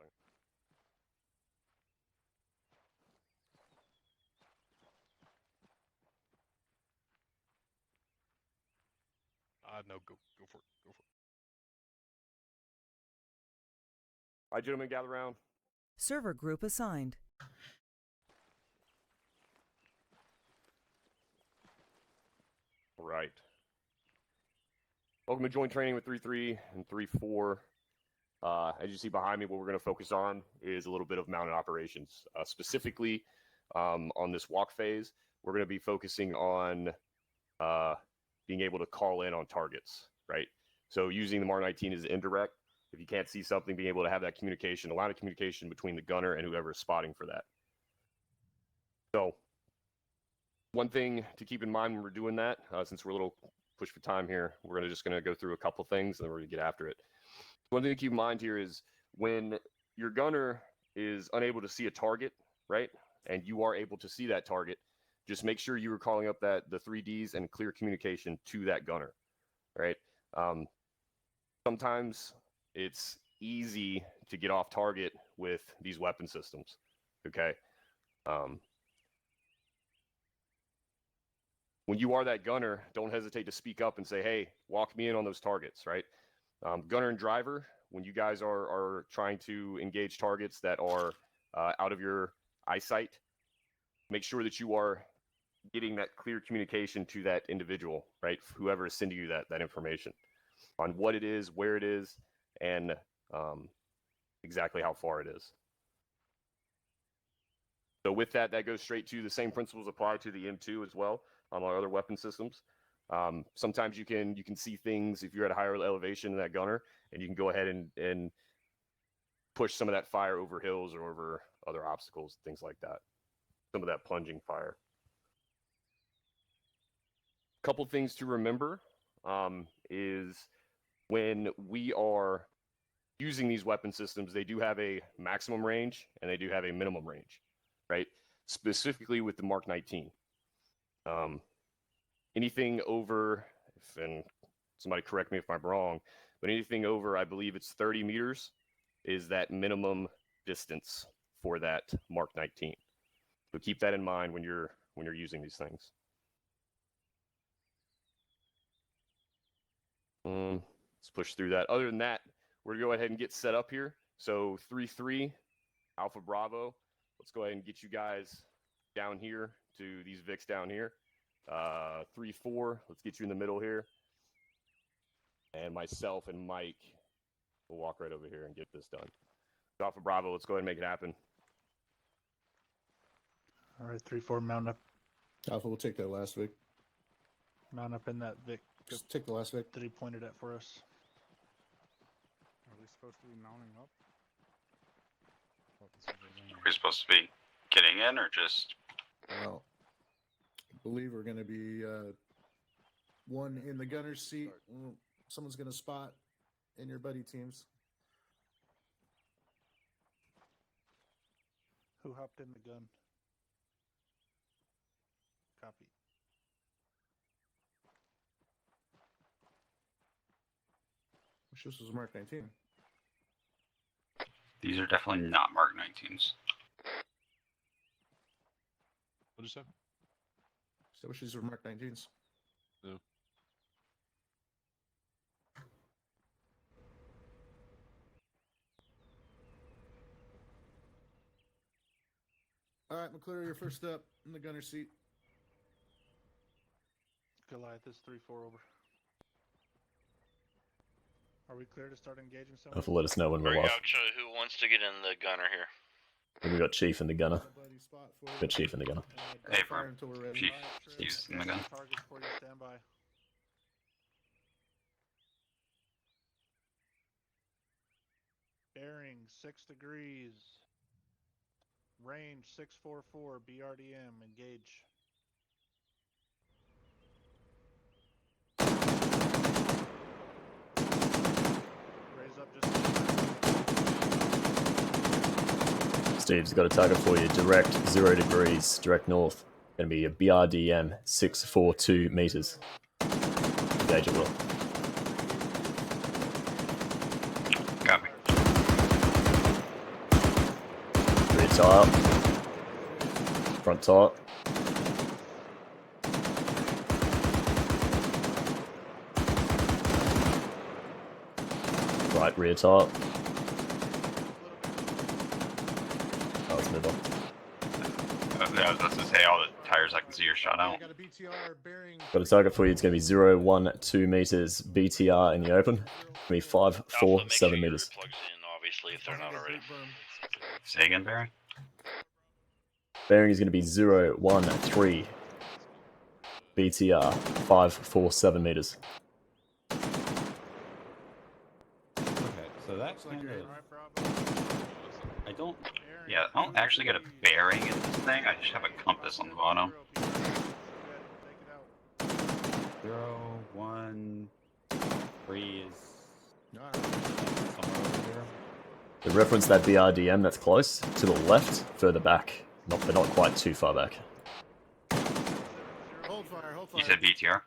second. No, go for it. Go for it. All right, gentlemen, gather around. Server group assigned. All right. Welcome to joint training with 3-3 and 3-4. As you see behind me, what we're going to focus on is a little bit of mounted operations. Specifically, on this walk phase, we're going to be focusing on being able to call in on targets, right? So using the Mark 19 as indirect. If you can't see something, being able to have that communication, a line of communication between the gunner and whoever is spotting for that. So one thing to keep in mind when we're doing that, since we're a little pushed for time here, we're just going to go through a couple things and then we're going to get after it. One thing to keep in mind here is when your gunner is unable to see a target, right, and you are able to see that target, just make sure you are calling up the 3Ds and clear communication to that gunner, right? Sometimes it's easy to get off target with these weapon systems, okay? When you are that gunner, don't hesitate to speak up and say, hey, walk me in on those targets, right? Gunner and driver, when you guys are trying to engage targets that are out of your eyesight, make sure that you are getting that clear communication to that individual, right? Whoever is sending you that information on what it is, where it is, and exactly how far it is. So with that goes straight to the same principles apply to the M2 as well on our other weapon systems. Sometimes you can see things if you're at a higher elevation than that gunner, and you can go ahead and push some of that fire over hills or over other obstacles, things like that. Some of that plunging fire. Couple things to remember is when we are using these weapon systems, they do have a maximum range and they do have a minimum range, right? Specifically with the Mark 19. Anything over, and somebody correct me if I'm wrong, but anything over, I believe it's 30 meters, is that minimum distance for that Mark 19. So keep that in mind when you're using these things. Let's push through that. Other than that, we're going to go ahead and get set up here. So 3-3, Alpha Bravo. Let's go ahead and get you guys down here to these VICs down here. 3-4, let's get you in the middle here. And myself and Mike will walk right over here and get this done. So Alpha Bravo, let's go ahead and make it happen. All right, 3-4, mount up. Alpha will take that last Vic. Mount up in that Vic Just take the last Vic. that he pointed at for us. Are we supposed to be mounting up? Are we supposed to be getting in or just... Well, I believe we're going to be one in the gunner's seat. Someone's going to spot in your buddy teams. Who hopped in the gun? Copy. Which this was Mark 19. These are definitely not Mark 19s. What did you say? So which these were Mark 19s. No. All right, McClure, you're first up in the gunner's seat. Goliath is 3-4 over. Are we clear to start engaging someone? Alpha, let us know when we're Bring live. out who wants to get in the gunner here. We got Chief and the gunner. Buddy spot for Got Chief and the gunner. Hey, fire bro. until we're ready. Chief. Alright, Steve's Trish, in the gun. targets for you, stand by. Bearing 6 degrees. Range 644, BRDM, engage. Raise up just Steve's got a target for you. Direct 0 degrees, direct north. Going to be a BRDM 642 meters. Engage it will. Copy. tire. Front tire. Right rear tire. Oh, it's middle. Yeah, I was about to say all the tires I can see are shot I out. got a BTR bearing. Got a target for you. It's going to be 0, 1, 2 meters BTR in the open. It's going to be 5, 4, Alpha, make 7 sure your meters. plugs in, obviously, if they're not already. Say again, Barry? Bearing is going to be 0, 1, 3 BTR. 5, 4, 7 meters. Okay, so that's kind of. Alright, Bravo. I don't. Yeah, I don't actually get a bearing in this thing. I just have a compass on the bottom. 0, 1, 3 is somewhere over here. To reference that BRDM that's close, to the left, further back. But not quite too far back. Hold fire, hold fire. You said BTR?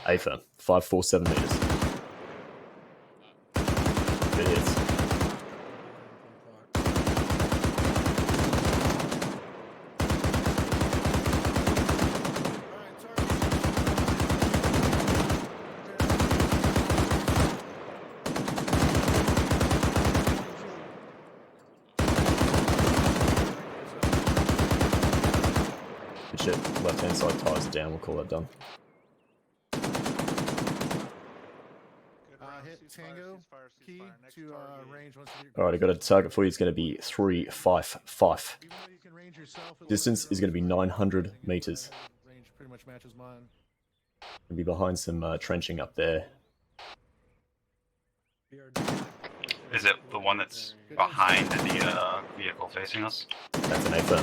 AFIR, 5, 4, 7 meters. It hits. Good shit. Left hand side tires are down. We'll call that done. Hit Tango key to range once you. Alright, I got a target for you. It's going to be 3, 5, 5. Even though you can range yourself, it Distance looks is going to be 900 meters. Range pretty much matches mine. Going to be behind some trenching up there. Is it the one that's behind the vehicle facing us? That's an AFIR.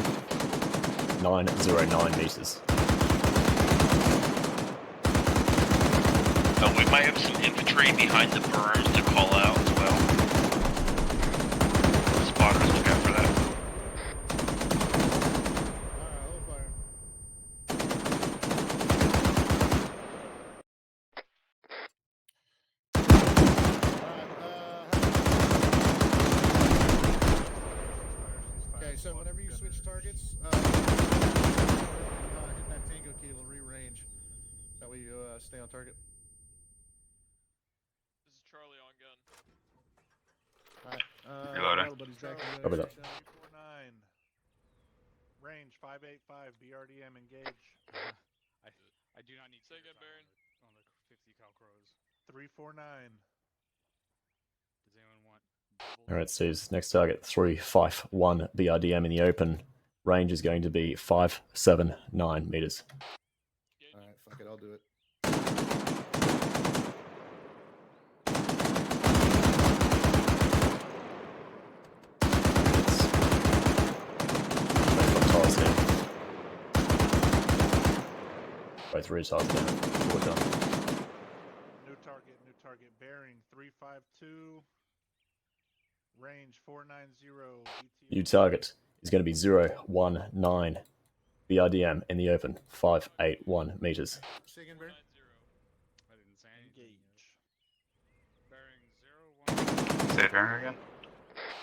909 meters. We might have some infantry behind the berms to call out as well. Spotters, look out for that. Hold fire. Okay, so whenever you switch targets, hit that Tango key, it'll re-range. That way you stay on target. This is Charlie on gun. Alright, Reloading. everybody's back in Copy that. 349. Range 585, BRDM engage. I do not need. Say again, Baron. On the 50 cal crows. 349. Does anyone want? Alright, Steve's next target 3, 5, 1 BRDM in the open. Range is going to be 5, 7, 9 meters. Alright, fuck it, I'll do it. Tiles down. Both rear tiles down. Forward done. New target. Bearing 352. Range 490. BTR. New target is going to be 0, 1, 9 BRDM in the open. 5, 8, 1 meters. Say again, Bear. 9-0. I didn't say anything. Engage. Bearing 0, 1. Say it, Barry, again?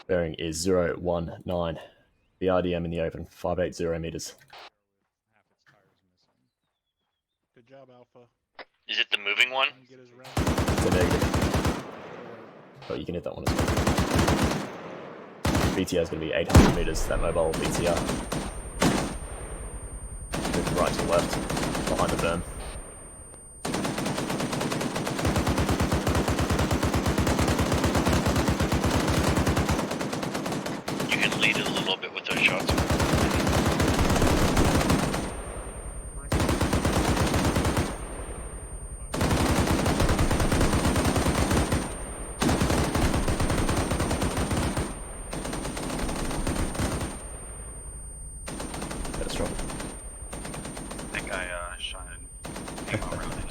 Bearing is 0, 1, 9 BRDM in the open. 580 meters. Half its tires missing. Good job, Alpha. Is it the moving one? Get his round. It's a negative. But you can hit that one as well. BTR is going to be 800 meters, that mobile BTR. Move right to left, behind the berm. You can lead it a little bit with those shots. Catastrophic. I think I shot it. Ammo around it.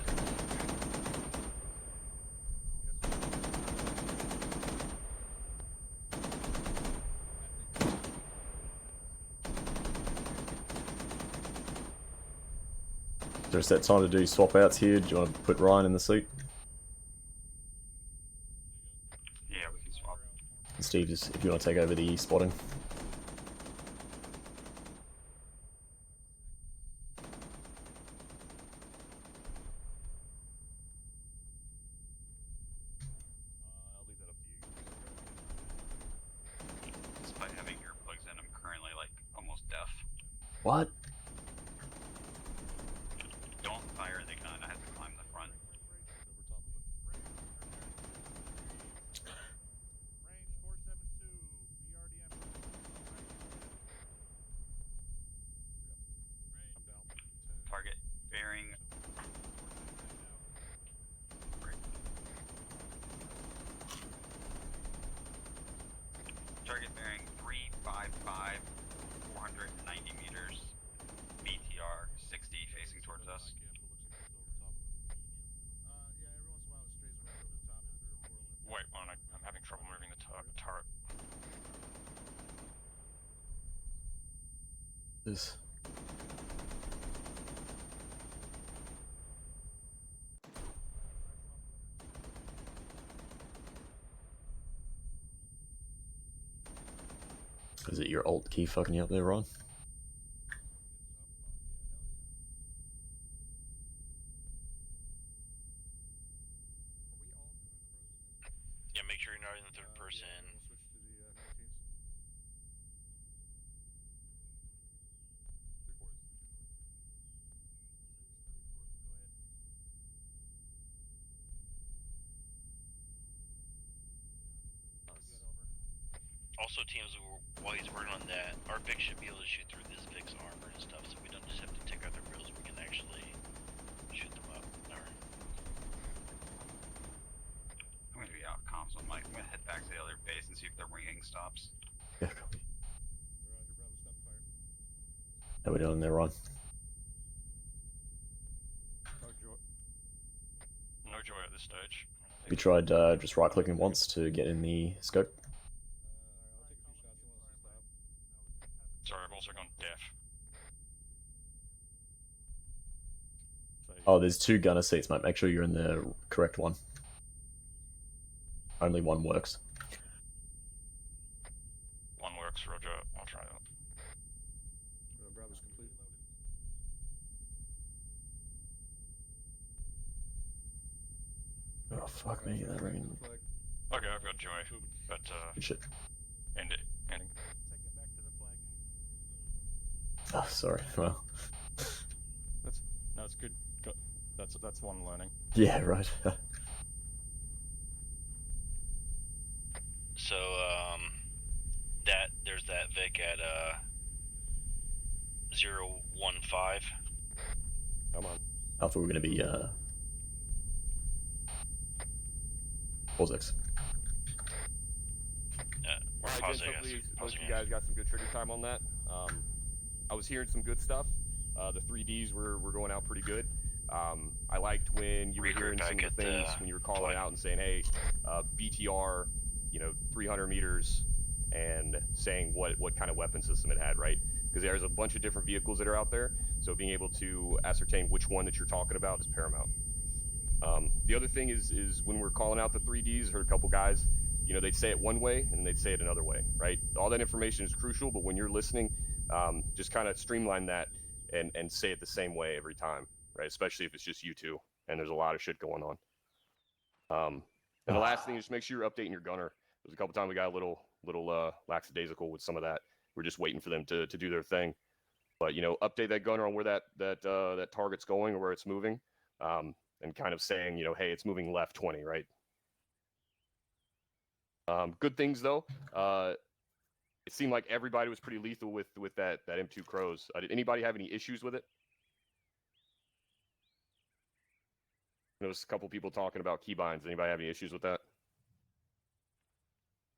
Is there a set time to do swap outs here? Do you want to put Ryan in the seat? Yeah, we can swap. And Steve, just if you want to take over the spotting. What? Don't fire the gun. I have to climb the front. Range 472. BRDM. I'm down. Target bearing. Target bearing 355, 490 meters. BTR 60 facing towards us. Yeah, every once in a while it strays right over the top of 3 or 4 Olympic. Wait, one. I'm having trouble moving the turret. This. Is it your alt key fucking you up there, Ron? Yeah, make sure you're not in the third person. We'll switch to the 19s. Also, teams, while he's working on that, our Vic should be able to shoot through this Vic's armor and stuff, so we don't just have to take out their rails. We can actually shoot them up. Alright. I'm gonna be out of comms on Mike. I'm gonna head back to the other base and see if the ringing stops. Yeah, copy. Roger, Bravo, stop fire. How we doing there, Ron? Oh, joy. No joy at this stage. We tried just right clicking once to get in the scope. Alright, I'll take a few shots. He wants to stop. Sorry, I've also gone deaf. Oh, there's 2 gunner seats, mate. Make sure you're in the correct one. Only one works. One works, Roger. I'll try that. Bravo's complete. Oh, fuck me, that ring. Flag. Okay, I've got joy, but Good shit. ending. Take it back to the flag. Oh, sorry. Well, That's good. That's one learning. yeah, right. So, there's that Vic at, 015. Come on. Alpha, we're gonna be, 4-6. We're All right, pausing gents, us. hopefully most Pausing of you guys got some good trigger time on that. I was hearing some good stuff. The 3Ds were going out pretty good. I liked when you were Regroup hearing some back of the at things the when you were calling flight. out and saying, hey, BTR, 300 meters, and saying what kind of weapon system it had, right? Because there's a bunch of different vehicles that are out there, so being able to ascertain which one that you're talking about is paramount. The other thing is when we're calling out the 3Ds, heard a couple guys, they'd say it one way and they'd say it another way, right? All that information is crucial, but when you're listening, just kind of streamline that and say it the same way every time, right? Especially if it's just you two and there's a lot of shit going on. And the last thing is just make sure you're updating your gunner. There's a couple times we got a little lackadaisical with some of that. We're just waiting for them to do their thing. But update that gunner on where that target's going or where it's moving, and kind of saying, hey, it's moving left 20, right? Good things though. It seemed like everybody was pretty lethal with that M2 Crows. Did anybody have any issues with it? There was a couple people talking about keybinds. Anybody have any issues with that?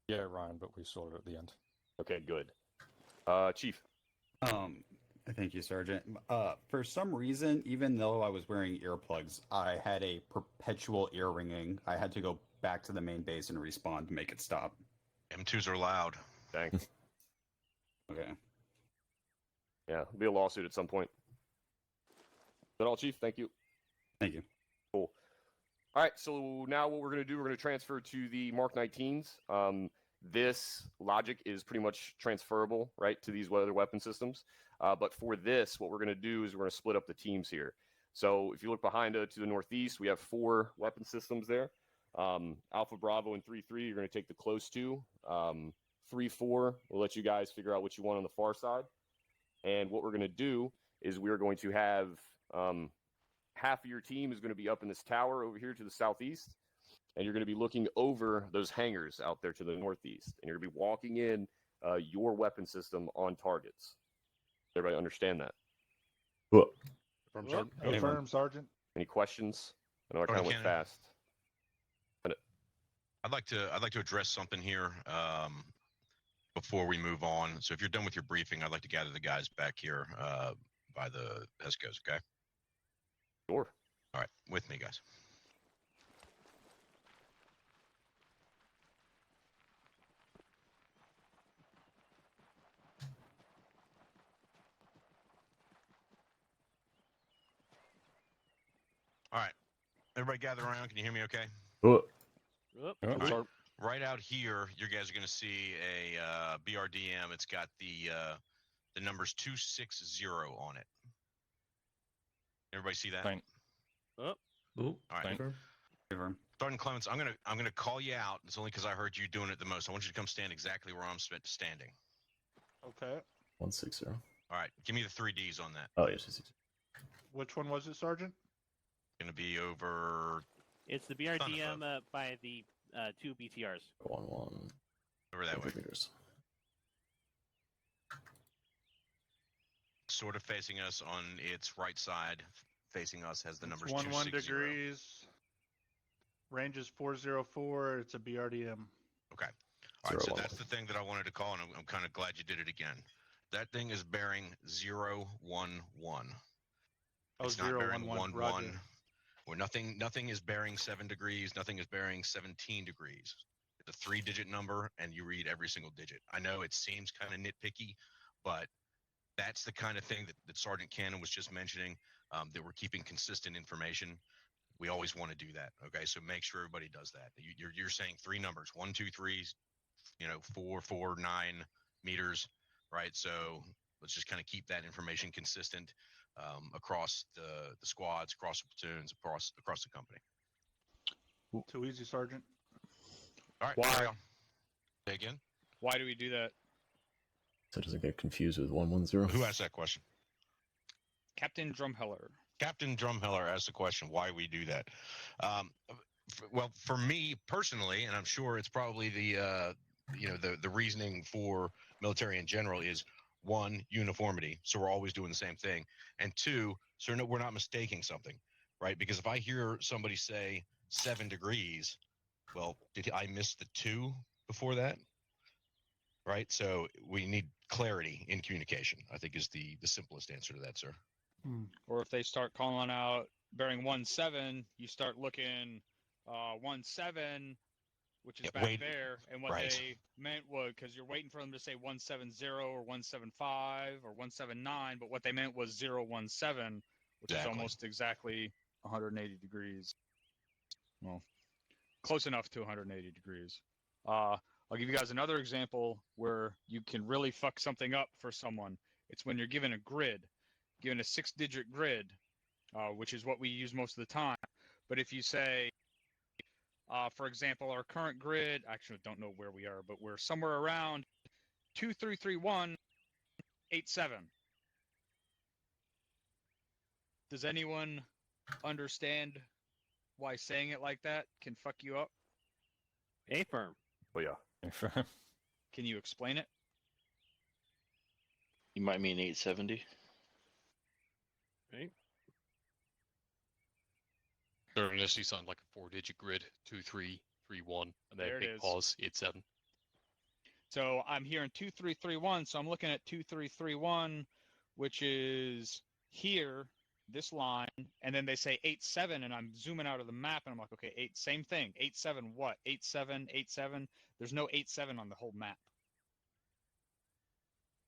Yeah, Ryan, but we sorted it at the end. Okay, good. Chief. Thank you, Sergeant. For some reason, even though I was wearing earplugs, I had a perpetual ear ringing. I had to go back to the main base and respawn to make it stop. M2s are loud. Dang. Okay. Yeah, it'll be a lawsuit at some point. Is that all, Chief? Thank you. Thank you. Cool. All right, so now what we're going to do, we're going to transfer to the Mark 19s. This logic is pretty much transferable, right, to these other weapon systems. But for this, what we're going to do is we're going to split up the teams here. So if you look behind to the northeast, we have 4 weapon systems there. Alpha Bravo and 3-3, you're going to take the close 2. 3-4, we'll let you guys figure out what you want on the far side. And what we're going to do is we're going to have half of your team is going to be up in this tower over here to the southeast, and you're going to be looking over those hangars out there to the northeast, and you're going to be walking in your weapon system on targets. Everybody understand that? Cool. Confirm, Sergeant. Any questions? I know I kind of went Cannon. fast. I'd like to address something here before we move on. So if you're done with your briefing, I'd like to gather the guys back here by the ESCOs, okay? Sure. All right, with me, guys. All right, everybody gather around. Can you hear me okay? Cool. All right. Right out here, you guys are going to see a BRDM. It's got the numbers 260 on it. Everybody see that? Fine. All right. Fine. Sergeant Clements, I'm gonna call you out. It's only because I heard you doing it the most. I want you to come stand exactly where I'm standing. Okay. 160. All right. Give me the 3Ds on that. Oh, yes. Which one was it, Sergeant? Going to be over. It's the BRDM by the 2 BTRs. 1-1. Over that way. Meters. Sort of facing us on its right side. Facing us has the numbers 11 260. degrees. Range is 404. It's a BRDM. Okay. All right. So 0-1. that's the thing that I wanted to call, and I'm kind of glad you did it again. That thing is bearing 011. Oh, It's not bearing 011. 11. Where nothing is bearing 7 degrees. Nothing is bearing 17 degrees. It's a 3-digit number, and you read every single digit. I know it seems kind of nitpicky, but that's the kind of thing that Sergeant Cannon was just mentioning, that we're keeping consistent information. We always want to do that. Okay, so make sure everybody does that. You're saying 3 numbers, 1, 2, 3, 4, 4, 9 meters, right? So let's just kind of keep that information consistent across the squads, across the platoons, across the company. Too easy, Sergeant. All right. Why? Say again. Why do we do that? So it doesn't get confused with 110. Who asked that question? Captain Drumheller. Captain Drumheller asked the question why we do that. Well, for me personally, and I'm sure it's probably the reasoning for military in general is 1, uniformity. So we're always doing the same thing. And 2, so no, we're not mistaking something, right? Because if I hear somebody say 7 degrees, well, did I miss the 2 before that? Right. So we need clarity in communication, I think is the simplest answer to that, sir. Or if they start calling out bearing 17, you start looking 17, which is back there, and what they meant was because you're waiting for them to say 170 or 175 or 179, but what they meant was 017, which is almost exactly 180 degrees. Well, close enough to 180 degrees. I'll give you guys another example where you can really fuck something up for someone. It's when you're given a grid, given a 6-digit grid, which is what we use most of the time. But if you say, for example, our current grid, actually I don't know where we are, but we're somewhere around 233187. Does anyone understand why saying it like that can fuck you up? A-firm. Oh, yeah. Can you explain it? You might mean 870. Right. Or initially sound like a 4-digit grid, 2331, and then There it big is. pause, 87. So I'm hearing 2331, so I'm looking at 2331, which is here, this line, and then they say 87, and I'm zooming out of the map, and I'm like, okay, 8, same thing. 87 what? 87, 87. There's no 87 on the whole map.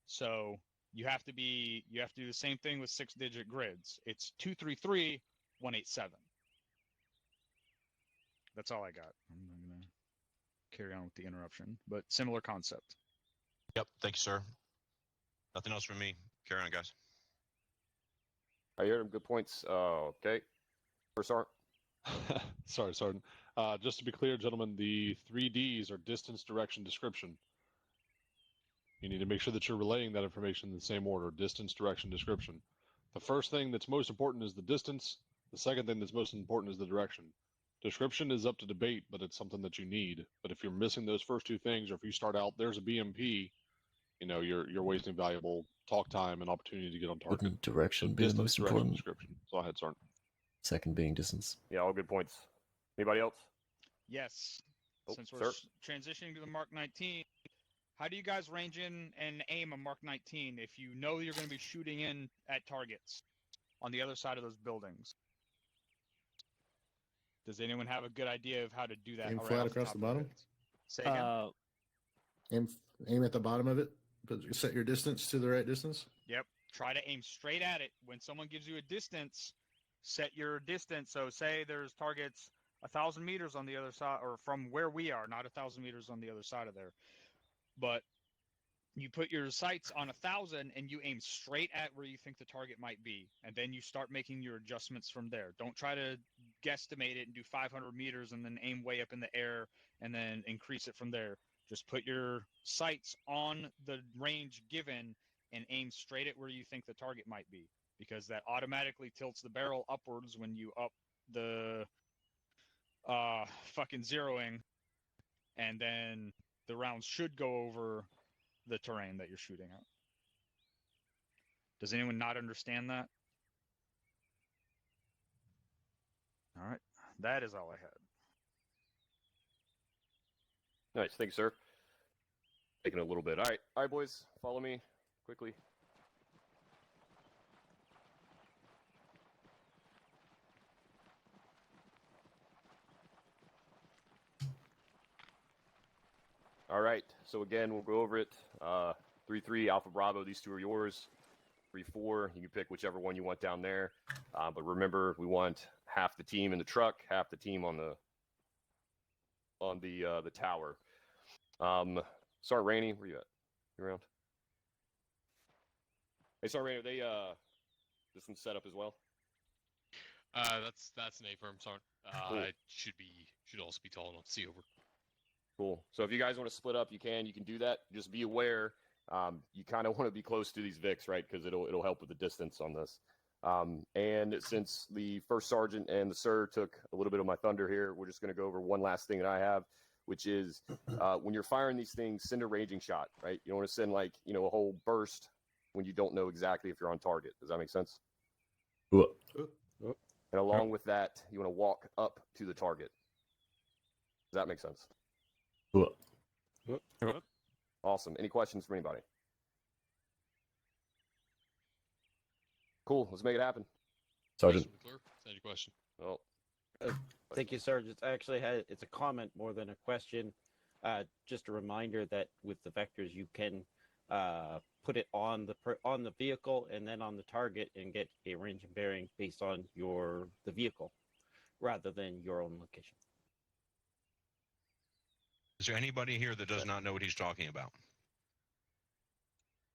So you have to do the same thing with 6-digit grids. It's 233 187. That's all I got. I'm not gonna carry on with the interruption, but similar concept. Yep. Thank you, sir. Nothing else from me. Carry on, guys. I heard him. Good points. Okay. First Art. Sorry, Sergeant. Just to be clear, gentlemen, the 3Ds are distance, direction, description. You need to make sure that you're relaying that information in the same order: distance, direction, description. The first thing that's most important is the distance. The second thing that's most important is the direction. Description is up to debate, but it's something that you need. But if you're missing those first two things, or if you start out, there's a BMP, you're wasting valuable talk time and opportunity to get on target. Wouldn't direction So be the distance, most direction, important? description. So ahead, Sergeant. Second being distance. Yeah, all good points. Anybody else? Yes. Oh, Since we're sir. transitioning to the Mark 19, how do you guys range in and aim a Mark 19 if you know you're going to be shooting in at targets on the other side of those buildings? Does anyone have a good idea of how to do that? Aim right flat off across top the of bottom? it? Say again? Aim at the bottom of it. Set your distance to the right distance. Yep. Try to aim straight at it. When someone gives you a distance, set your distance. So say there's targets 1,000 meters on the other side, or from where we are, not 1,000 meters on the other side of there. But you put your sights on 1,000 and you aim straight at where you think the target might be. And then you start making your adjustments from there. Don't try to guesstimate it and do 500 meters and then aim way up in the air and then increase it from there. Just put your sights on the range given and aim straight at where you think the target might be, because that automatically tilts the barrel upwards when you up the fucking zeroing, and then the rounds should go over the terrain that you're shooting at. Does anyone not understand that? All right, that is all I had. Nice, thanks, sir. Taking a little bit. All right, boys, follow me quickly. All right, so again, we'll go over it. 3-3, Alpha Bravo, these two are yours. 3-4, you can pick whichever one you want down there. But remember, we want half the team in the truck, half the team on the tower. Sergeant Rainey, where you at? You around? Hey, Sergeant Rainey, are they this one's set up as well? That's an A-firm, Sergeant. Cool. It should also be tall enough to see over. Cool. So if you guys want to split up, you can do that. Just be aware, you kind of want to be close to these Vics, right? Because it'll help with the distance on this. And since the first sergeant and the sir took a little bit of my thunder here, we're just going to go over one last thing that I have, which is when you're firing these things, send a ranging shot, right? You don't want to send a whole burst when you don't know exactly if you're on target. Does that make sense? And along with that, you want to walk up to the target. Does that make sense? Awesome. Any questions from anybody? Cool. Let's make it happen. Sergeant. Clear? Is that your question? Well, thank you, Sergeant. I actually it's a comment more than a question. Just a reminder that with the vectors, you can put it on the vehicle and then on the target and get a range and bearing based on the vehicle rather than your own location. Is there anybody here that does not know what he's talking about?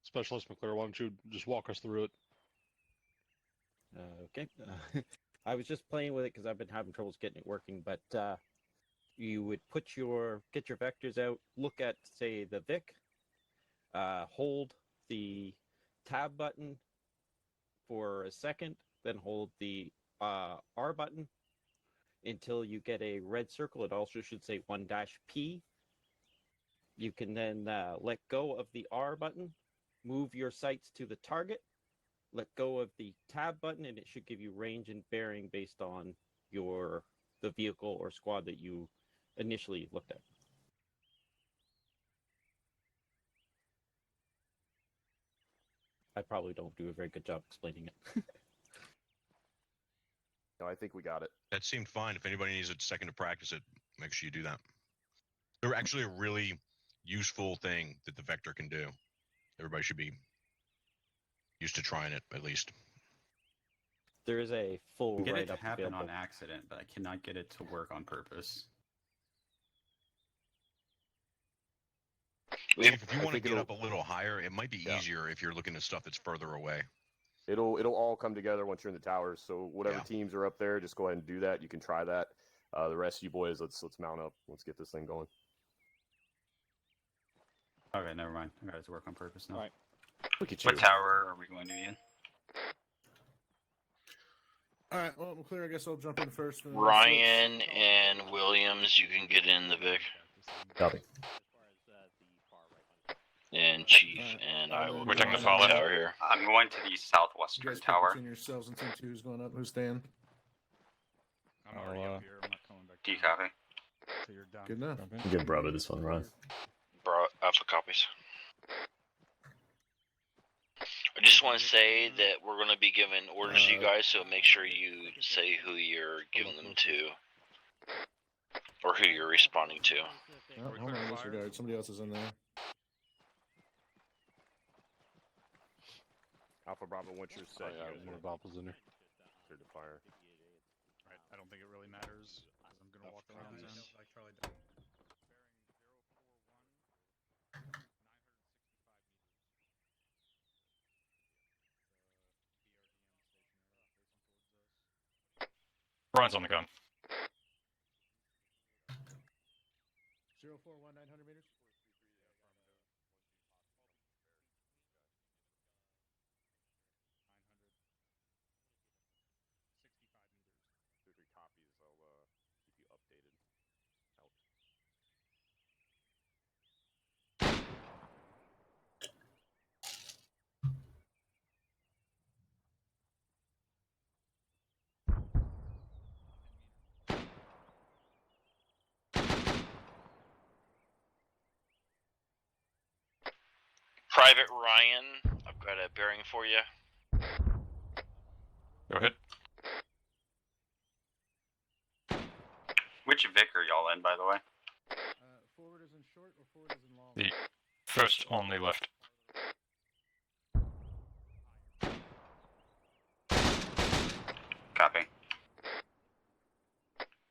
Specialist McClure, why don't you just walk us through it? Okay. I was just playing with it because I've been having troubles getting it working, but you would get your vectors out, look at, say, the Vic, hold the tab button for a second, then hold the R button until you get a red circle. It also should say 1-P. You can then let go of the R button, move your sights to the target, let go of the tab button, and it should give you range and bearing based on the vehicle or squad that you initially looked at. I probably don't do a very good job explaining it. No, I think we got it. That seemed fine. If anybody needs a second to practice it, make sure you do that. They're actually a really useful thing that the Vector can do. Everybody should be used to trying it, at least. There is a full I can get it write-up to happen available. on accident, but I cannot get it to work on purpose. If you want to get up a little higher, it might be easier if you're looking at stuff that's further away. It'll all come together once you're in the towers. So whatever teams are up there, just go ahead and do that. You can try that. The rest of you boys, let's mount up. Let's get this thing going. Okay, never mind. I got it to work on purpose now. All right. Look at you. What tower are we going to be in? All right, well, I'm clear. I guess I'll jump in first. And then Ryan and Williams, you can get in the Vic. Copy. And Chief and I will. We're be taking on the follow tower here. I'm going to the you southwestern guys pick tower. between yourselves and team 2 who's going up. Who's staying? I'm already up here. I'm not coming back. Do you copy? So you're done. Good enough. Good Bravo this one, Ryan. Bro, Alpha copies. I just want to say that we're going to be giving orders to you guys, so make sure you say who you're giving them to. Or who you're responding to. Oh, hold on, disregard. Somebody else is in there. Alpha Bravo, once you're set, yeah, one of Alpha's in there. Clear to fire. Right. I don't think it really matters because I'm gonna walk around. Like Charlie. Ryan's on the gun. 041, 900 meters. Copies. I'll keep you updated. Out. Private Ryan, I've got a bearing for you. Go ahead. Which Vic are y'all in, by the way? Forward is in short or forward is in long? The first on the left. Copy.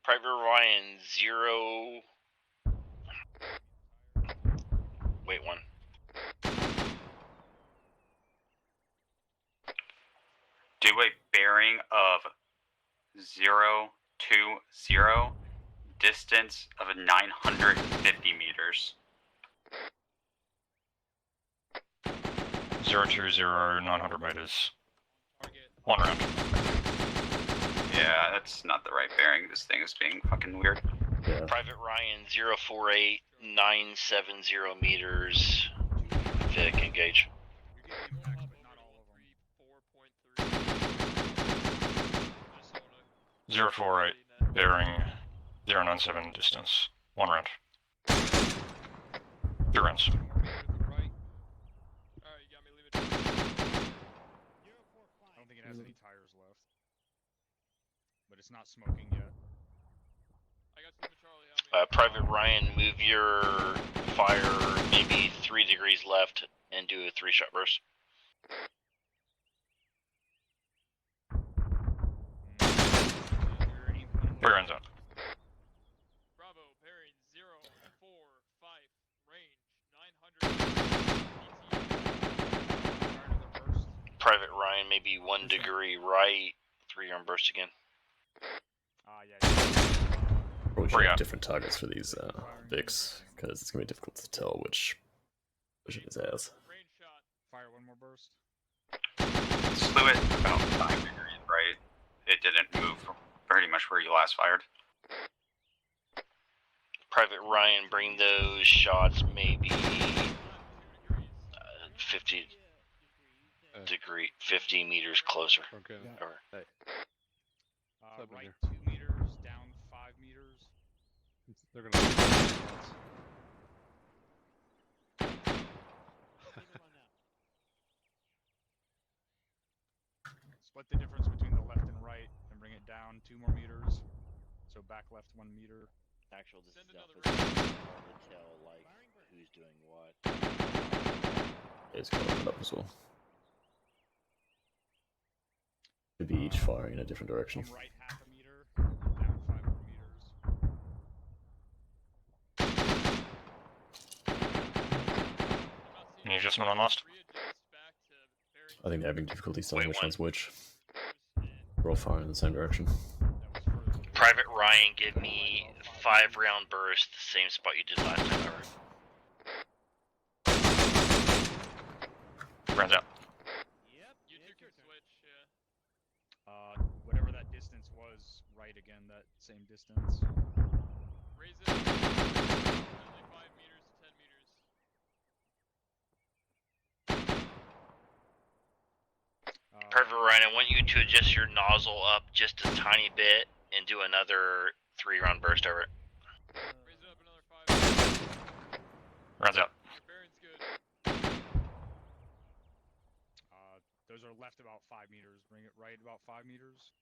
Private Ryan 0. Wait, 1. Do a bearing of 020, distance of 950 meters. 020, 900 meters. 1 round. Yeah, that's not the right bearing. This thing is being fucking weird. Yeah. Private Ryan 048, 970 meters. Vic, engage. 048, bearing 097, distance 1 round. 2 rounds. I don't think it has any tires left. But it's not smoking yet. Private Ryan, move your fire maybe 3 degrees left and do a 3-shot burst. Three rounds out. Bravo, bearing 045, range 900. Private Ryan, maybe 1 degree right, 3-arm burst again. Probably should have different targets for these Vics, because it's going to be difficult to tell which version is ours. Fire 1 more burst. Slew it about 5 degrees right. It didn't move from pretty much where you last fired. Private Ryan, bring those shots maybe 50 degree, 50 meters closer. Okay. Or, Right 2 meters, down 5 meters. They're gonna. Split the difference between the left and right and bring it down 2 more meters. So back left 1 meter. Actual this stuff is hard to tell like who's doing what. It's going to up as well. Could be each firing in a different direction. Right 1/2 meter, down 5 more meters. Any adjustment on lost? I think they're having difficulty telling which one's which. We're all firing in the same direction. Private Ryan, give me 5-round burst, the same spot you did last time ever. Rounds out. Yep. You two can switch, yeah. Whatever that distance was, right again, that same distance. Raise it. Only 5 meters to 10 meters. Private Ryan, I want you to adjust your nozzle up just a tiny bit and do another 3-round burst over it. Raise it up another 5. Rounds out. Your bearing's good. Those are left about 5 meters. Bring it right about 5 meters.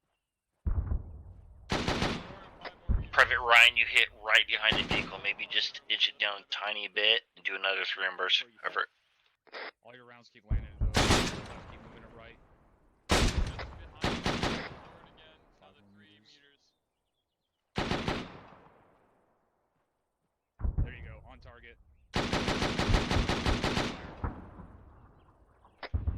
Private Ryan, you hit right behind the vehicle. Maybe just inch it down a tiny bit and do another 3-round burst over it. All your rounds keep landing in those. Keep moving it right. There you go, on target.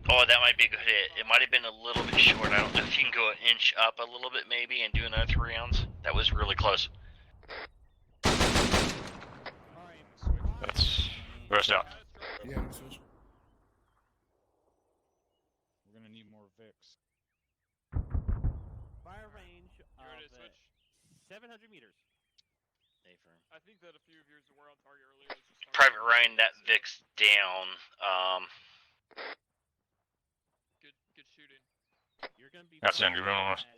Oh, that might be a good hit. It might have been a little bit short. I don't know if you can go an inch up a little bit maybe and do another 3 rounds. That was really close. That's burst out. Yeah, switch. We're gonna need more Vicks. Fire range of 700 meters. I think that a few of yours were on target earlier. Private Ryan, that Vic's down. Good shooting. You're gonna be. That's Andrew.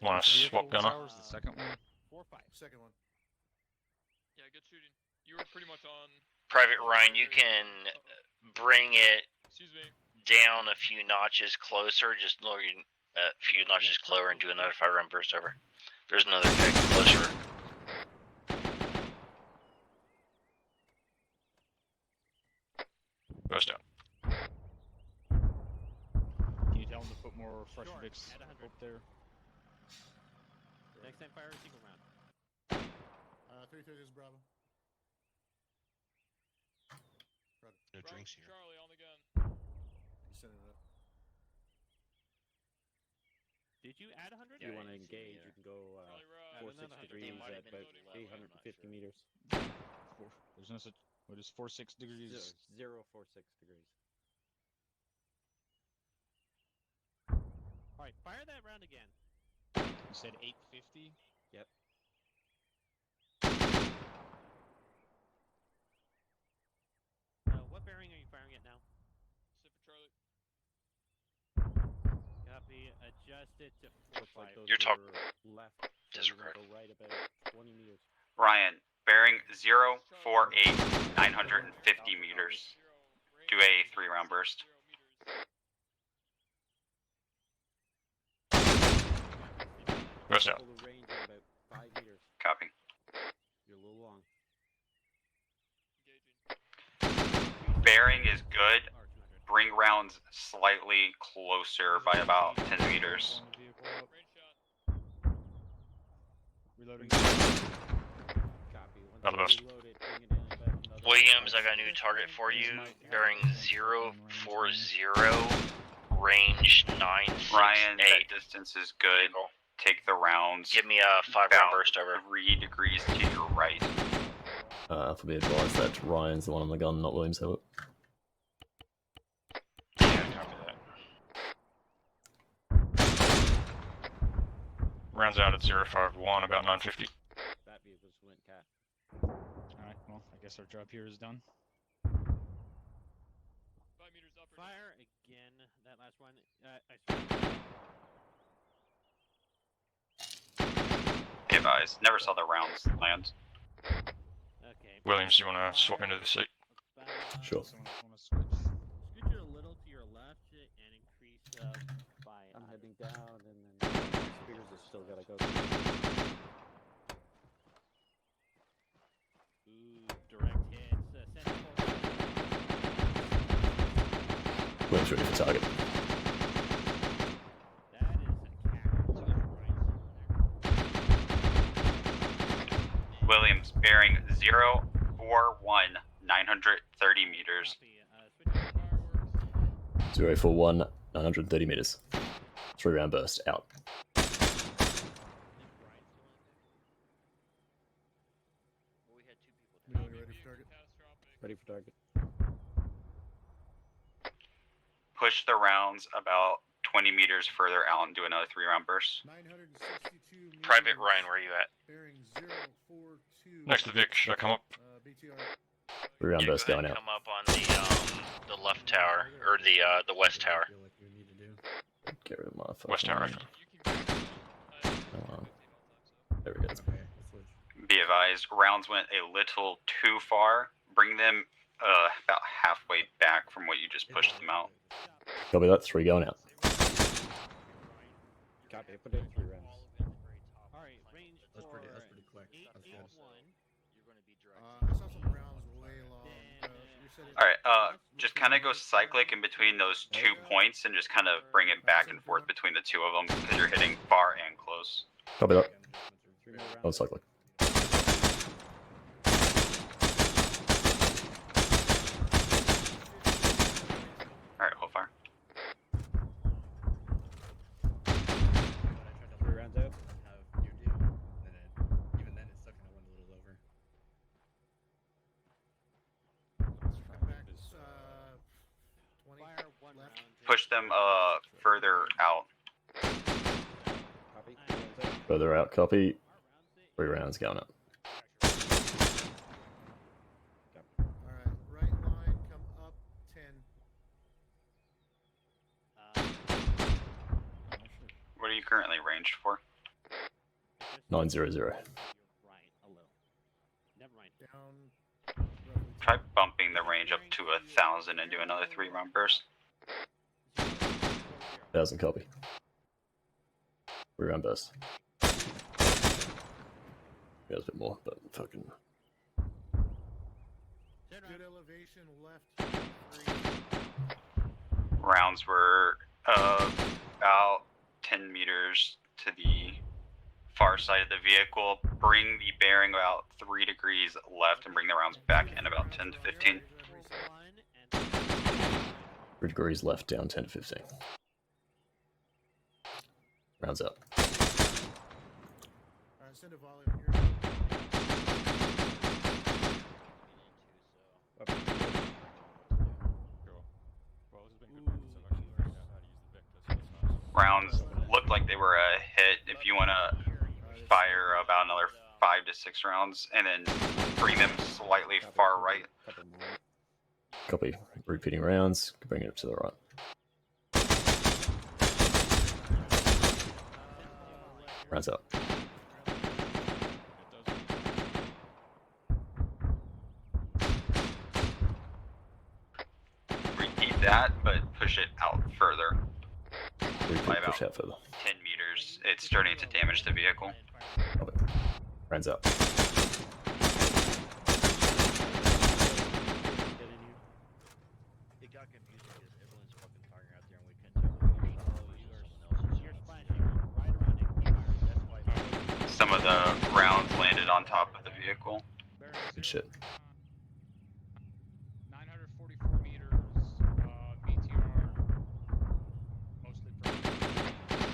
Want to swap gunner? The second one. 4-5. Second one. Yeah, good shooting. You were pretty much on. Private Ryan, you can bring it Excuse me. down a few notches closer. Just lower you a few notches closer and do another 5-round burst over. There's another Vic closer. Burst out. Can you tell them to put more fresh Sure, Vicks at 100. up there? Next time, fire a single round. 330 is Bravo. No drinks here. Charlie on the gun. He's sending it up. Did you add 100? If you want to engage, you can go 4-6 degrees at about 850 meters. There's no such. What is 4-6 degrees? 0.46 degrees. All right, fire that round again. You said 850. Yep. What bearing are you firing at now? Sit for Charlie. Copy. Adjust it to 4-5. You're talking left. So disregard. go right about 20 meters. Ryan, bearing 048, 950 meters. Do a 3-round burst. Burst out. Pull the range at about 5 meters. Copy. You're a little long. Bearing is good. Bring rounds slightly closer by about 10 meters. Reloading. Copy. Once Not you best. reload it, bring it in about another Williams, I got a new target for you. Bearing 040, range 968. Ryan, that distance is good. Take the rounds. Give me a 5-round burst over. 3 degrees to your right. For be advised that Ryan's the one on the gun, not Williams Havoc. Yeah, copy that. Rounds out at 051, about 950. That vehicle just went cat. Alright, well, I guess our job here is done. 5 meters up. Fire again. That last one. Give eyes. Never saw the rounds land. Okay. Williams, you want to swap into the seat? Sure. Someone else wanna switch? Scoot it a little to your left and increase by. I'm heading down, and then Spears has still got to go. Ooh, direct hits. Sandtable. Williams ready for target. That is a Williams, bearing 041, 930 meters. 041, 930 meters. 3-round burst out. Ready for target? Ready for target. push the rounds about 20 meters further out and do another 3-round burst. 962 Private Ryan, where are you at? Bearing 042. Next to Vic. Should I come up? BTR. 3-round Yeah, burst go ahead going and out. come up on the left tower or the west tower. Get rid of my phone. West tower. There we go. Be advised, rounds went a little too far. Bring them about halfway back from what you just pushed them out. Copy that. 3 going out. Copy. Put in 3 rounds. Alright, range That's pretty quick. That's good. 881. I saw some rounds way long. You're setting- Alright, just kind of go cyclic in between those 2 points and just kind of bring it back and forth between the 2 of them because you're hitting far and close. Copy that. 3 more rounds. On cyclic. Alright, hold fire. 3 rounds out. Fire 1 round. Push them further out. Copy. 3 rounds out. Further out. Copy. 3 rounds going up. Alright, right line, come up 10. What are you currently ranged for? 900. Right, a little. Never mind. Down. Roughly Try bumping the range up to 1,000 and do another 3-round burst. 1000 copy. 3-round burst. Yeah, a bit more, but fucking. good elevation left. 3. Rounds were about 10 meters to the far side of the vehicle. Bring the bearing about 3 degrees left and bring the rounds back in about 10 to 15. 3 degrees left, down 10 to 15. Rounds up. Alright, send a volley on your Rounds looked like they were a hit. If you want to fire about another 5 to 6 rounds and then bring them slightly far right. Copy. Repeating rounds. Bring it up to the right. Rounds up. Repeat that, but push it out further. Repeat, By push about out further. 10 meters. It's starting to damage the vehicle. Copy. Rounds up. It got confusing because everyone's fucking firing out there and we couldn't tell who was someone else's. That's why Some of the rounds landed on top of the vehicle. Good shit. 944 meters, BTR, mostly for...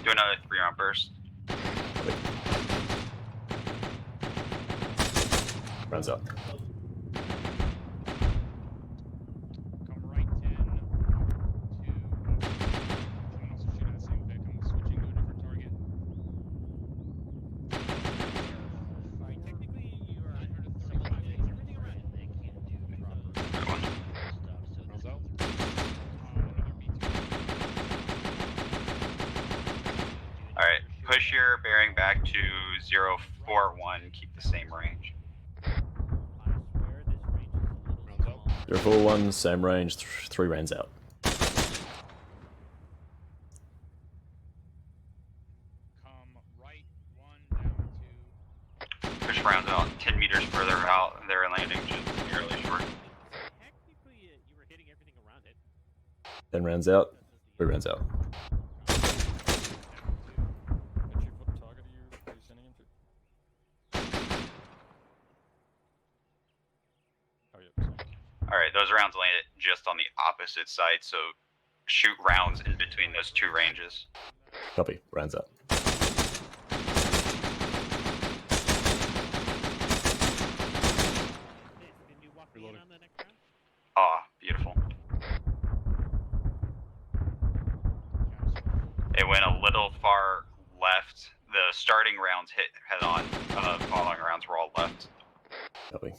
Do another 3-round burst. Rounds up. Come right 10 to... someone else is shooting at the same Vic. I'm switching to a different target. Alright, technically you are 935. Everything around. they can't do proper Good one. stuff. So Rounds out. Another BTR. Alright, push your bearing back to 041. Keep the same range. I swear this range is a little Rounds out. 041, same range, 3 rounds out. Come right 1 down to... Push rounds out 10 meters further out. They're landing just barely short. Technically you were hitting everything around it. 10 rounds out, 3 rounds out. Alright, those rounds landed just on the opposite side, so shoot rounds in between those 2 ranges. Copy. Rounds up. Can you walk me in on the next round? Ah, beautiful. little far left. The starting rounds hit head on. Following rounds were all left. Copy.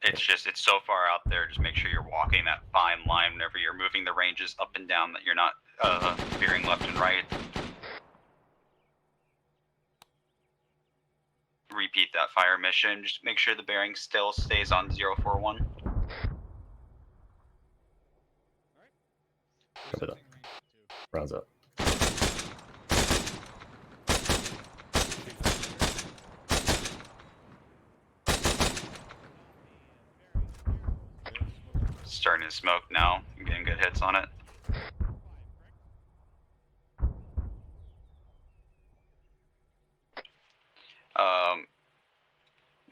It's so far out there. Just make sure you're walking that fine line whenever you're moving the ranges up and down, that you're not veering left and right. Repeat that fire mission. Just make sure the bearing still stays on 041. Copy that. Rounds up. Starting to smoke now. I'm getting good hits on it.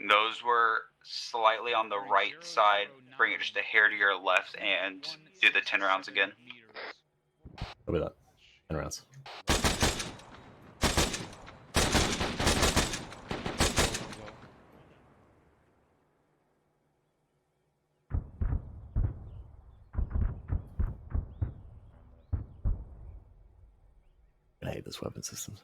Those were slightly on the right side. Bring it just a hair to your left and do the 10 rounds again. Copy that. 10 rounds. I hate this weapon system.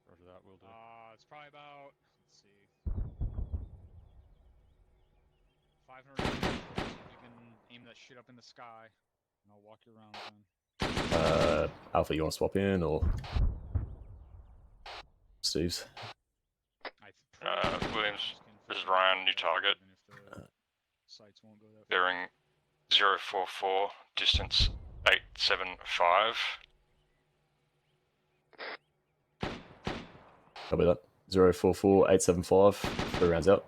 Roger that, will do. It's probably about, let's see, 500 meters. You can aim that shit up in the sky, and I'll walk you around then. Alpha, you want to swap in, or Steve's? Williams, this is Ryan, new target. Bearing 044, distance 875. Copy that. 044 875. 3 rounds out.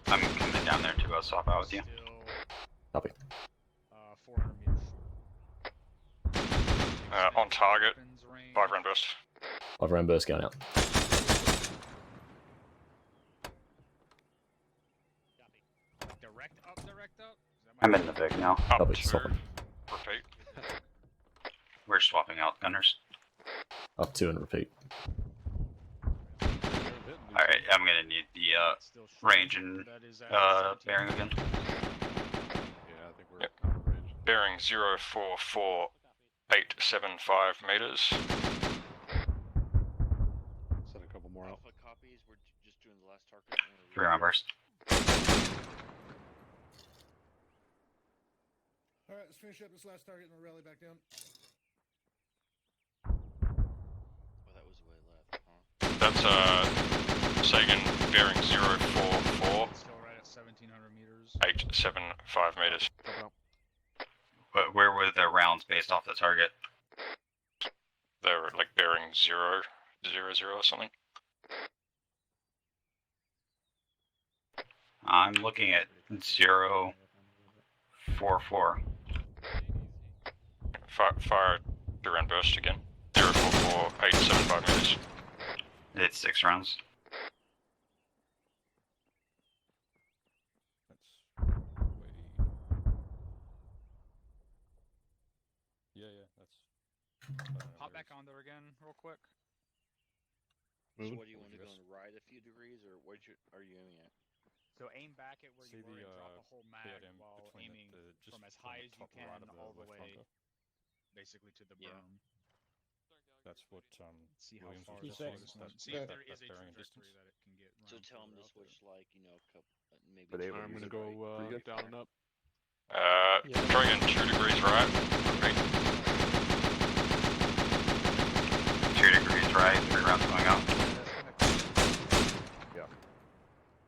I'm coming down there to swap out with you. Copy. 400 meters short. On target, 5 round burst. 5 round burst going out. Direct up? I'm in the Vic now. Copy. Swap. Repeat. We're swapping out gunners. Up 2 and repeat. Alright, I'm gonna need the range and bearing again. Yeah, I think we're Yep. out of range. Bearing 044 875 meters. Send a couple more out. Alpha copies. We're just doing the last target. 3 round burst. Alright, let's finish up this last target and we'll rally back down. Oh, that was way left, huh? That's Sagan bearing 044 Still right at 1700 meters. 875 meters. But where were the rounds based off the target? They were like bearing 000 or something. I'm looking at 044. Fire 2 round burst again. 044 875 meters. It's 6 rounds. Yeah, that's. Hop back on there again, real quick. So what do you want to go and ride a few degrees, or what are you aiming at? So aim back at where you were and drop a whole mag while aiming just from as high as you can all the way, Franco. basically to the Yeah. berm. That's what See how Williams far was this saying. goes. That- See if that- there is that a bearing trajectory distance. that it can get. So around tell them to further out switch there. like maybe. But they two were I'm gonna degrees go right. down and up. Dragon 2 degrees right. Repeat. 2 degrees right, 3 rounds going out. Yeah.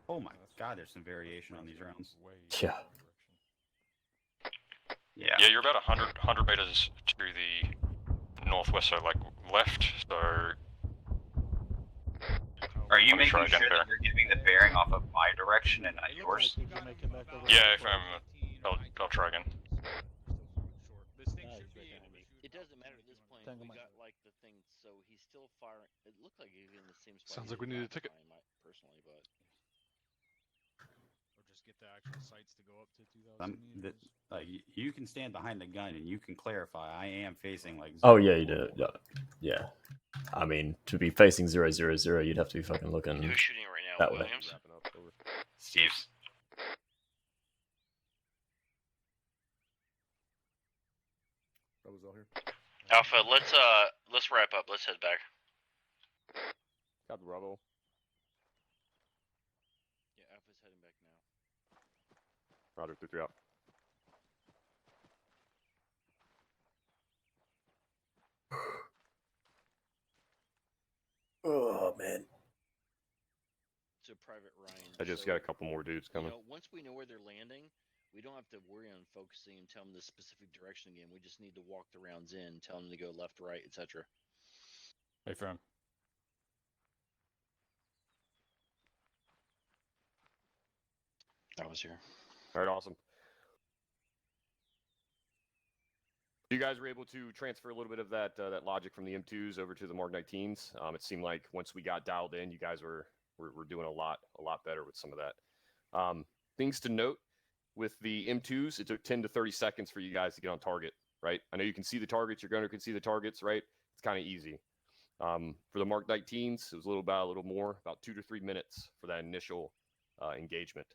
Oh my god, there's some variation on these rounds. Yeah. Yeah. Yeah, you're about 100 meters to the northwest, so like left. So. Are you Let me making try sure again, that you're giving the bearing off of my direction and not yours? Yeah, if I'll try again. It doesn't matter at this point. We got like the thing, so he's still firing. It looked like he's in the same spot. Sounds like we need a ticket. Personally, but. Or just get the actual sights to go up to 2,000 meters. You can stand behind the gun and you can clarify. I am facing like. Oh, yeah, you do. Yeah. Yeah. I mean, to be facing 000, you'd have to be fucking looking Who's shooting right now, that way. Williams? Steve's. Alpha, let's wrap up. Let's head back. Copy, Bravo. Yeah, Alpha's heading back now. Roger, 3-3 out. Oh man. So Private Ryan. I just so, got a couple more dudes coming. Once we know where they're landing, we don't have to worry on focusing and tell them the specific direction again. We just need to walk the rounds in, tell them to go left, right, etc. Hey, firm. I was here. All right, awesome. You guys were able to transfer a little bit of that logic from the M2s over to the Mark 19s. It seemed like once we got dialed in, you guys were doing a lot better with some of that. Things to note with the M2s, it took 10 to 30 seconds for you guys to get on target, right? I know you can see the targets. Your gunner can see the targets, right? It's kind of easy. For the Mark 19s, it was a little more, about 2 to 3 minutes for that initial engagement,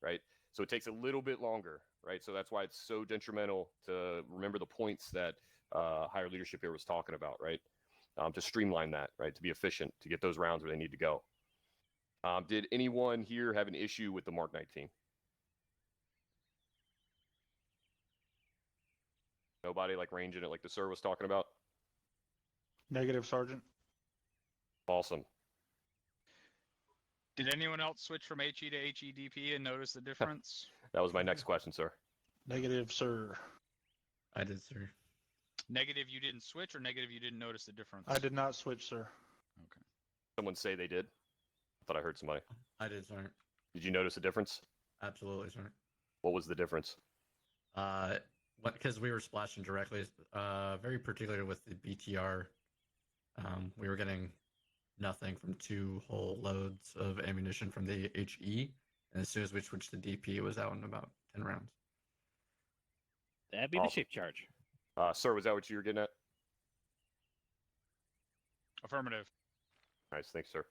right? So it takes a little bit longer, right? So that's why it's so detrimental to remember the points that higher leadership here was talking about, right? To streamline that, right? To be efficient, to get those rounds where they need to go. Did anyone here have an issue with the Mark 19? Nobody like ranging it like the sir was talking about? Negative, Sergeant. Awesome. Did anyone else switch from HE to HEDP and notice the difference? That was my next question, sir. Negative, sir. I did, sir. Negative, you didn't switch, or negative, you didn't notice the difference? I did not switch, sir. Okay. Someone say they did? I thought I heard somebody. I did, sir. Did you notice a difference? Absolutely, sir. What was the difference? Because we were splashing directly, very particular with the BTR. We were getting nothing from 2 whole loads of ammunition from the HE, and as soon as we switched to DP, it was out in about 10 rounds. That'd be the shape charge. Sir, was that what you were getting at? Affirmative. Nice, thanks, sir.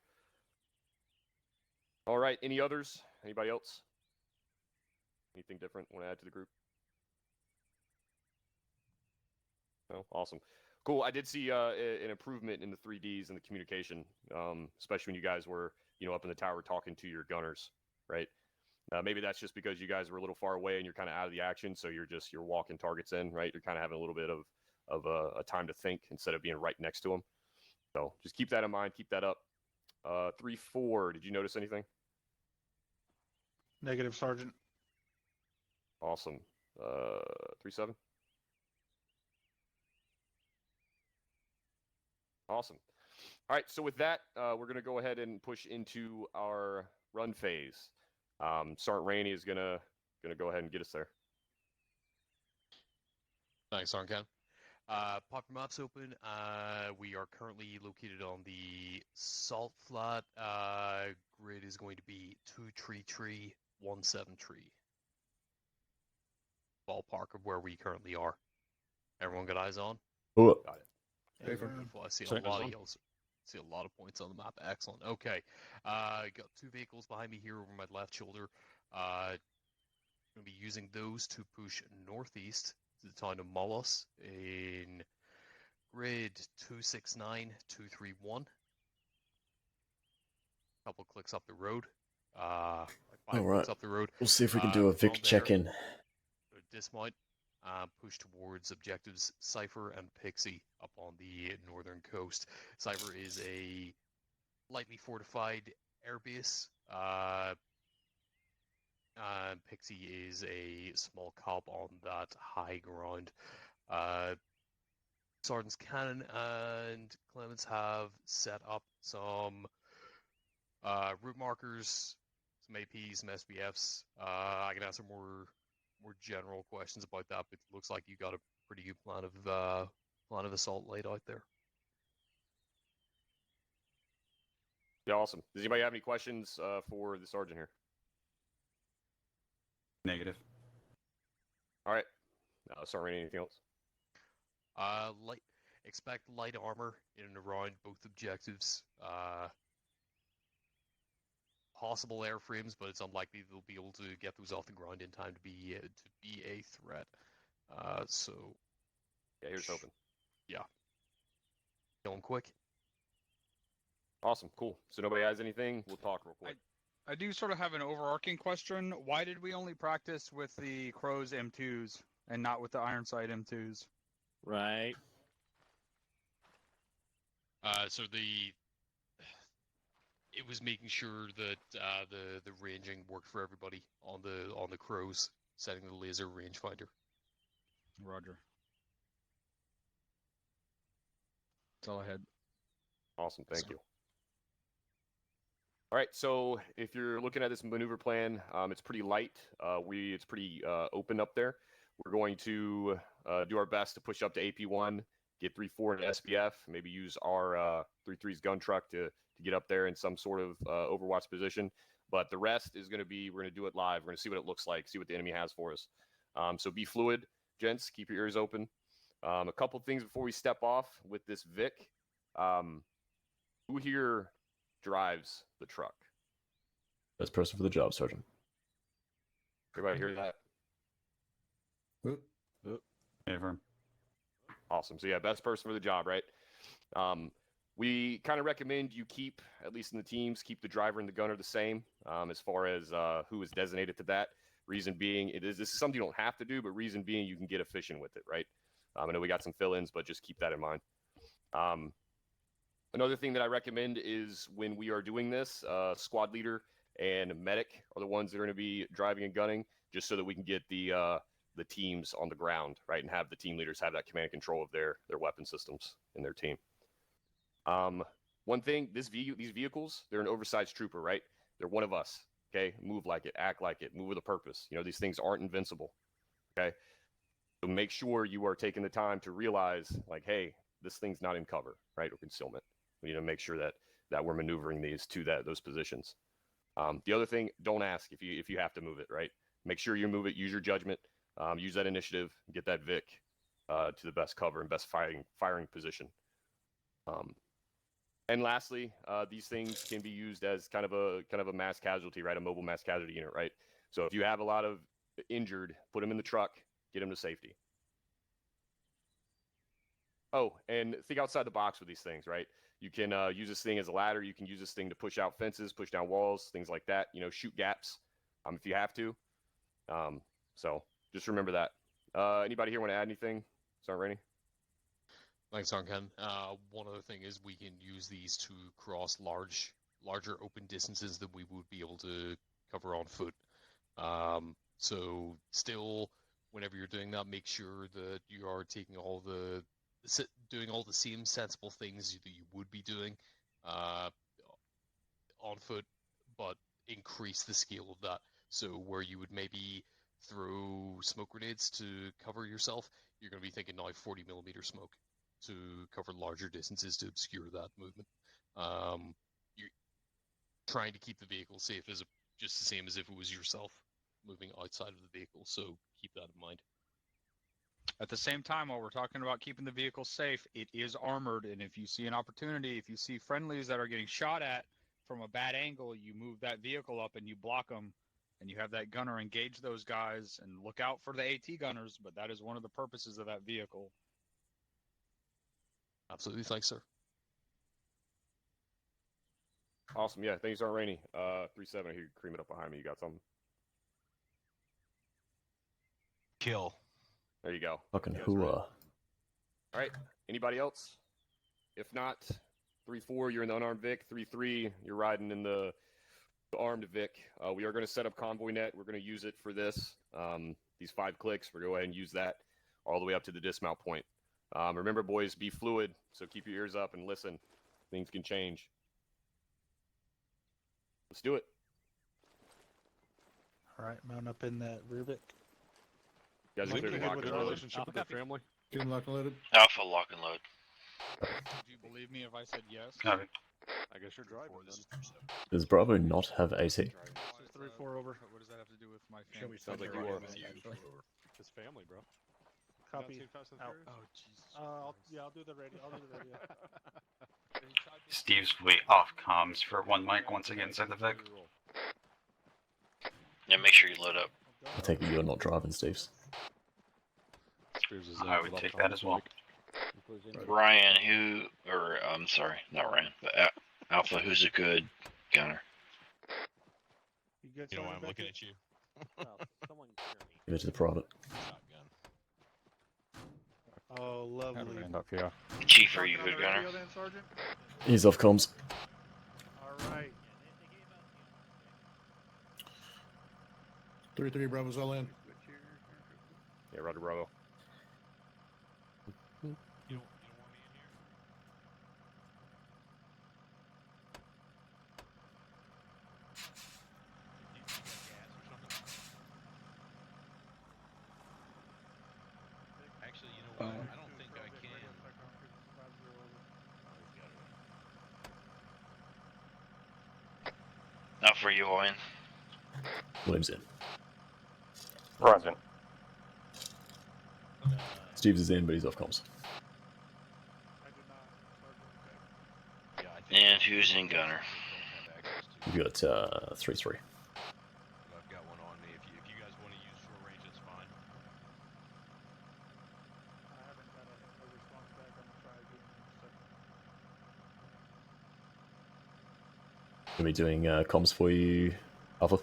All right, any others? Anybody else? Anything different want to add to the group? No? Awesome. Cool. I did see an improvement in the 3Ds and the communication, especially when you guys were, up in the tower talking to your gunners, right? Maybe that's just because you guys were a little far away and you're kind of out of the action, so you're walking targets in, right? You're kind of having a little bit of a time to think instead of being right next to them. So just keep that in mind. Keep that up. 3-4. Did you notice anything? Negative, Sergeant. Awesome. 3-7. Awesome. All right, so with that, we're going to go ahead and push into our run phase. Sergeant Rainey is going to go ahead and get us there. Thanks, Sergeant Ken. Pop your maps open. We are currently located on the Salt Flat. Grid is going to be 233-173. Ballpark of where we currently are. Everyone got eyes on? Got it. Beautiful. I see a lot of yells. See a lot of points on the map. Excellent. Okay. Got 2 vehicles behind me here over my left shoulder. Going to be using those to push northeast to the town of Mollos in grid 269231. Couple clicks up the road. 5 clicks up the road. We'll see if we can do a Vic check-in. Dismount. Push towards objectives Cypher and Pixie up on the northern coast. Cypher is a lightly fortified airbase. Pixie is a small cop on that high ground. Sergeants Cannon and Clemens have set up some route markers, some APs, some SBFs. I can answer more general questions about that, but it looks like you got a pretty good plan of assault laid out there. Yeah, awesome. Does anybody have any questions for the sergeant here? Negative. All right. Sergeant, anything else? Expect light armor in and around both objectives. Possible airframes, but it's unlikely they'll be able to get those off the ground in time to be a threat. So yeah, here's hoping. Yeah, quick. Awesome, cool. So nobody has anything? We'll talk real quick. I do sort of have an overarching question. Why did we only practice with the Crow's M2s and not with the Ironside M2s? Right. So it was making sure that the ranging worked for everybody on the Crows, setting the laser rangefinder. Roger. That's all I had. Awesome, thank you. All right, so if you're looking at this maneuver plan, it's pretty light. It's pretty open up there. We're going to do our best to push up to AP1, get 3-4 into SBF, maybe use our 3-3's gun truck to get up there in some sort of overwatch position. But the rest is going to be, we're going to do it live. We're going to see what it looks like, see what the enemy has for us. So be fluid, gents. Keep your ears open. A couple things before we step off with this Vic. Who here drives the truck? Best person for the job, Sergeant. Everybody hear that? Confirm. Awesome. So yeah, best person for the job, right? We kind of recommend you keep, at least in the teams, keep the driver and the gunner the same as far as who is designated to that. Reason being, this is something you don't have to do, but reason being you can get efficient with it, right? I know we got some fill-ins, but just keep that in mind. Another thing that I recommend is when we are doing this, squad leader and medic are the ones that are going to be driving and gunning, just so that we can get the teams on the ground, right, and have the team leaders have that command and control of their weapon systems in their team. One thing, these vehicles, they're an oversized trooper, right? They're one of us, okay? Move like it, act like it, move with a purpose. You know, these things aren't invincible, okay? So make sure you are taking the time to realize, like, hey, this thing's not in cover, right, or concealment. We need to make sure that we're maneuvering these to those positions. The other thing, don't ask if you have to move it, right? Make sure you move it, use your judgment, use that initiative, get that Vic to the best cover and best firing position. And lastly, these things can be used as kind of a mass casualty, right? A mobile mass casualty unit, right? So if you have a lot of injured, put them in the truck, get them to safety. Oh, and think outside the box with these things, right? You can use this thing as a ladder. You can use this thing to push out fences, push down walls, things like that. You know, shoot gaps if you have to. So just remember that. Anybody here want to add anything? Sergeant Rainey? Thanks, Ken. One other thing is we can use these to cross larger open distances that we would be able to cover on foot. So still, whenever you're doing that, make sure that you are taking doing all the same sensible things that you would be doing on foot, but increase the scale of that. So where you would maybe throw smoke grenades to cover yourself, you're going to be thinking now 40 millimeter smoke to cover larger distances to obscure that movement. You're trying to keep the vehicle safe is just the same as if it was yourself moving outside of the vehicle, so keep that in mind. At the same time, while we're talking about keeping the vehicle safe, it is armored, and if you see an opportunity, if you see friendlies that are getting shot at from a bad angle, you move that vehicle up and you block them, and you have that gunner engage those guys and look out for the AT gunners, but that is one of the purposes of that vehicle. Absolutely, thanks, sir. Awesome, yeah, thanks, Sergeant Rainey. 3-7, here, cream it up behind me. You got something? Kill. There you go. Fucking You guys hooah. ready? All right. Anybody else? If not, 3-4, you're in the unarmed Vic. 3-3, you're riding in the armed Vic. We are going to set up convoy net. We're going to use it for this. These 5 clicks, we're going to go ahead and use that all the way up to the dismount point. Remember, boys, be fluid. So keep your ears up and listen. Things can change. Let's do it. All right, mount up in that rear Vic. You guys are clear to lock Good and load. relationship with their family. Team lock and loaded. Alpha lock and load. Would you believe me if I said yes? Copy. I guess you're driving then. Does Bravo not have AT? This is 3-4 over. What does that have to do with my Should family? we sounds like you are. Actually. It's family, bro. Copy. Seen Fast and Out. Furious? Oh, Jesus. I'll do the radio. I'll do the radio. Steve's way off comms for one mic once again inside the Vic. Yeah, make sure you load up. I take it you're not driving, Steve's. I would take that as well. Ryan, who or I'm sorry, not Ryan, but Alpha, who's a good gunner? You know why I'm looking at you? Give it to the private. Oh, lovely. Up here. Chief, are you a good gunner? Then, Sergeant? He's off comms. All right. 3-3 Bravo's all in. Yeah, Roger Bravo. You don't want me in here? You got gas or something? Actually, you know what? I don't think I can. Oh, he's got it in. Not for you, Owen. Williams in. Ron's in. Steve's is in, but he's off comms. And who's in gunner? You got 3-3. I've got one on me. If you guys want to use short range, that's fine. I haven't got a response back. I'm gonna try again in a second. Gonna be doing comms for you, Alpha.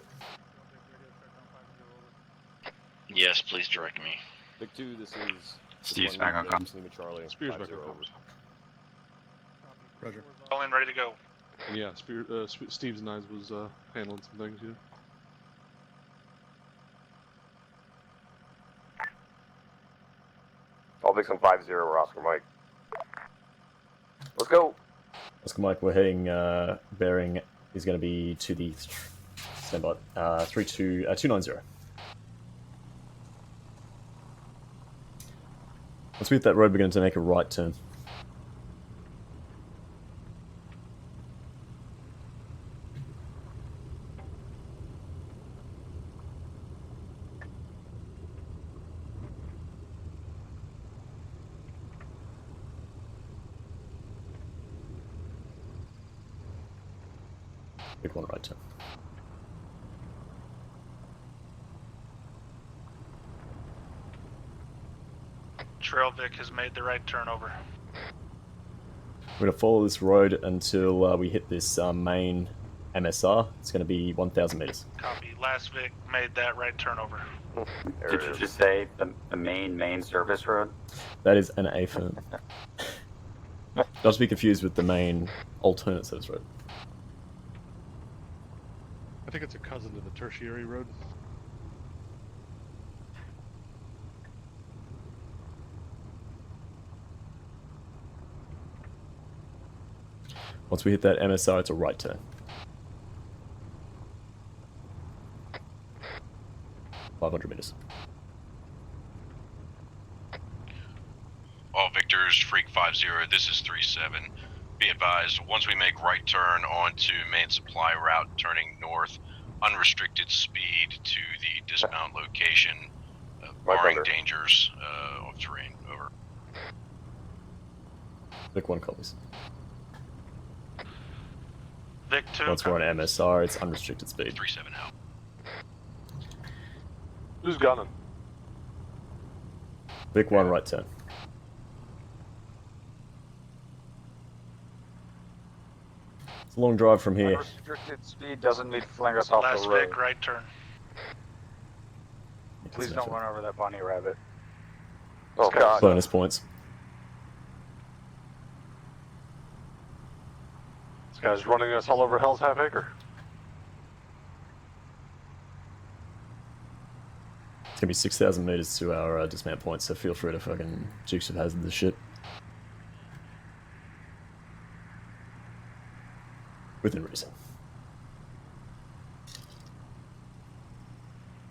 Yes, please direct me. Vic 2, this is Steve's back on comms. Lima Charlie. Spears 5-0 back on over. comms. Roger. All in, ready to go. And yeah, Steve's and I's was handling some things, yeah. All Vics on 5-0, we're Oscar Mike. Let's go. Oscar Mike, we're heading bearing is going to be to the standby 290. Once we hit that road, we're going to make a right turn. Big one right turn. Trail Vic has made the right turnover. We're going to follow this road until we hit this main MSR. It's going to be 1,000 meters. Copy. Last Vic made that right turnover. Did you just say the main service road? That is an A firm. Not to be confused with the main alternate service road. I think it's a cousin to the tertiary road. Once we hit that MSR, it's a right turn. 500 meters. All Victors, Freak 50, this is 3-7. Be advised, once we make right turn onto main supply route, turning north, unrestricted speed to the dismount location, barring dangers of terrain. Over. Vic 1 copies. Vic 2. Once we're on MSR, it's unrestricted speed. 3-7 out. Who's gunning? Vic 1 right turn. It's a long drive from here. Unrestricted speed doesn't need to fling us off Last the road. Vic, right turn. Please don't run over that bunny rabbit. Oh, God. Bonus points. This guy's running us all over Hell's Half Acre. It's gonna be 6,000 meters to our dismount point, so feel free to fucking Dukes of Hazzard this shit. Within reason.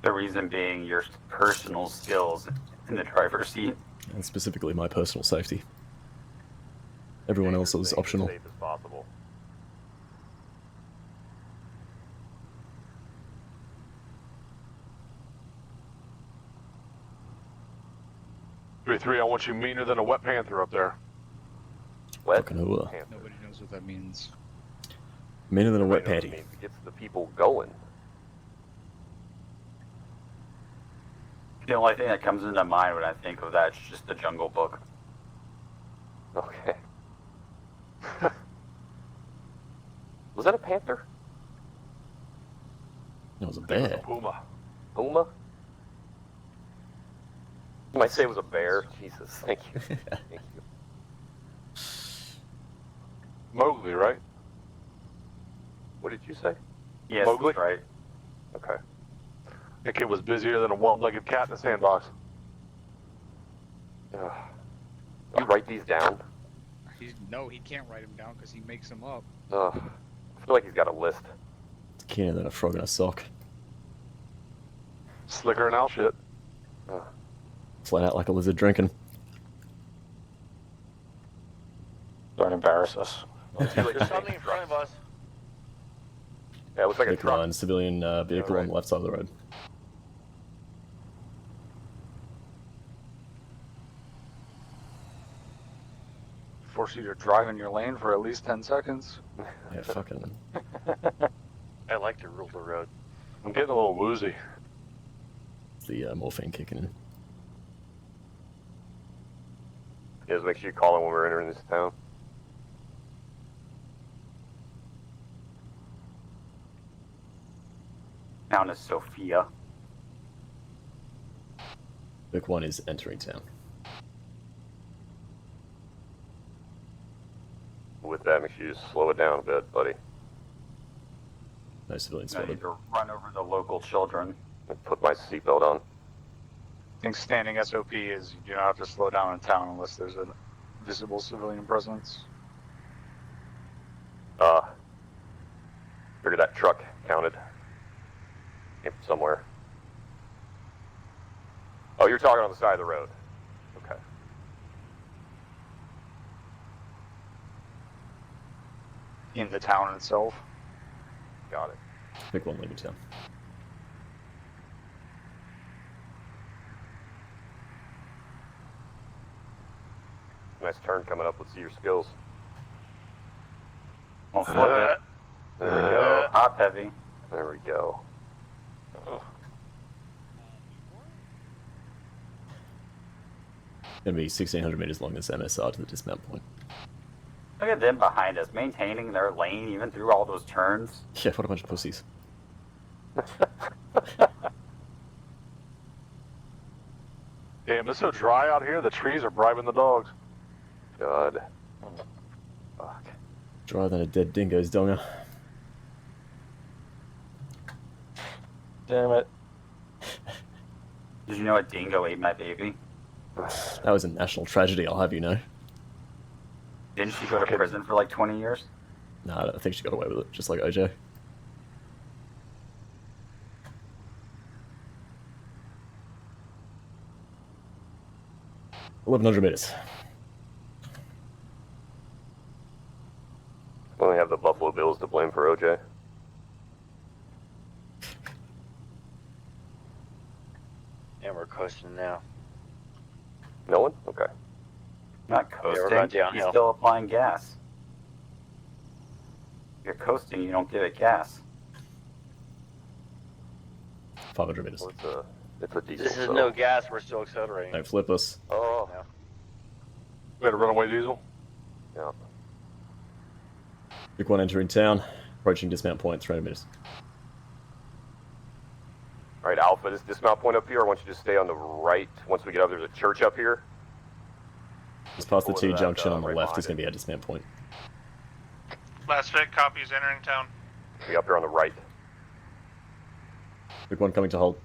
The reason being your personal skills in the driver's seat. And specifically my personal safety. Everyone else is optional. Safe as possible. I want you meaner than a wet panther up there. Wet Fucking hooah. panther. Nobody knows what that means. Meaner than a wet Nobody knows what panty. it means. It gets the people going. The only thing that comes into mind when I think of that is just the Jungle Book. Okay. Was that a panther? It was a bear. Puma. Puma? You might say it was a bear. Jesus, thank you. Thank you. Mowgli, right? What did you say? Yes, Mowgli? that's right. Okay. That kid was busier than a one-legged cat in a sandbox. You write these down? No, he can't write them down because he makes them up. I feel like he's got a list. It's keener than a frog in a sock. Slicker and out shit. Flat out like a lizard drinking. Don't embarrass us. There's something in front of us. Yeah, it looks like a Big truck. line, civilian vehicle on the left side of the road. Force you to drive in your lane for at least 10 seconds. Yeah, fucking. I like to rule the road. I'm getting a little woozy. It's the morphine kicking in. Yeah, just make sure you call in when we're entering this town. Town is Sophia. Vic 1 is entering town. With that, make sure you just slow it down a bit, buddy. No civilians I need spotted. to run over the local children. And put my seatbelt on. I think standing SOP is you do not have to slow down in town unless there's a visible civilian presence. Figure that truck counted. Came from somewhere. Oh, you're talking on the side of the road. Okay. In the town itself. Got it. Vic 1 leaving town. Nice turn coming up. Let's see your skills. I'll flip it. There we go. Top heavy. There we go. Gonna be 1,600 meters along this MSR to the dismount point. Look at them behind us, maintaining their lane even through all those turns. Yeah, what a bunch of pussies. Damn, it's so dry out here, the trees are bribing the dogs. God. Fuck. Drier than a dead dingo's donger. Damn it. Did you know a dingo ate my baby? That was a national tragedy, I'll have you know. Didn't she go to prison for like 20 years? No, I don't think she got away with it, just like OJ. $1,100 meters. We only have the Buffalo Bills to blame for OJ. And we're coasting now. No one? Okay. Not Yeah, we're coasting. going He's downhill. still applying gas. If you're coasting, you don't give it gas. 500 meters. Well, it's a diesel. This is so- no gas. We're still accelerating. Don't flip us. Oh. Yeah. We had a runaway diesel. Yeah. Vic 1 entering town. Approaching dismount point, 300 meters. All right, Alpha, this dismount point up here, I want you to stay on the right. Once we get up, there's a church up here. Just past the Pull T into that, junction on the right left behind is going to be our dismount point. Last Vic, copies entering town. Be up here on the right. Vic 1 coming to hold.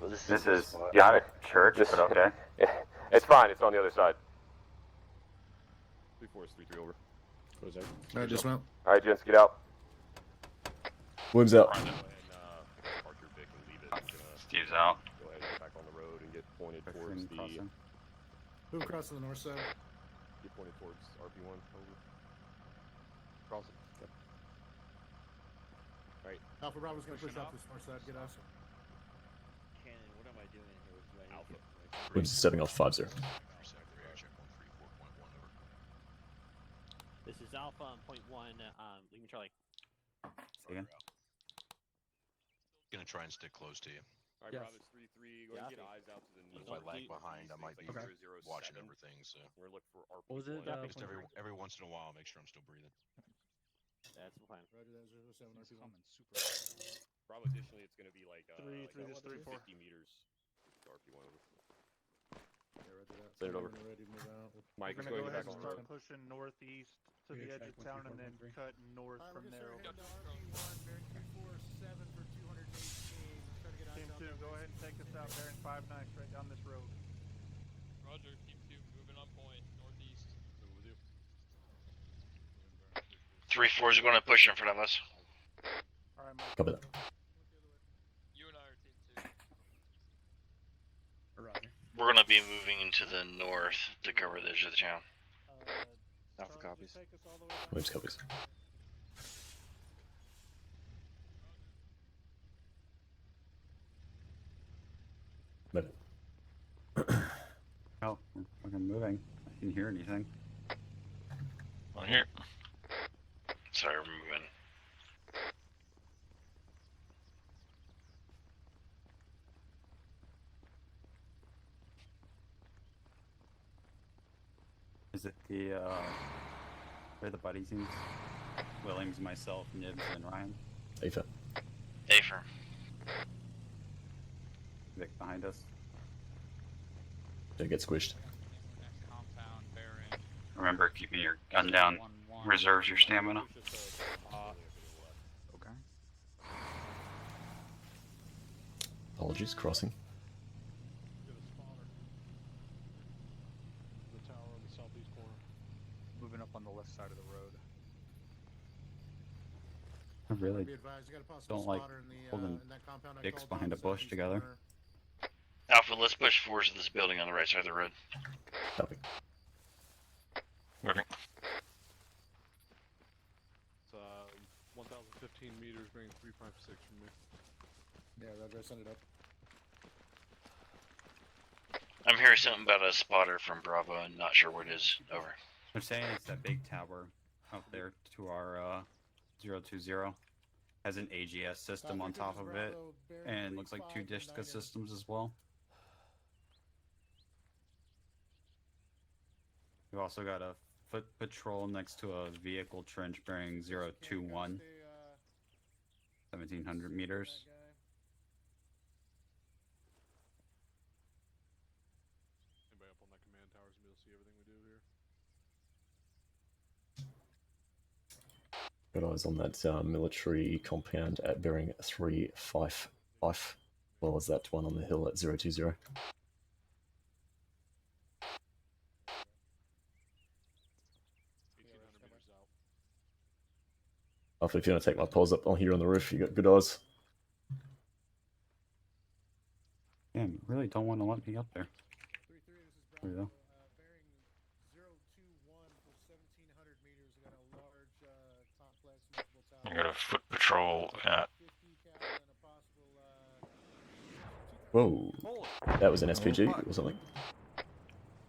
Well, This is not a church, but okay. It's fine, it's on the other side. 3-4 is 3-3 over. Close out. Alright, dismount. All right, gents, get out. Williams out. Steve's out. Go ahead and get back on the road and get pointed towards the... Move across to the north side. Get pointed towards RP1. Over. Cross it. Yep. Right. Alpha Bravo's gonna push off this north side. Get us. Cannon, what am I doing here? Do I need to- Williams is stepping off 5-0. This is Alpha on point 1, leaving Charlie. Again? Gonna try and stick close to you. All right, Yes. Bravo's 3-3. Go ahead and get eyes out to the knee. If I lag behind, I might be Okay. watching over things. So We're gonna look for our. What was it, just every once in a while, make sure I'm still breathing. That's the plan. Roger that, 07 He's RP1. coming super. Bravo, additionally, it's gonna be like 3-3, this 3-4. 50 meters. To RP1 over. Yeah, roger that. Send it over. When you're ready to move out. Mike We're is gonna going go back ahead on and the start road. pushing northeast to the edge of town and then cut north from there. Head to RP1, bearing 347 for 218. Let's try to get eyes Team out 2, there. go ahead and take us out bearing 5-9 straight down this road. Roger, Team 2, moving on point, northeast. Moving with you. 3-4 is going to push in front of us. Alright, Mike. Copy that. You and I are Team 2. Roger. We're going to be moving into the north to cover the edge of the town. Alpha copies. Take us all the way down. Williams copies. Move it. Oh, we're fucking moving. I didn't hear anything. On here. Sorry, we're moving. Is it the where the buddy teams? Williams, myself, Nibs, and Ryan. Afer. Afer. Vic behind us. Don't get squished. Compound bearing. Remember, keeping your gun down reserves your stamina. Okay. Apologies, crossing. Get a spotter. The tower on the southeast corner. Moving up on the left side of the road. I really Be advised, you got a possible don't like spotter in the holding in that compound I dicks called behind a out, bush southeast together. corner. Alpha, let's push forward to this building on the right side of the road. Copy. Moving. It's 1,015 meters, bearing 356 from me. Yeah, roger, I send it up. I'm hearing something about a spotter from Bravo and not sure what it is. Over. They're saying it's that big tower up there to our 020. Has an AGS system on top of it, and looks like 2 Disca systems as well. We've also got a foot patrol next to a vehicle trench bearing 021. 1,700 meters. Anybody up on that command tower is going to be able to see everything we do here. Got eyes on that military compound at bearing 355, as well as that one on the hill at 020. Alpha, if you want to take my poles up on here on the roof, you got good eyes. Damn, you really don't want to let me up there. 3-3, this is There you Bravo. go. Bearing 021 for 1,700 meters. We got a large complex, multiple towers. You got a foot patrol at. 50 cal and a possible. Whoa, that was an SPG or something.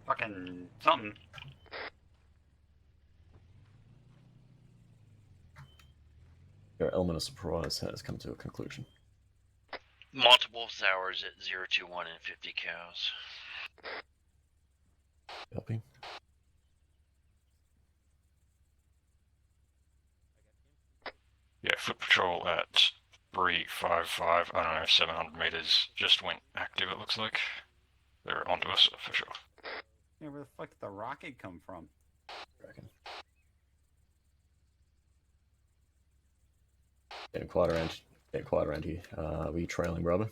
Fucking something. Your element of surprise has come to a conclusion. Multiple towers at 021 and 50 cows. Copy. Yeah, foot patrol at 355. I don't know, 700 meters just went active, it looks like. They're onto us for sure. Yeah, where the fuck did the rocket come from? Reckon. Getting quiet around here. Are we trailing Bravo?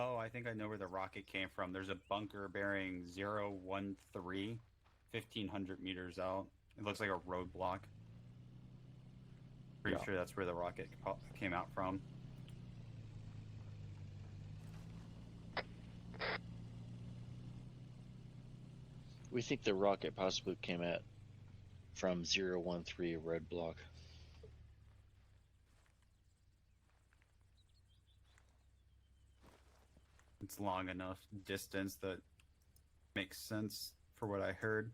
Oh, I think I know where the rocket came from. There's a bunker bearing 013, 1,500 meters out. It looks like a roadblock. Pretty sure that's where the rocket came out from. We think the rocket possibly came at from 013 red block. It's long enough distance that makes sense for what I heard.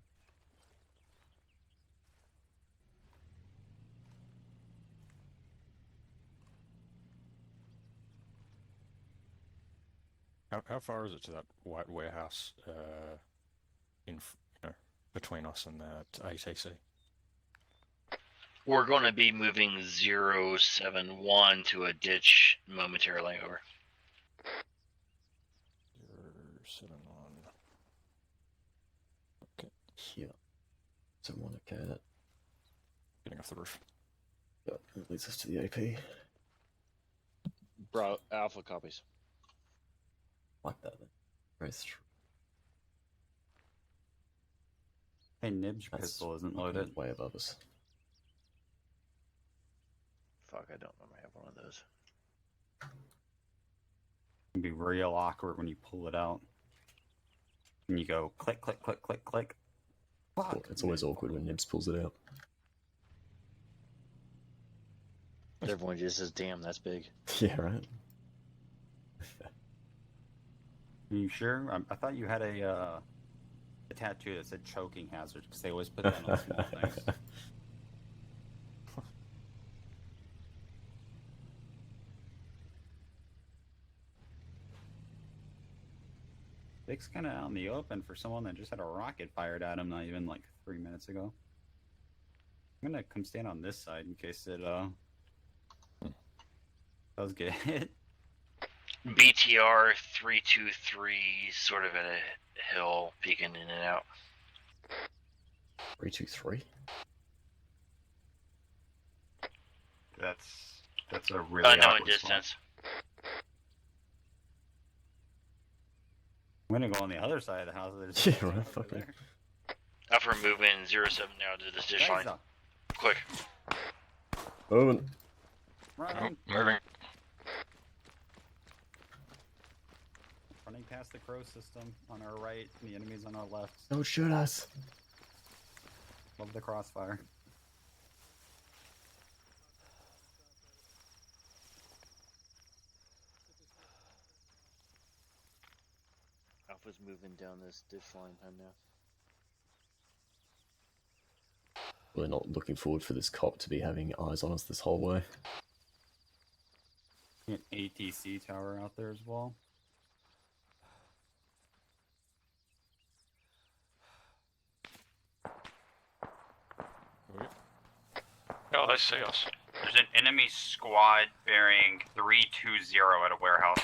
How far is it to that white warehouse between us and that ATC? We're going to be moving 071 to a ditch momentarily over. 071. Okay. Yeah. 71, okay. That Getting off the roof. Yep, that leads us to the AP. Bro, Alpha copies. Like that then. Race true. Hey, Nib's pistol isn't loaded. Way above us. Fuck, I don't remember I have one of those. It'd be real awkward when you pull it out. And you go click, click, click, click, click. Fuck. It's always awkward when Nibs pulls it out. Everyone just says, damn, that's big. Yeah, right. Are you sure? I thought you had a tattoo that said choking hazard, because they always put that on small things. Vic's kind of out in the open for someone that just had a rocket fired at him not even like 3 minutes ago. I'm gonna come stand on this side in case it does get hit. BTR 323, sort of at a hill, peeking in and out. 323? That's a really Unknown awkward distance. spot. I'm gonna go on the other side of the house. There's Yeah, right, fucking. Alpha moving 07 now to this dish line. Quick. Moving. Running. Moving. Running past the crow system on our right, and the enemies on our left. Don't shoot us. Love the crossfire. Alpha's moving down this dish line time now. We're not looking forward for this cop to be having eyes on us this whole way. An ATC tower out there as well. Oh, they see us. There's an enemy squad bearing 320 at a warehouse.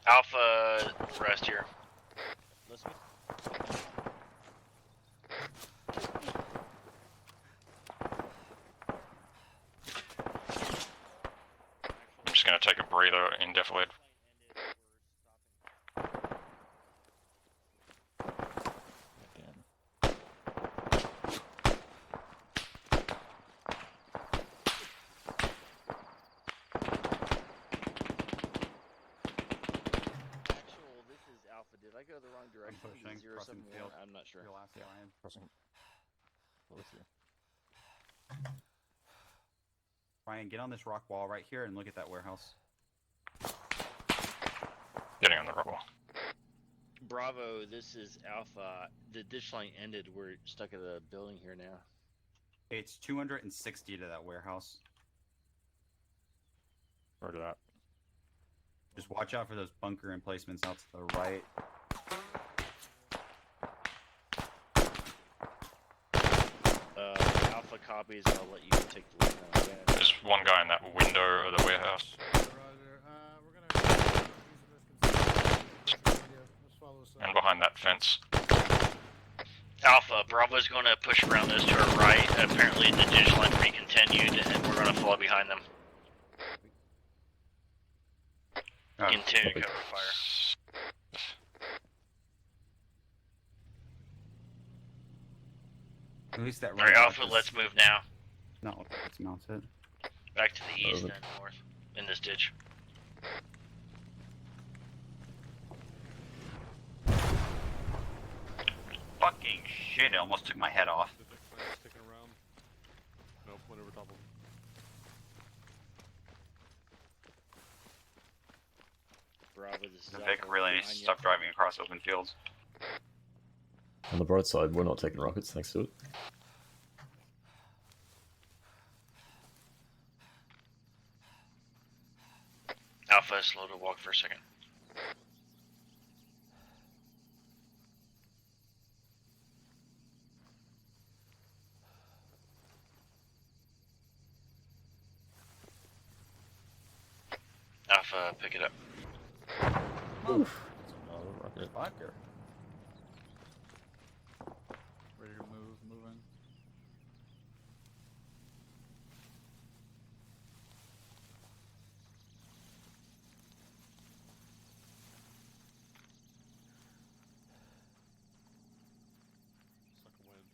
Alpha, rest here. Listen. I'm just going to take a breather indefinitely. Did I go the wrong direction? Pushing, 071? I'm not sure. Your last line. Crossing. With you. Ryan, get on this rock wall right here and look at that warehouse. Getting on the rubble. Bravo, this is Alpha. The dish line ended. We're stuck at a building here now. It's 260 to that warehouse. Where to that? Just watch out for those bunker emplacements out to the right. Alpha copies. I'll let you take the lead now. Yeah. There's one guy in that window of the warehouse. And behind that fence. Alpha, Bravo's going to push around those to our right. Apparently the dish line re-continued, and we're going to follow behind them. Continue to cover fire. At least that Alright, Alpha, let's move now. No, let's mount it. Back to the east and north, in this ditch. Fucking shit, it almost took my head off. The Vic plane's sticking around. Nope, went over top of him. Bravo, this is The Vic Alpha, really needs to behind you. stop driving across open fields. On the broadside, we're not taking rockets, thanks to it. Alpha, slow to walk for a second. Alpha, pick it up. Oof. Another rocket vodka. Ready to move, moving. Suck a wind.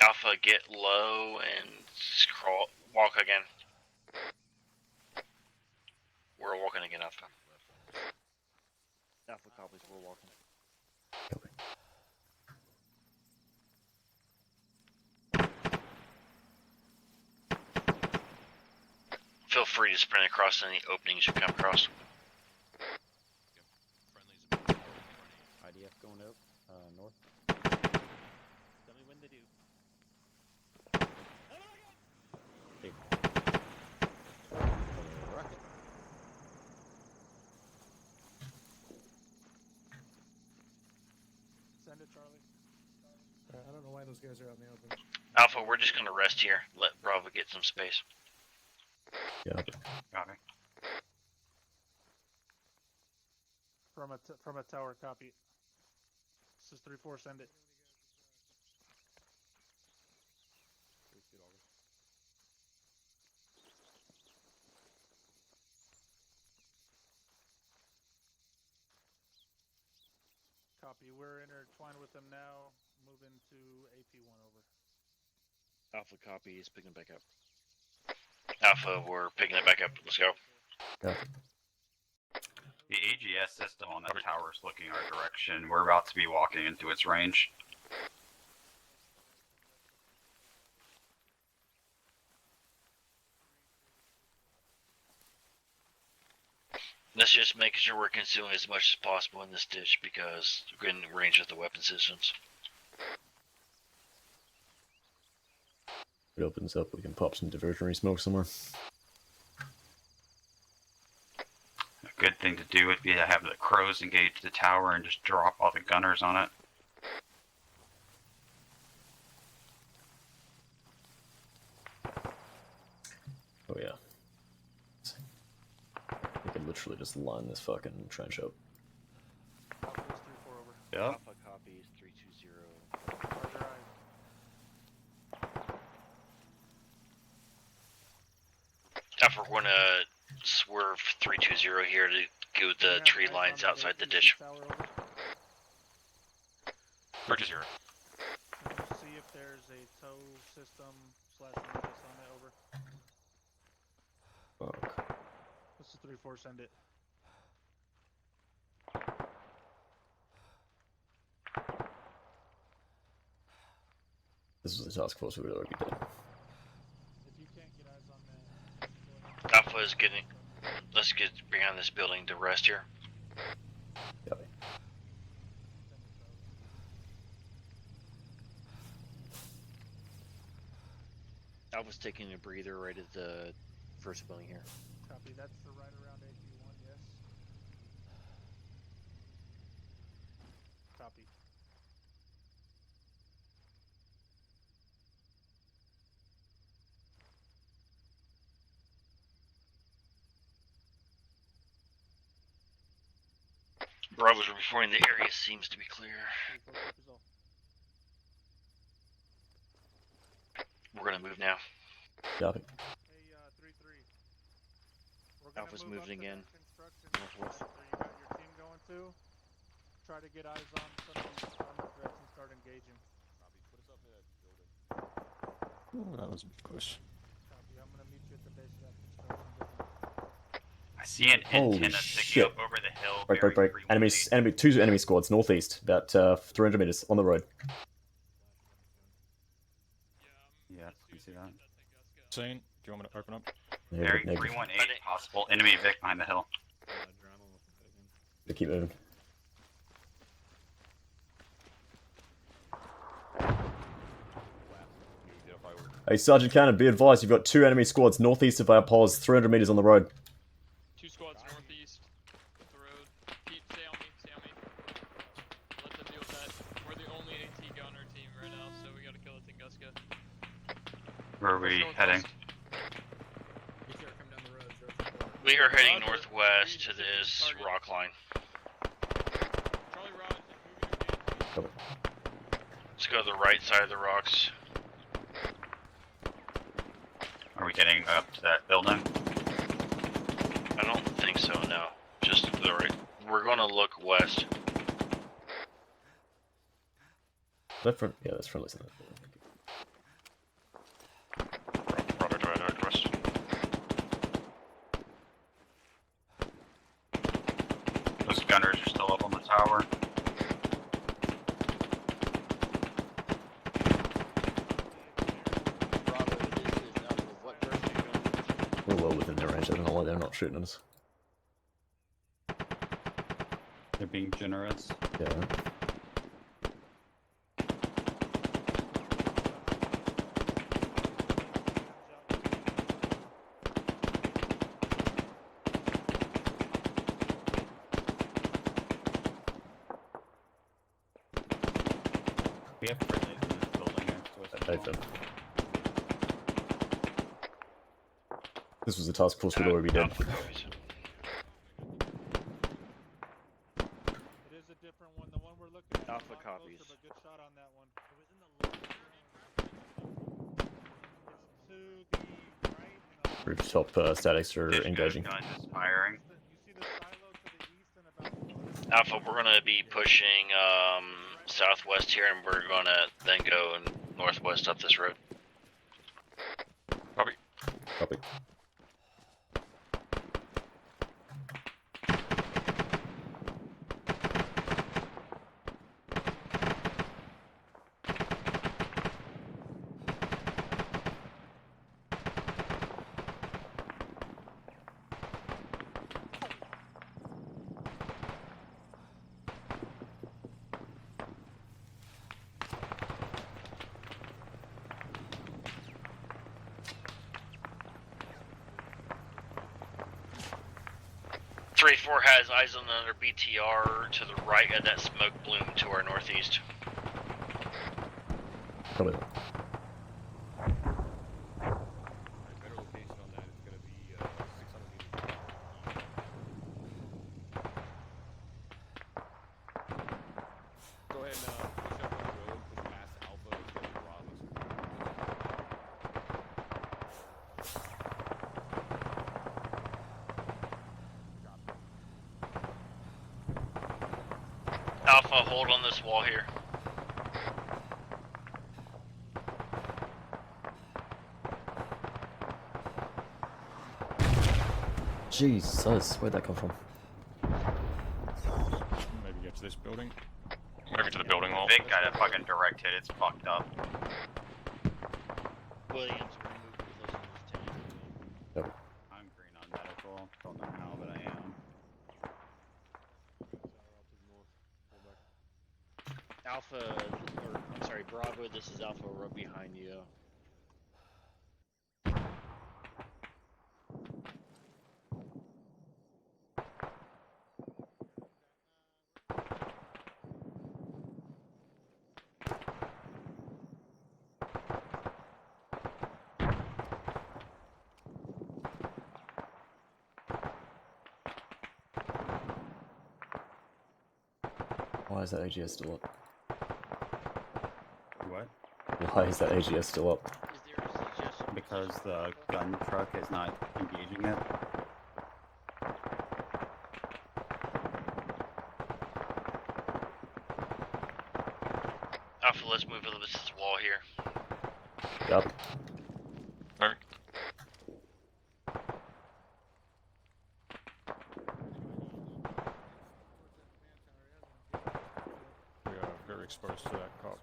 Alpha, get low and scroll, walk again. We're walking again, Alpha. Alpha copies, we're walking. Feel free to sprint across any openings you come across. IDF going out, north. Tell me when to do. Hey. Rocket. Send it, Charlie. I don't know why those guys are out in the open. Alpha, we're just gonna rest here. Let Bravo get some space. Yeah. Got me. From a tower, copy. This is 3-4, send it. Copy, we're intertwined with them now. Moving to AP1 over. Alpha copy is picking back up. Alpha, we're picking it back up. Let's go. Yeah. The AGS system on that tower is looking our direction. We're about to be walking into its range. Let's just make sure we're consuming as much as possible in this ditch because we're in range with the weapon systems. If it opens up, we can pop some diversionary smoke somewhere. A good thing to do would be to have the crows engage the tower and just drop all the gunners on it. Oh yeah. We can literally just line this fucking trench up. Alpha is 3-4 over. Yep. Alpha copies 320. Roger, Alpha, we're gonna swerve 320 here to go with the tree lines outside the ditch. Roger 0. Can you see if there's a tow system / EMS on it, over? Fuck. This is 3-4, send it. This was a task force we would already did. If you can't get eyes on that, Alpha is getting. Let's get behind this building to rest here. Copy. Alpha's taking a breather right at the first building here. copy, that's the right around AP1, yes. Copy. Bravo's reporting the area seems to be clear. 3-4, copy all. We're gonna move now. Copy. Hey, 3-3. We're gonna Alpha's move up moving to in. that construction Northwest. site where you got your team going to. Try to get eyes on some of these armor threats and start engaging. Oh, that was a good question. Copy, I'm gonna meet you at the base of that construction building. I see an Holy antenna sticking shit. up over the hill. Break. bearing Two enemy squads northeast, about 300 meters on the road. Yeah, you see that? Sane, do you want me to open up? Bearing 318, possible enemy Vic behind the hill. They keep moving. Hey, Sergeant Cannon, be advised, you've got 2 enemy squads northeast of our poles, 300 meters on the road. 2 squads northeast of the road. Stay on me. Let them deal with that. We're the only AT gunner team right now, so we gotta kill the Tunguska. Where are we heading? We are heading northwest to this rock line. Let's go to the right side of the rocks. Are we getting up to that building? I don't think so, no. Just to the right. We're gonna look west. That front, yeah, that's friendly. Roger, do I know request? Those gunners are still up on the tower. We're well within their range, I don't know why they're not shooting at us. They're being generous. Yeah. We have friendlies in this building next to us. Both of them. This was a task force we'd already done. It is a different one. The one we're looking at. Alpha copies. Closer, but good shot on that one. It was in the lower ground. It's to the right. Rooftop statics are engaging. Guns is firing. Alpha, we're gonna be pushing southwest here, and we're gonna then go northwest up this road. Copy. Copy. Three 4 has eyes on another BTR to the right of that smoke bloom to our northeast. Copy that. Go ahead and push up on the road, push past Alpha, and go to Bravo's. Alpha, hold on this wall here. Jesus, where'd that come from? Maybe get to this building. Maybe to the building wall. Vic got a fucking direct hit. It's fucked up. Williams, I'm green on medical. Don't know how, but I am. Alpha, or I'm sorry, Bravo, this is Alpha, we're behind you. Why is that AGS still up? What? Why is that AGS still up? Because the gun truck is not engaging it. Alpha, let's move to this wall here. Yep. to that cop.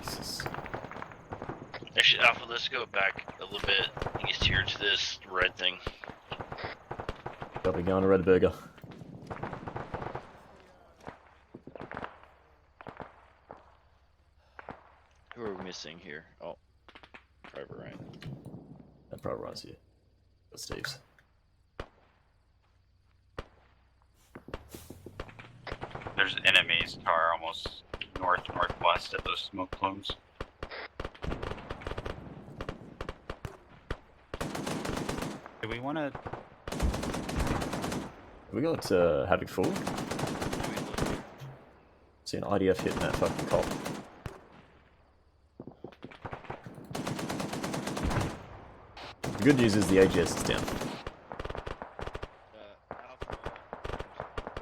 Jesus. Actually, Alpha, let's go back a little bit east here to this red thing. Copy, going to Red Burger. Who are we missing here? Oh, Private Ryan. That probably runs here. That's Steve's. There's an enemy's car almost northwest of those smoke plumes. Do we want to? We got Havoc forward. See an IDF hitting that fucking cop. The good news is the AGS is down.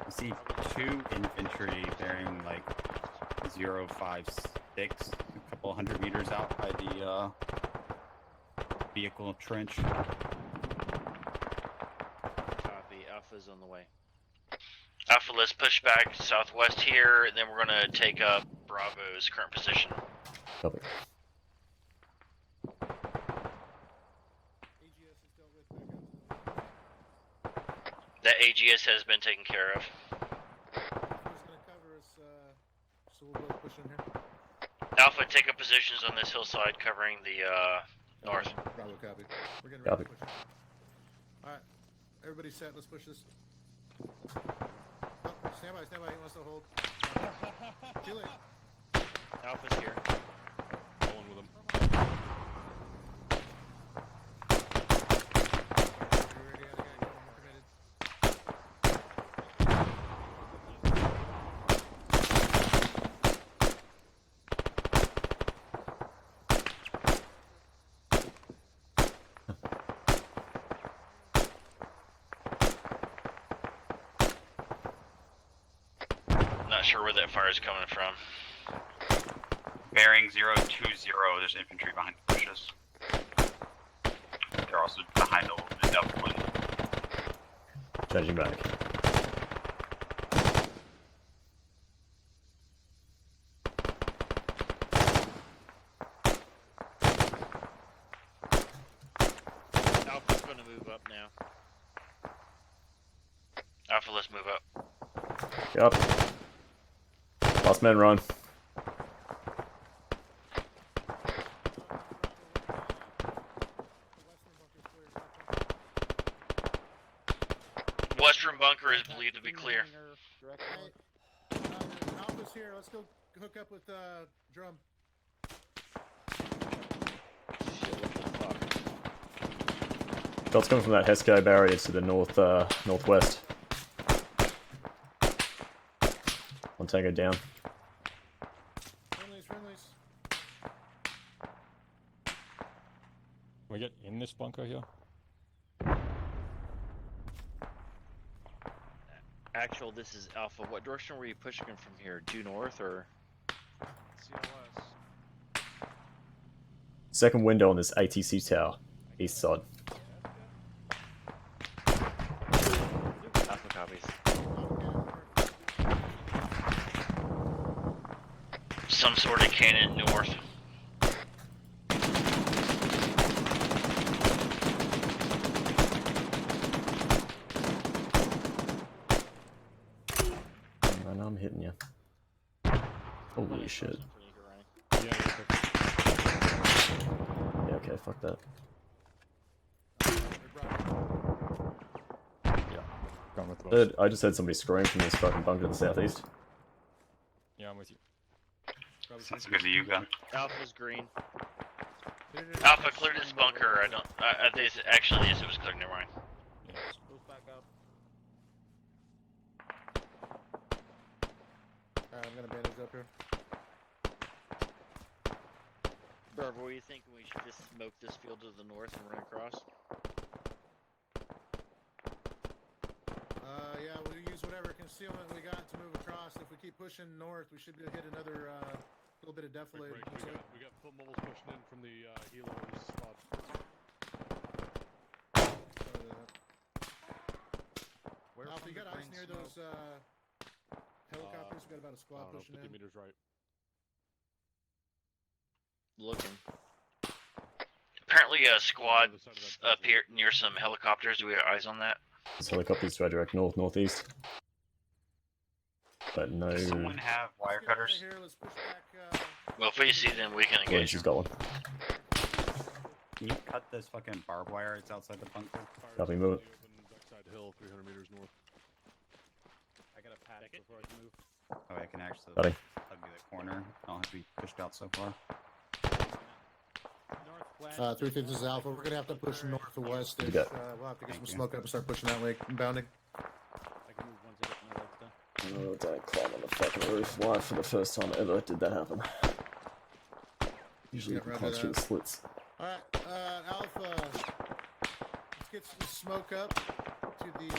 I see 2 infantry bearing like 056, a couple hundred meters out by the vehicle trench. Copy. Alpha's on the way. Alpha, let's push back southwest here, and then we're gonna take up Bravo's current position. Copy. That AGS has been taken care of. Who's gonna cover us? So we'll both push in here. Alpha, take up positions on this hillside covering the north. Bravo, copy. We're getting ready Copy. to push. All right, everybody set. Let's push this. Oh, stand by. He wants to hold. Too late. Alpha's here. Rolling with him. Not sure where that fire is coming from. Bearing 020, there's infantry behind the bushes. They're also behind a little bit upwind. Changing back. Alpha's gonna move up now. Alpha, let's move up. Yep. Last man run. Western bunker is believed to be clear. Alpha's here. Let's go hook up with drum. Shots coming from that Hesco barrier to the northwest. One tango down. Friendlies. Can we get in this bunker here? Actual, this is Alpha. What direction were you pushing him from here? Due north or? CLS. Second window on this ATC tower, east side. Alpha copies. Some sort of cannon north. I know I'm hitting you. Holy shit. Yeah, Yeah, okay, fuck that. gone with the Dude, I just heard somebody scream from this fucking bunker to the southeast. Yeah, I'm with you. Sounds good to you, Ben. Alpha's green. Alpha cleared this bunker. I think it actually is. It was cleared. Never mind. Goes back up. Alright, I'm gonna bandage up here. Burb, what were you thinking? We should just smoke this field to the north and run across? Yeah, we'll use whatever concealment we got to move across. If we keep pushing north, we should hit another little bit of defilade. We got foot mobiles pushing in from the helos spots. Alpha, you got eyes near those Helicopters, we got about a squad I don't know, pushing 50 in. meters right. Looking. Apparently, a squad appeared near some helicopters. Do we have eyes on that? There's helicopters to our direct north, northeast. But no. Does someone have wire cutters? Well, if we see them, we can Well, engage she's them. got one. Can you cut this fucking barbed wire? It's outside the bunker. Copy, move it. Backside hill, 300 meters north. I got a pad before I move. Oh, I can actually Cutting. plug you that corner. I don't have to be pushed out so far. 350 this is Alpha. We're gonna have to push north or west. You If, got- we'll have to get Thank some you. smoke up and start pushing that way. Inbounding. I can move once I get my legs done. Oh, don't climb on the fucking roof. Why, for the first time ever, did that happen? Usually you can Yeah, climb roger through the that. slits. Alright, Alpha. Let's get some smoke up to the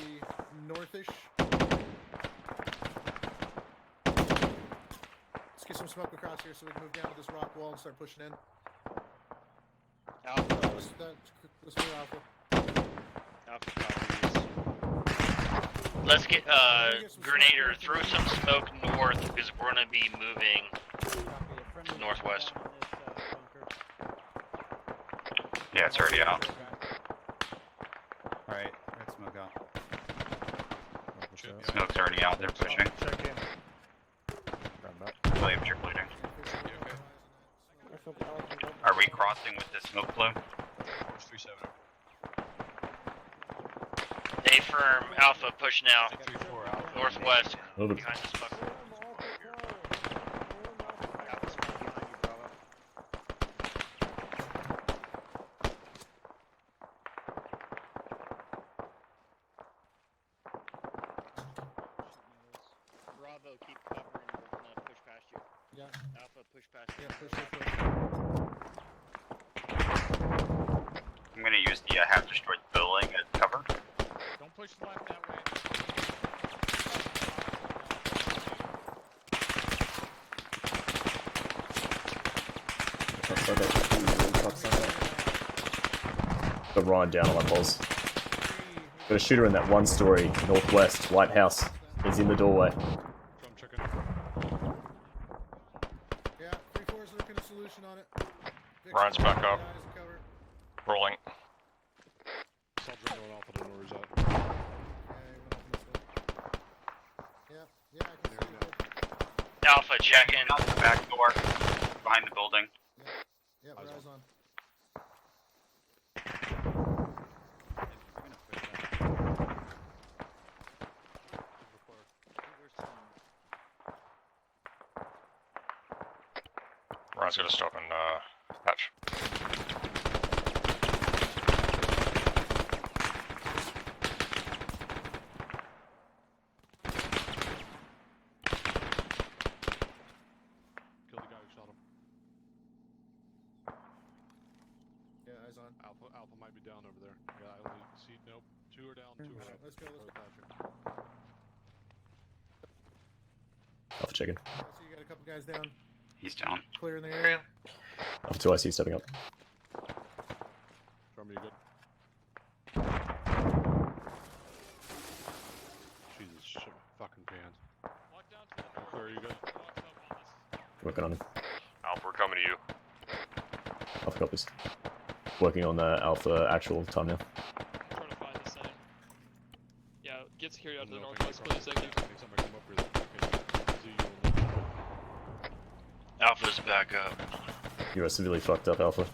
northish. Let's get some smoke across here so we can move down to this rock wall and start pushing in. Alpha. Let's move Alpha. Alpha copies. Let's get Grenadier, throw some smoke north because we're gonna be moving northwest. Yeah, it's already out. Alright, got smoke out. Smoke's already out. They're pushing. Check in. I have triple leading. Are we crossing with the smoke flow? Force 37. A firm, Alpha, push now. 3-4 Alpha. Northwest, Move it. behind this fucker. Bravo, keep covering. We're gonna push past you. Yeah. Alpha, push past you. Yeah, push. I'm gonna use the half destroyed building as cover. Don't push left that way. Got Ryan down on that balls. Got a shooter in that one story, northwest, White House. He's in the doorway. Drum checking. Yeah, 3-4's looking at a solution on it. Ryan's back up. Eyes covered. Rolling. Subs are going Alpha to know where he's at. Yeah, I can see it. Alpha, check in. Out the back door, behind the building. Yeah, we're eyes on. Ryan's gonna stop and patch. Kill the guy who shot him. Yeah, eyes on. Alpha might be down over there. Yeah, I only see. Nope. 2 are down, 2 are up. Let's go. Patching. Alpha checking. I see you got a couple guys down. He's down. Clear in the area. Alpha 2, I see you stepping up. Drum, you good? Jesus, shit my fucking pants. Clear, you good? Working on him. Alpha, we're coming to you. Alpha copies. Working on the Alpha actual time now. Trying to find the setting. Yeah, get security out to the northwest, please. Thank you. Somebody come up here. Alpha's back up. You are severely fucked up, Alpha.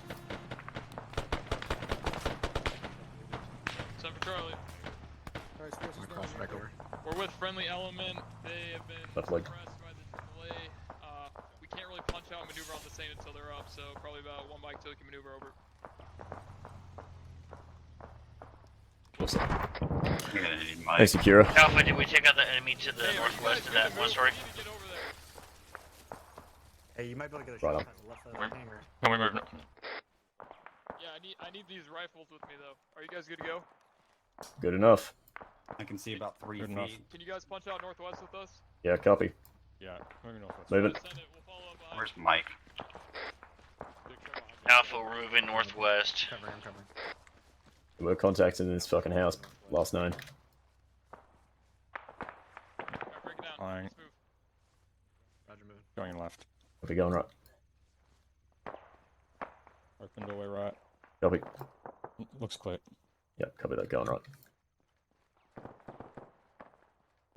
7 for Charlie. Alright, Spears is down. Back over. We're with friendly element. They have been Left leg. suppressed by the delay. We can't really punch out and maneuver on the same until they're up, so probably about 1 bike till we can maneuver over. Awesome. I'm gonna need my. Thanks, Akira. Alpha, did we take out the enemy to the northwest of that one story? Hey, you might be able to get a Right shot on. past the left side of the hangar. Can we move? Yeah, I need these rifles with me though. Are you guys good to go? Good enough. I can see about 3 Good feet. enough. Can you guys punch out northwest with us? Yeah, copy. Yeah, moving northwest. Move it. Send it. We'll follow up behind. Where's Mike? Alpha, we're moving northwest. Covering, I'm covering. We're contacting this fucking house. Last known. Alright, break it down. Fine. Let's move. Roger, move. Going left. Copy, going right. Open doorway right. Copy. Looks clear. Yep, copy that, going right.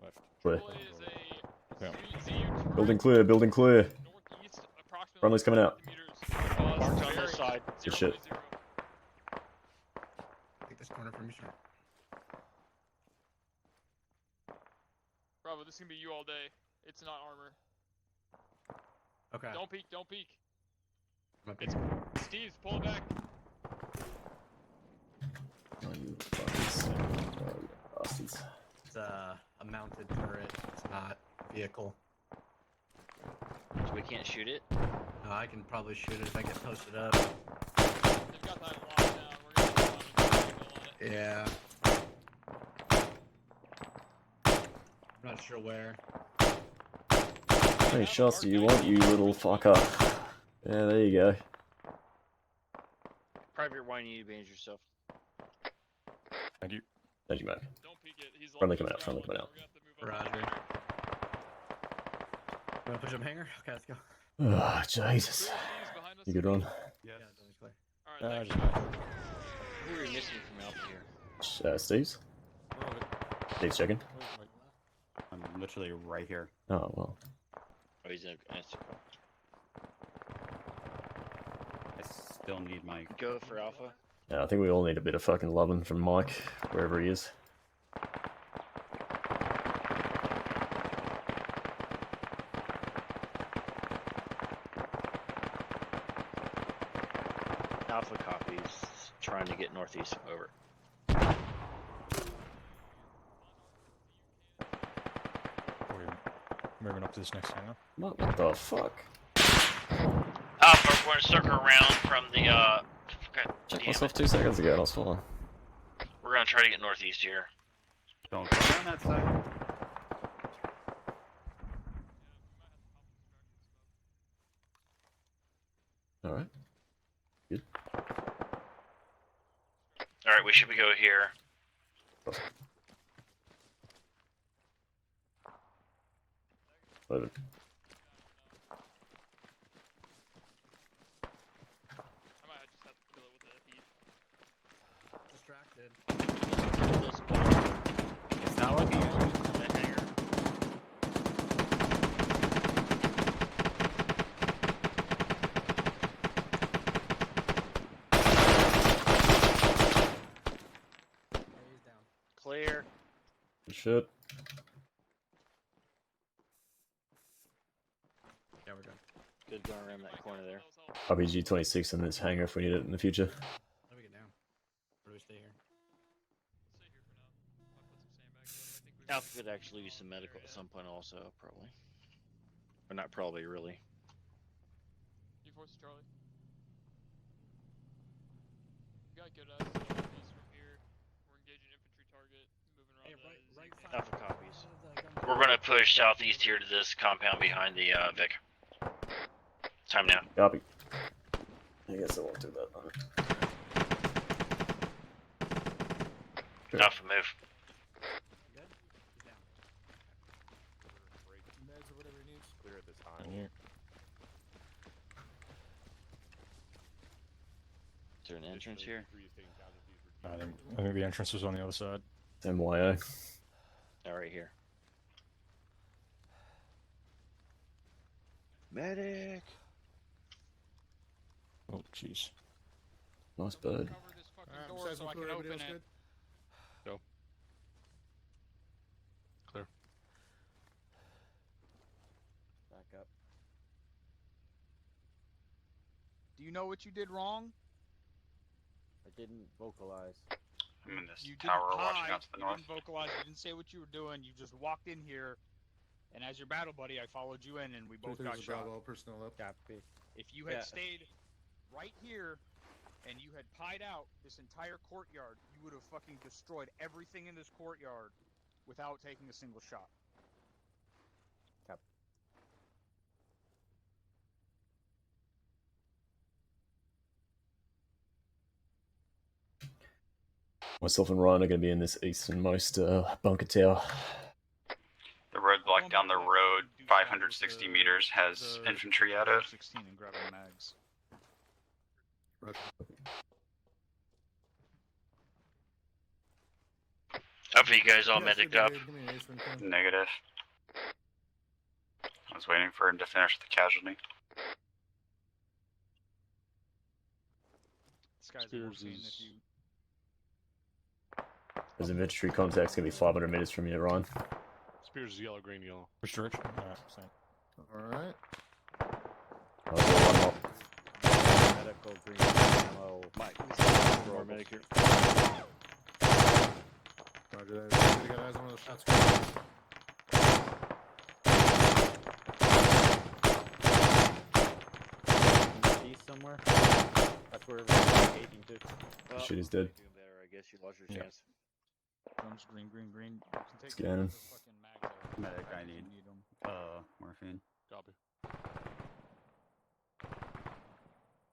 Left. Clear. Yeah. Building clear, building clear. Friendly's coming out. Marked on this side. Good shit. Take this corner from you, sir. Bravo, this is gonna be you all day. It's not armor. Okay. Don't peek, don't peek. It's Steve's, pull it back. Oh, you fucking bastards. It's a mounted turret. It's not a vehicle. So we can't shoot it? No, I can probably shoot it if I get posted up. They've got that locked down. We're gonna go on it. Yeah. I'm not sure where. How many shots do you want, you little fucker? Yeah, there you go. Private, why you need to advantage yourself? Thank you. Thank you, man. Don't peek it. He's Friendly coming out, friendly coming out. Roger. Wanna push him hanger? Okay, let's go. Oh, Jesus. You good, Ron? Yeah, it's clear. Alright, Who are you missing from Alpha here? Steve's? Steve's checking. I'm literally right here. Oh, well. Oh, he's in a answer call. I still need my... Go for Alpha. Yeah, I think we all need a bit of fucking loving from Mike, wherever he is. Alpha copies. Trying to get northeast. Over. We're moving up to this next hangar. What the fuck? Alpha, we're gonna circle around from the Checked myself 2 seconds ago and I was fine. We're gonna try to get northeast here. Don't go down that side. Alright. Good. Alright, we should be go here. Loaded. I might just have to kill it with the heat. Distracted. It's not looking good. That hanger. He's down. Clear. Good shit. Yeah, we're good. Good going around that corner there. RPG 26 in this hangar if we need it in the future. How do we get down? Or do we stay here? Alpha could actually use some medical at some point also, probably. Or not probably, really. You force Charlie. You got good eyes east from here. We're engaging infantry target. Moving around. Alpha copies. We're gonna push southeast here to this compound behind the Vic. Time now. Copy. I guess I won't do that. Alpha, move. Meds or whatever he needs. Clear at this time. Is there an entrance here? I think the entrance was on the other side. MYO. Oh, right here. Medic! Oh, jeez. Nice bird. Cover this fucking Alright, door besides so I clear, can everybody open else it. good? Go. Clear. Back up. Do you know what you did wrong? I didn't vocalize. I'm in this You tower didn't watching hide, out to the you north. didn't vocalize, you didn't say what you were doing, you just walked in here, and as your battle buddy, I followed you in, and we both got shot. Bravo, personnel up. Copy. If you had Yeah. stayed right here, and you had pied out this entire courtyard, you would have fucking destroyed everything in this courtyard without taking a single shot. Myself and Ryan are going to be in this easternmost bunker tower. The roadblock down the road 560 meters has infantry at it. 16 and grabbing mags. Hopefully you guys all Yeah, medicked sure, up. Brigade. Give me an ace when you can. Negative. I was waiting for him to finish the casualty. This guy's Spears working is- if you. There's infantry contact's gonna be 500 meters from you, Ryan. Spears is yellow, green, yellow. Restriction. Alright, same. Alright. Medical green ammo. Mike, more medic here. Roger that. We got eyes on one of the shots. East somewhere. That's where everyone's gating to. Well, Shit, he's dead. doing better, I guess. You lost your Yeah. chance. Drums, green, green, green. You can take Scanning. the fucking mags out. Medic, I if you need. them. Morphine. Copy.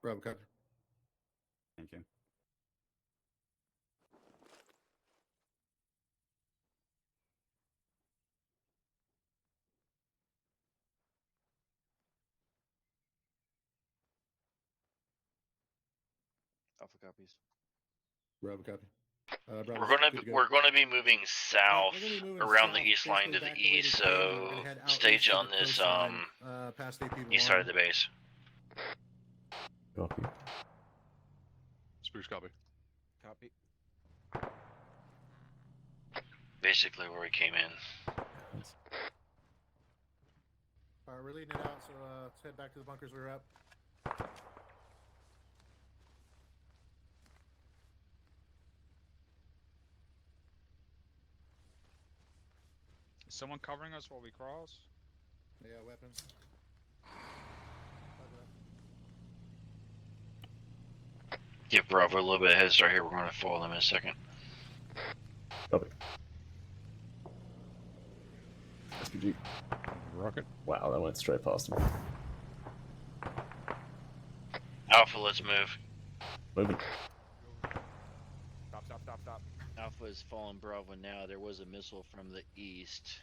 Bravo, copy. Thank you. Alpha copies. Bravo, copy. Bravo's good to go. We're gonna be moving south We're gonna be moving around the south, east line to basically the back the way east, we came, and we're so gonna head out stage east to on the this coastline, past AP1. east side of the base. Copy. Spears copy. Copy. Basically where we came in. Alright, we're leading it out, so let's head back to the bunkers we were at. Is someone covering us while we cross? Yeah, weapons. Give Bravo a little bit of head start here. We're gonna follow them in a second. Copy. SPG. Rocket. Wow, that went straight past him. Alpha, let's move. Moving. Stop, stop, stop, stop. Alpha is falling Bravo now. There was a missile from the east.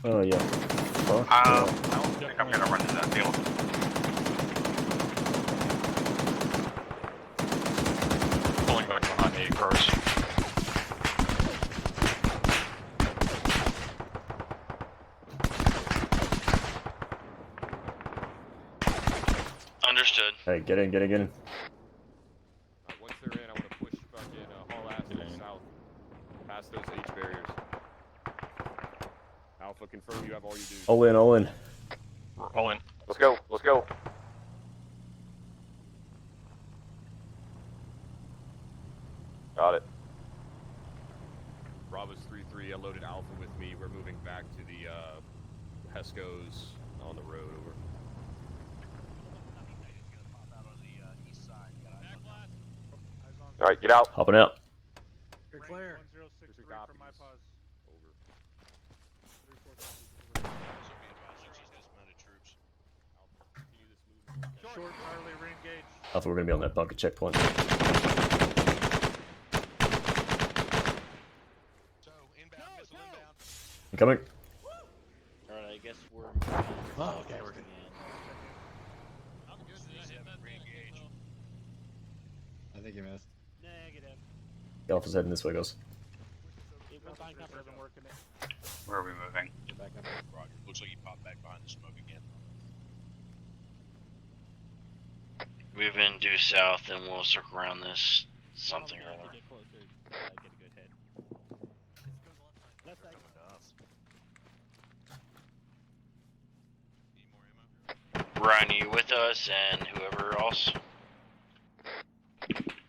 Oh, yeah. Fuck. I don't think I'm gonna run into that field. Pulling back behind the 8 cars. Understood. Hey, get in, get in, get in. Once they're in, I want to push fucking haul ass to the south, past those H barriers. Alpha, confirm you have all your dudes. All in, all in. We're all in. Let's go, let's go. Got it. Bravo's 3-3. I loaded Alpha with me. We're moving back to the Pesco's on the road. Over. All right, get out. Hopping out. You're clear. 1063 from my pause. Over. Short, early re-engage. Alpha, we're gonna be on that bunker checkpoint. Incoming. Alright, I guess we're. Oh, okay, we're good. I think you missed. Negative. Alpha's heading this way, guys. Where are we moving? Back up. Roger. Looks like you popped back behind the smoke again. Moving due south, and we'll circle around this something or other. Get closer. Get a good head. Left side. Ryan, are you with us, and whoever else?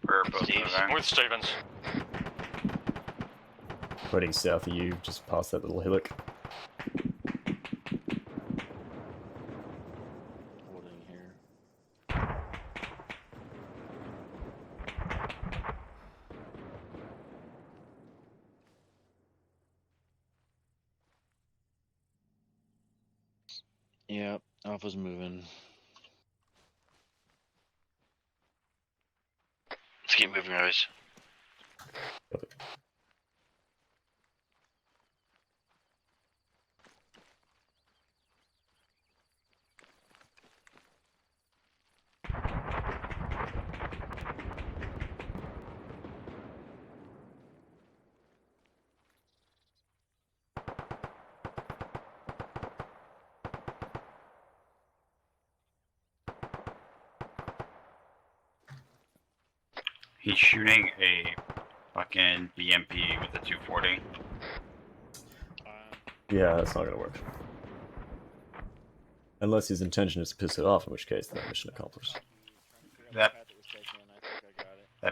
We're both Steve's. moving. With Stevens. Heading south of you, just past that little hillock. Holding here. Yep, Alpha's moving. Let's keep moving, guys. He's shooting a fucking BMP with a 240. Yeah, that's not gonna work. Unless his intention is to piss it off, in which case, then mission accomplished. That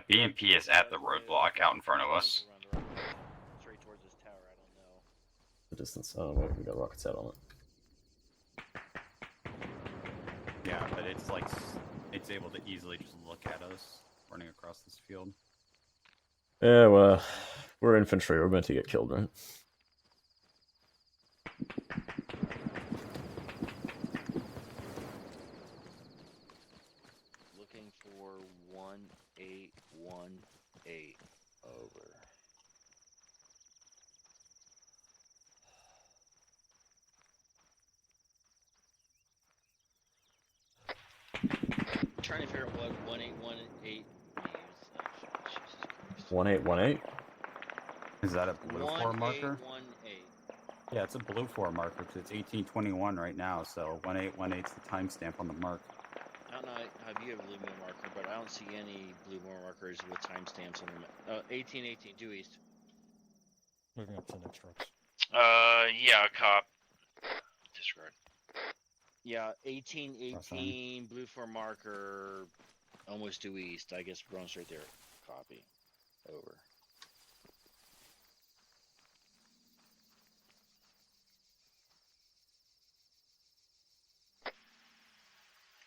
BMP is at the roadblock out in front of us. Straight towards this tower, I don't know. The distance. Oh, wait, we got rockets out on it. Yeah, but it's like it's able to easily just look at us running across this field. Yeah, well, we're infantry. We're meant to get killed, right? Looking for 1818. Over. Trying to figure out what 1818 means. 1818. Is that a blue 4 marker? 1818. Yeah, it's a blue 4 marker because it's 1821 right now, so 1818 is the timestamp on the mark. I don't know how you have a blue moon marker, but I don't see any blue moon markers with timestamps on them. 1818, due east. Moving up to the next rocks. Yeah, cop. Disregard. Yeah, 1818, blue 4 marker, almost due east. I guess we're on straight there. Copy. Over.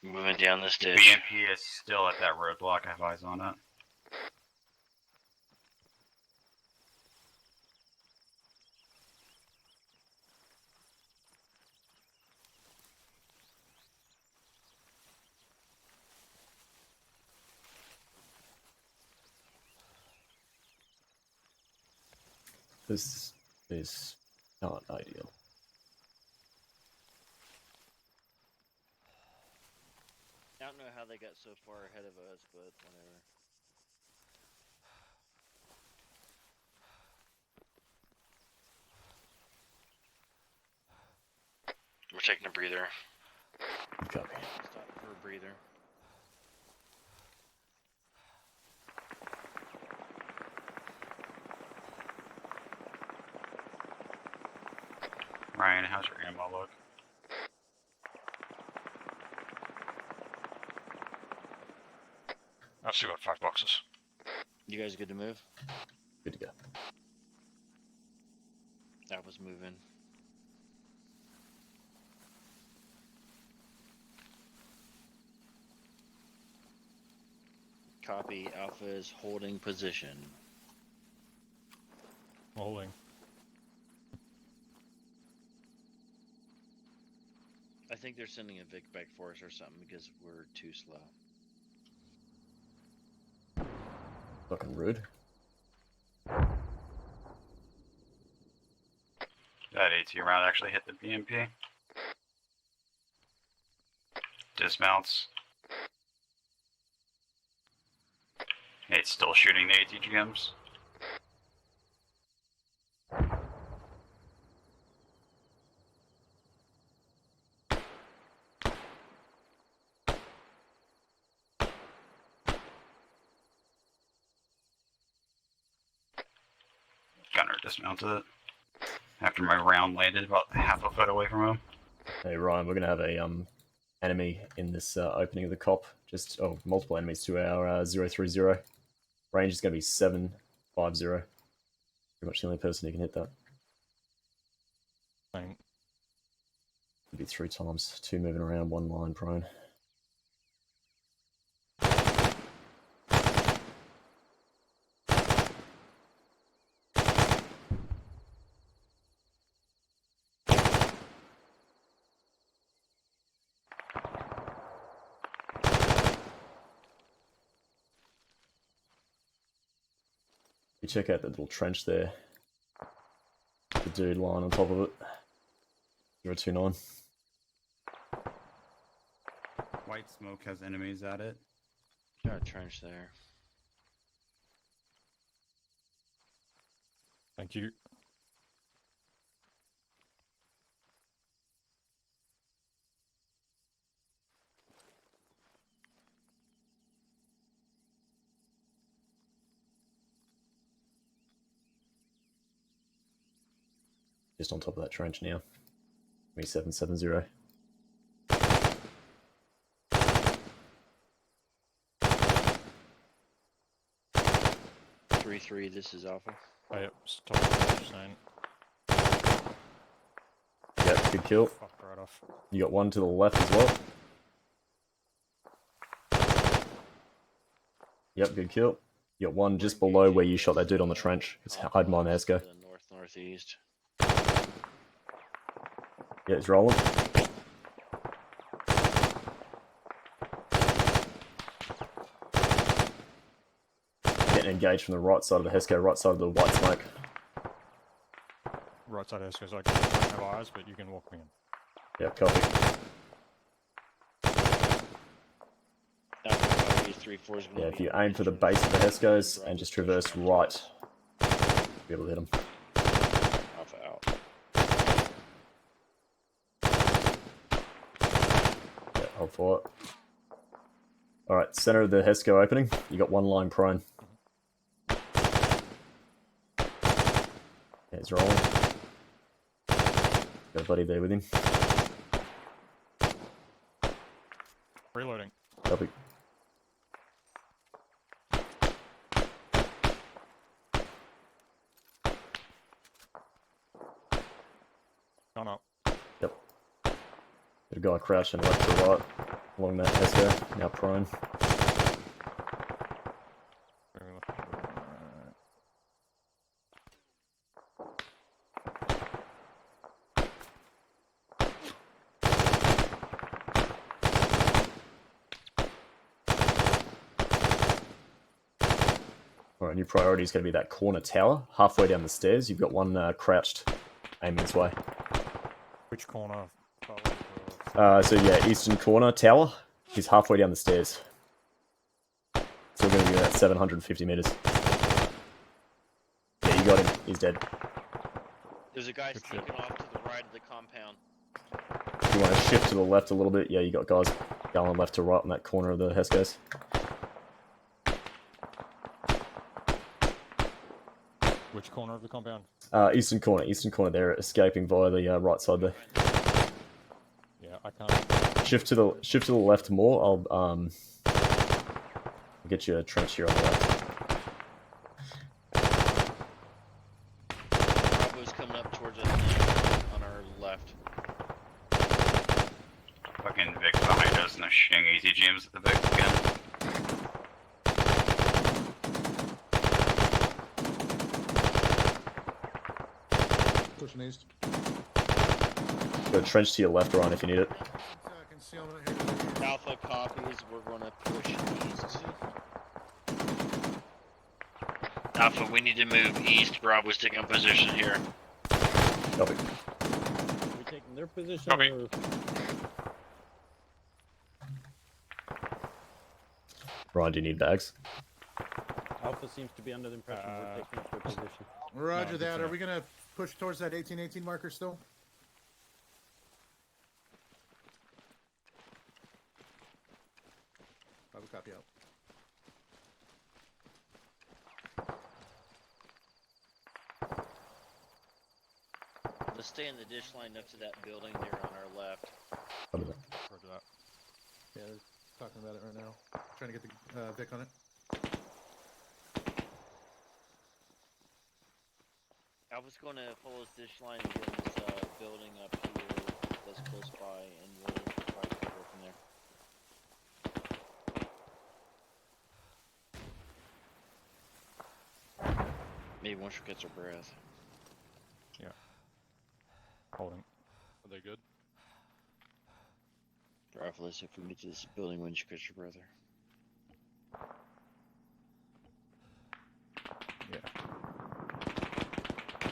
Moving down this ditch. BMP is still at that roadblock. I have eyes on it. This is not ideal. I don't know how they got so far ahead of us, but whatever. We're taking a breather. Copy. Stop for a breather. Ryan, how's your ammo look? I've still got 5 boxes. You guys good to move? Good to go. That was moving. Copy. Alpha is holding position. Holding. I think they're sending a Vic back for us or something because we're too slow. Fucking rude. That AT round actually hit the BMP. Dismounts. It's still shooting the ATGMs. Gunner dismounted it after my round landed about half a foot away from him. Hey Ryan, we're gonna have a enemy in this opening of the cop. Just multiple enemies to our 030. Range is gonna be 750. Pretty much the only person who can hit that. Fine. Could be 3 times. 2 moving around, 1 line prone. You check out that little trench there. The dude lying on top of it. 029. White smoke has enemies at it. Got a trench there. Thank you. Just on top of that trench now. 2770. 3-3, this is Alpha. Oh, yep, stop what you're saying. Yeah, good kill. Fuck right off. You got one to the left as well. Yep, good kill. You got one just below where you shot that dude on the trench. It's hiding behind the Hesco. North-northeast. Yeah, it's rolling. Getting engaged from the right side of the Hesco, right side of the white smoke. Right side of this, because I don't have eyes, but you can walk me in. Yeah, copy. Yeah, if you aim for the base of the Hescos and just traverse right, you'll be able to hit them. Alpha out. Yeah, hold for it. Alright, center of the Hesco opening. You got one line prone. Yeah, he's rolling. Got a buddy there with him. Reloading. Copy. Gone up. Yep. Got a guy crouching left to right along that Hesco, now prone. Alright, new priority is going to be that corner tower, halfway down the stairs. You've got one crouched, aiming this way. Which corner? So yeah, eastern corner tower. He's halfway down the stairs. So we're going to be about 750 meters. Yeah, you got him. He's dead. There's a guy sneaking off to the right of the compound. If you want to shift to the left a little bit, yeah, you got guys going left to right in that corner of the Hescos. Which corner of the compound? Eastern corner. They're escaping via the right side there. Yeah, I can't. Shift to the left more. I'll get you a trench here on the left. Bravo's coming up towards us on our left. Fucking Vic's behind us and they're shooting easy jams at the Vic again. Pushing east. Got a trench to your left, Ryan, if you need it. Alpha copies, we're gonna push east. Alpha, we need to move east. Bravo's taking a position here. Copy. Are we taking their position Copy. or... Ryan, do you need bags? Alpha seems to be under the impression we're taking up their position. Roger No, that. good Are we gonna push towards that 1818 marker still? I will copy out. Let's stay in the dish line up to that building there on our left. Roger that. Yeah, they're talking about it right now. Trying to get the Vic on it. I was going to follow this dish line and get this building up here that's close by, and we'll try to go from there. Maybe once she gets her breath. Yeah. Holding. Are they good? Driveless if we can get to this building when she gets her breath.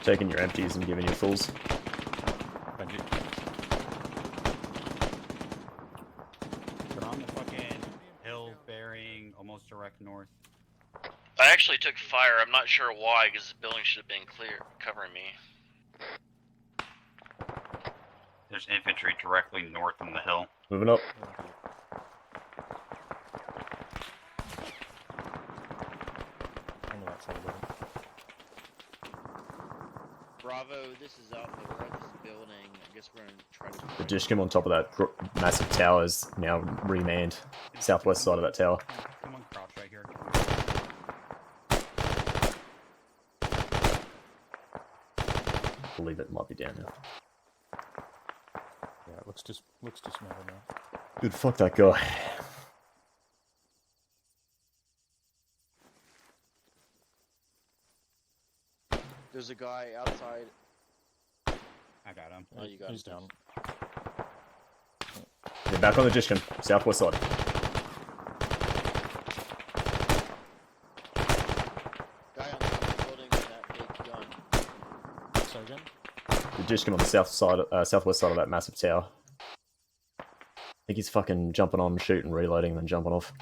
Taking your empties and giving you fulls. Thank you. We're on the fucking hill bearing almost direct north. I actually took fire. I'm not sure why, because the building should have been clear, covering me. There's infantry directly north on the hill. Moving up. On the right side of the building. Bravo, this is Alpha. We're at this building. I guess we're gonna try to. The dishcam on top of that massive tower is now remanned. Southwest side of that tower. Come on, crouch right here. I believe it might be down now. Yeah, it looks dismantled now. Good, fuck that guy. There's a guy outside. I got him. Oh, you got He's him. down. Yeah, back on the dishcam, southwest side. Guy on the building with that big gun. Say again? The dishcam on the southwest side of that massive tower. I think he's fucking jumping on, shooting, reloading, and then jumping off.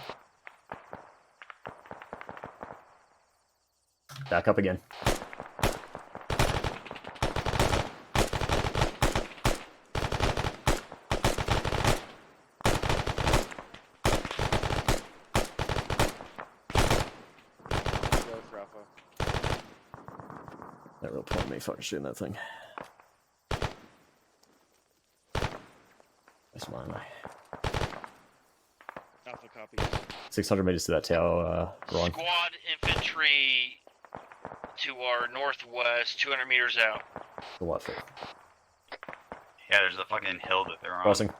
Back up again. Go for Alpha. That real point of me fucking shooting that thing. That's mine, mate. Alpha copy. 600 meters to that tower, Ryan. Squad infantry to our northwest, 200 meters out. The white foot. Yeah, there's a fucking hill that they're on. Crossing.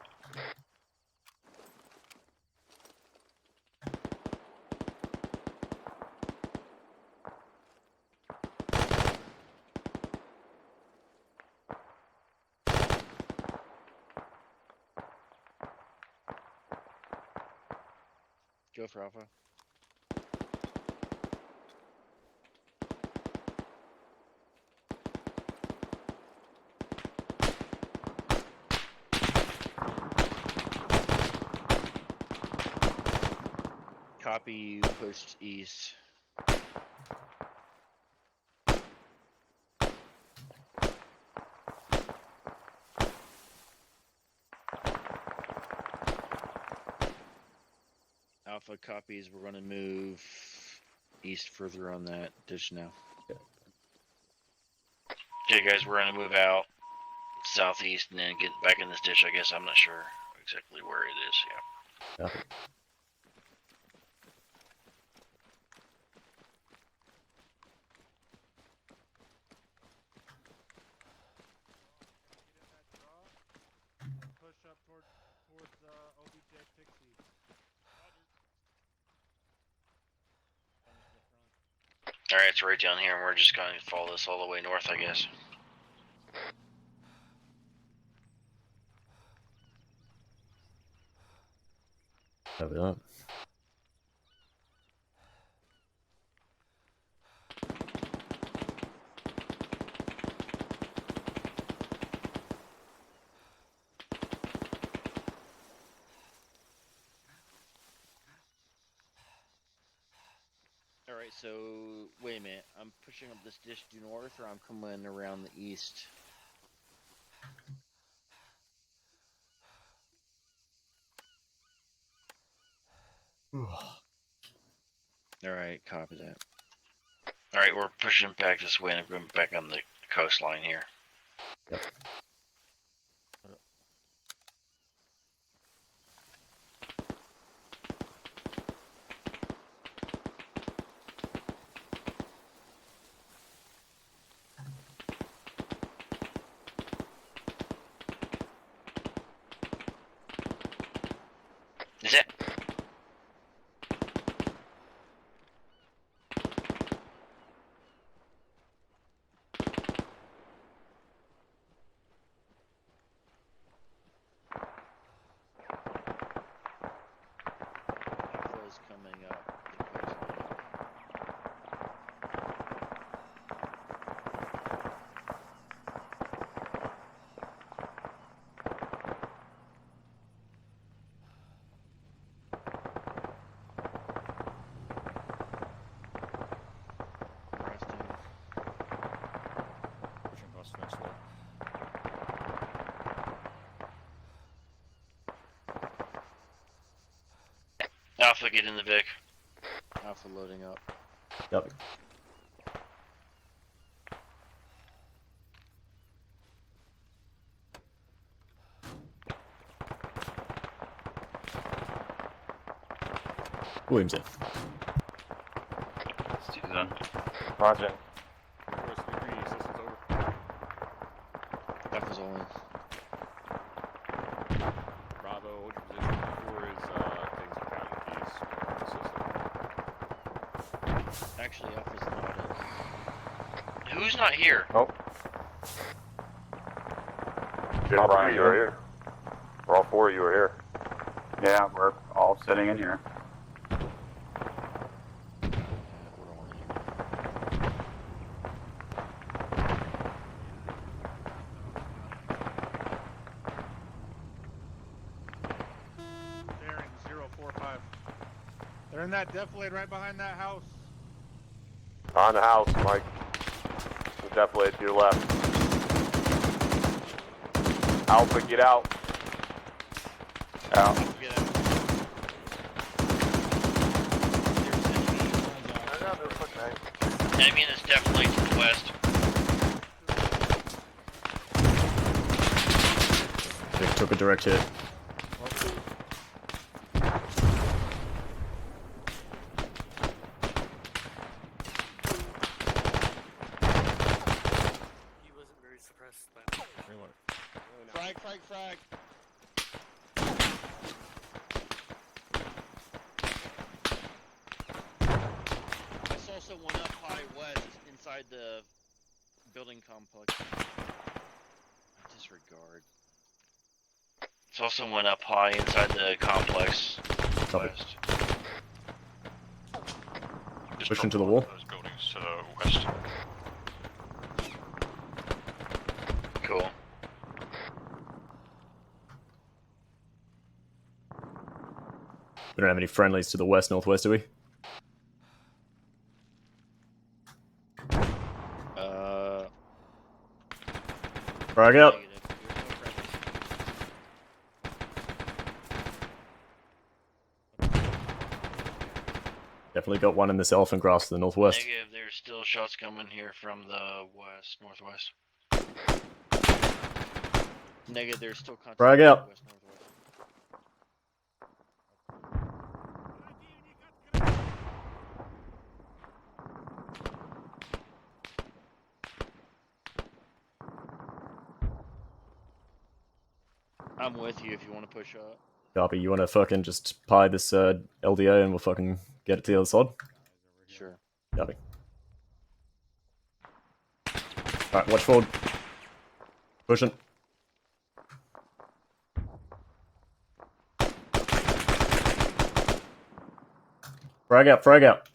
Go for Alpha. Copy, you pushed east. Alpha copies, we're gonna move east further on that dish now. Okay, guys, we're gonna move out southeast and then get back in this ditch. I guess I'm not sure exactly where it is. Yeah. Yeah. Push up towards OBJ Pixie. Alright, it's right down here, and we're just gonna follow this all the way north, I guess. Copy that. Alright, so wait a minute. I'm pushing up this dish due north, or I'm coming around the east? Alright, copy that. Alright, we're pushing back this way and going back on the coastline here. Yep. Is it? Alpha is coming up the coastline. Resting. Pushing past the next wall. Alpha, get in the Vic. Alpha loading up. Yep. Williams in. Let's do that. Roger. Force 3, systems over. F is all in. Bravo, hold your position. 4 is things with casualties. System. Actually, F is not in. Who's not here? Oh. All right, you're here. Or all 4 of you are here. Yeah, we're all sitting in here. Bearing 045. They're in that defilade right behind that house. On the house, Mike. Definitely to your left. Alpha, get out. Out. Enemy in this defilade to the west. Vic took a direct hit. He wasn't very suppressed by that. Frag, frag, frag. I saw someone up high west inside the building complex. Disregard. Saw someone up high inside the complex. West. Push into the wall. Those buildings to the west. Cool. We don't have any friendlies to the west, northwest, do we? Frag out. Definitely got one in this elephant grass to the northwest. Negative, there's still shots coming here from the west, northwest. Negative, there's still contact. Frag out. West, northwest. I'm with you if you want to push up. Copy, you want to fucking just pie this LDA and we'll fucking get it to the other side? Sure. Copy. Alright, watch forward. Pushing. Frag out, frag out.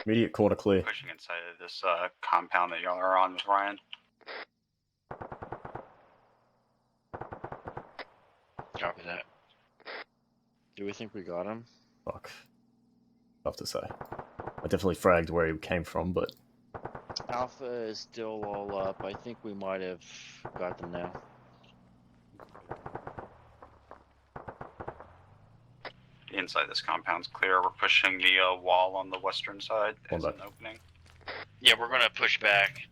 Immediate corner clear. Pushing inside of this compound that y'all are on with Ryan. Copy that. Do we think we got him? Fuck. Tough to say. I definitely fragged where he came from, but... Alpha is still all up. I think we might have got them now. Inside this compound's clear. We're pushing the wall on the western side as an opening. Yeah, we're gonna push back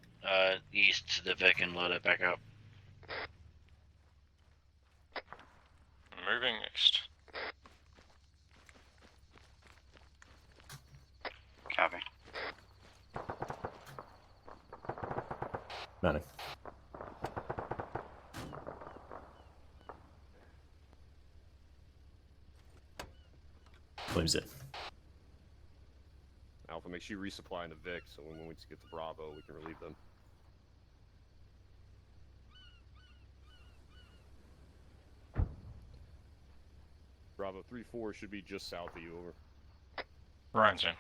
east to the Vic and load it back up. Moving east. Copy. Manning. Williams in. Alpha, make sure you resupply in the Vic, so when we get to Bravo, we can relieve them. Bravo 3-4 should be just south of you, over. Ryan's in.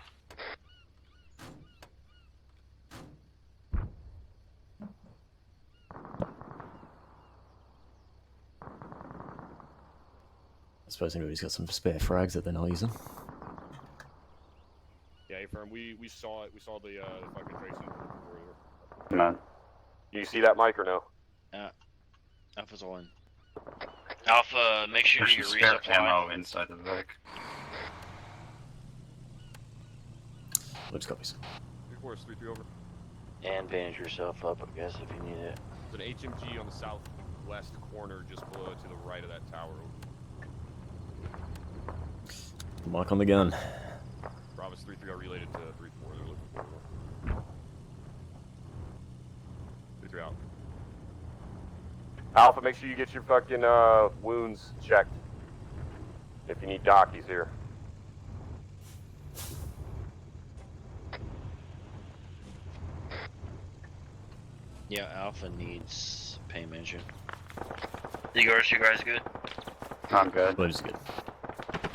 I suppose anybody's got some spare frags that they're not using. Yeah, firm. We saw it. We saw the fucking tracing. Come on. You see that, Mike, or no? Alpha's all in. Alpha, make sure There's you some spare resupply. ammo inside the Vic. Lips copies. 3-4 is 3-3 over. And bandage yourself up, I guess, if you need it. There's an HMG on the southwest corner, just below to the right of that tower. Mark on the gun. Bravo's 3-3 are related to 3-4. They're looking for 3-3 out. Alpha, make sure you get your fucking wounds checked. If you need Doc, he's here. Yeah, Alpha needs pain mention. You guys good? I'm good. Blood's good.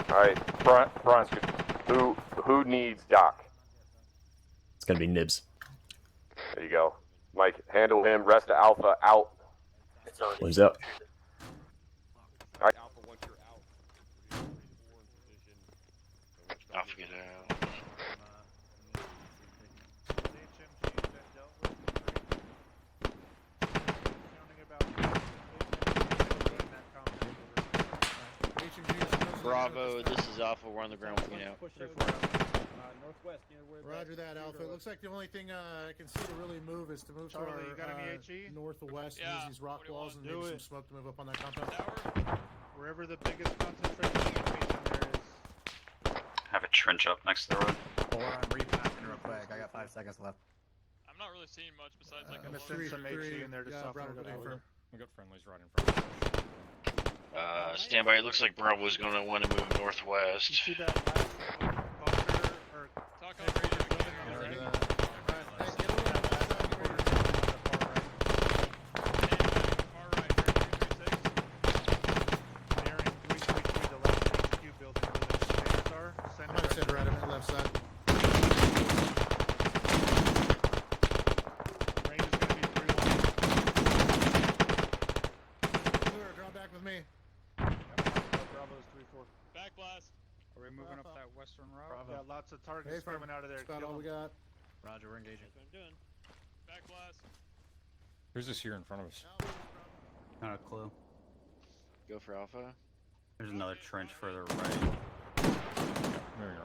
Alright, Brian's good. Who needs Doc? It's gonna be Nibs. There you go. Mike, handle him. Rest of Alpha out. Blues out. Alright, Alpha, once you're out. Alpha, get out. Bravo, this is Alpha. We're on the ground looking out. Northwest, Roger that, Alpha. It looks like the only thing I can see to really move is to move Charlie, to our you got any HE? northwest and use these rock walls and maybe some smoke to move up on that compound. Wherever the biggest concentration of information there is. Have a trench up next to the road. Or I'm repassing real quick. I got 5 seconds left. I'm not really seeing much besides like I'm a gonna send some HE in there to soften it up. Over. We got friendlies right in front of us. Stand by. It looks like Bravo's going to want to move northwest. You see that last bunker or talk over here building on the right? I might sit right on the left side. Range is gonna be 3-1. Draw back with me. Bravo's 3-4. Back blast. Are we moving up that western route? Bravo. Yeah, lots of targets coming out of there. That's about all we got. Roger, we're engaging. That's what I'm doing. Back blast. Who's this here in front of us? Not a clue. Go for Alpha. There's another trench further right. There you go.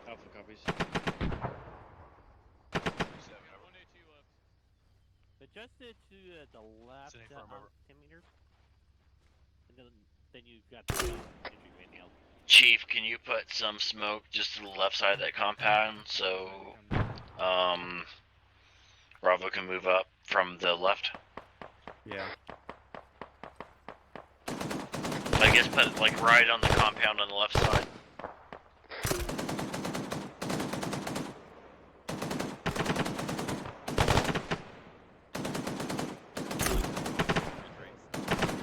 Alpha copies. Adjusted to the left 10 meters. And then you've got the anything else. Chief, can you put some smoke just to the left side of that compound so Bravo can move up from the left? Yeah. I guess put it like right on the compound on the left side.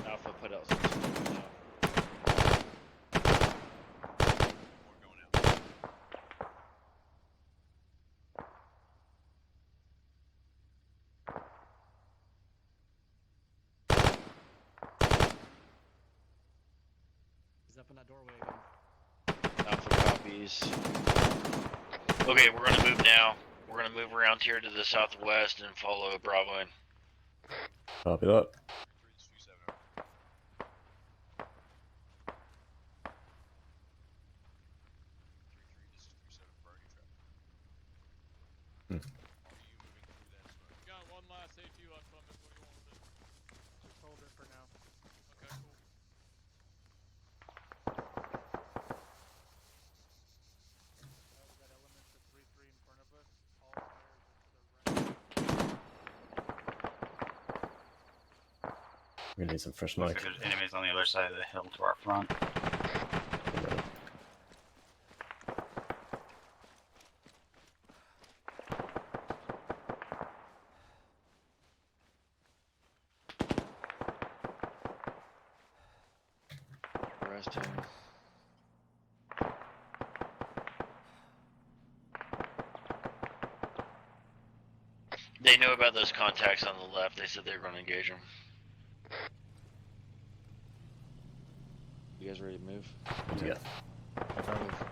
Alpha put out some smoke now. He's up in that doorway again. Alpha copies. Okay, we're gonna move now. We're gonna move around here to the southwest and follow Bravo in. Copy that. Got one last AT left on this. What do you want with it? Just hold it for now. Okay, cool. We've got elements of 3-3 in front of us. All fires to the right. We're gonna need some fresh Looks mic. like there's enemies on the other side of the hill to our front. Arrest him. They know about those contacts on the left. They said they were gonna engage them. You guys ready to move? Yeah. Move.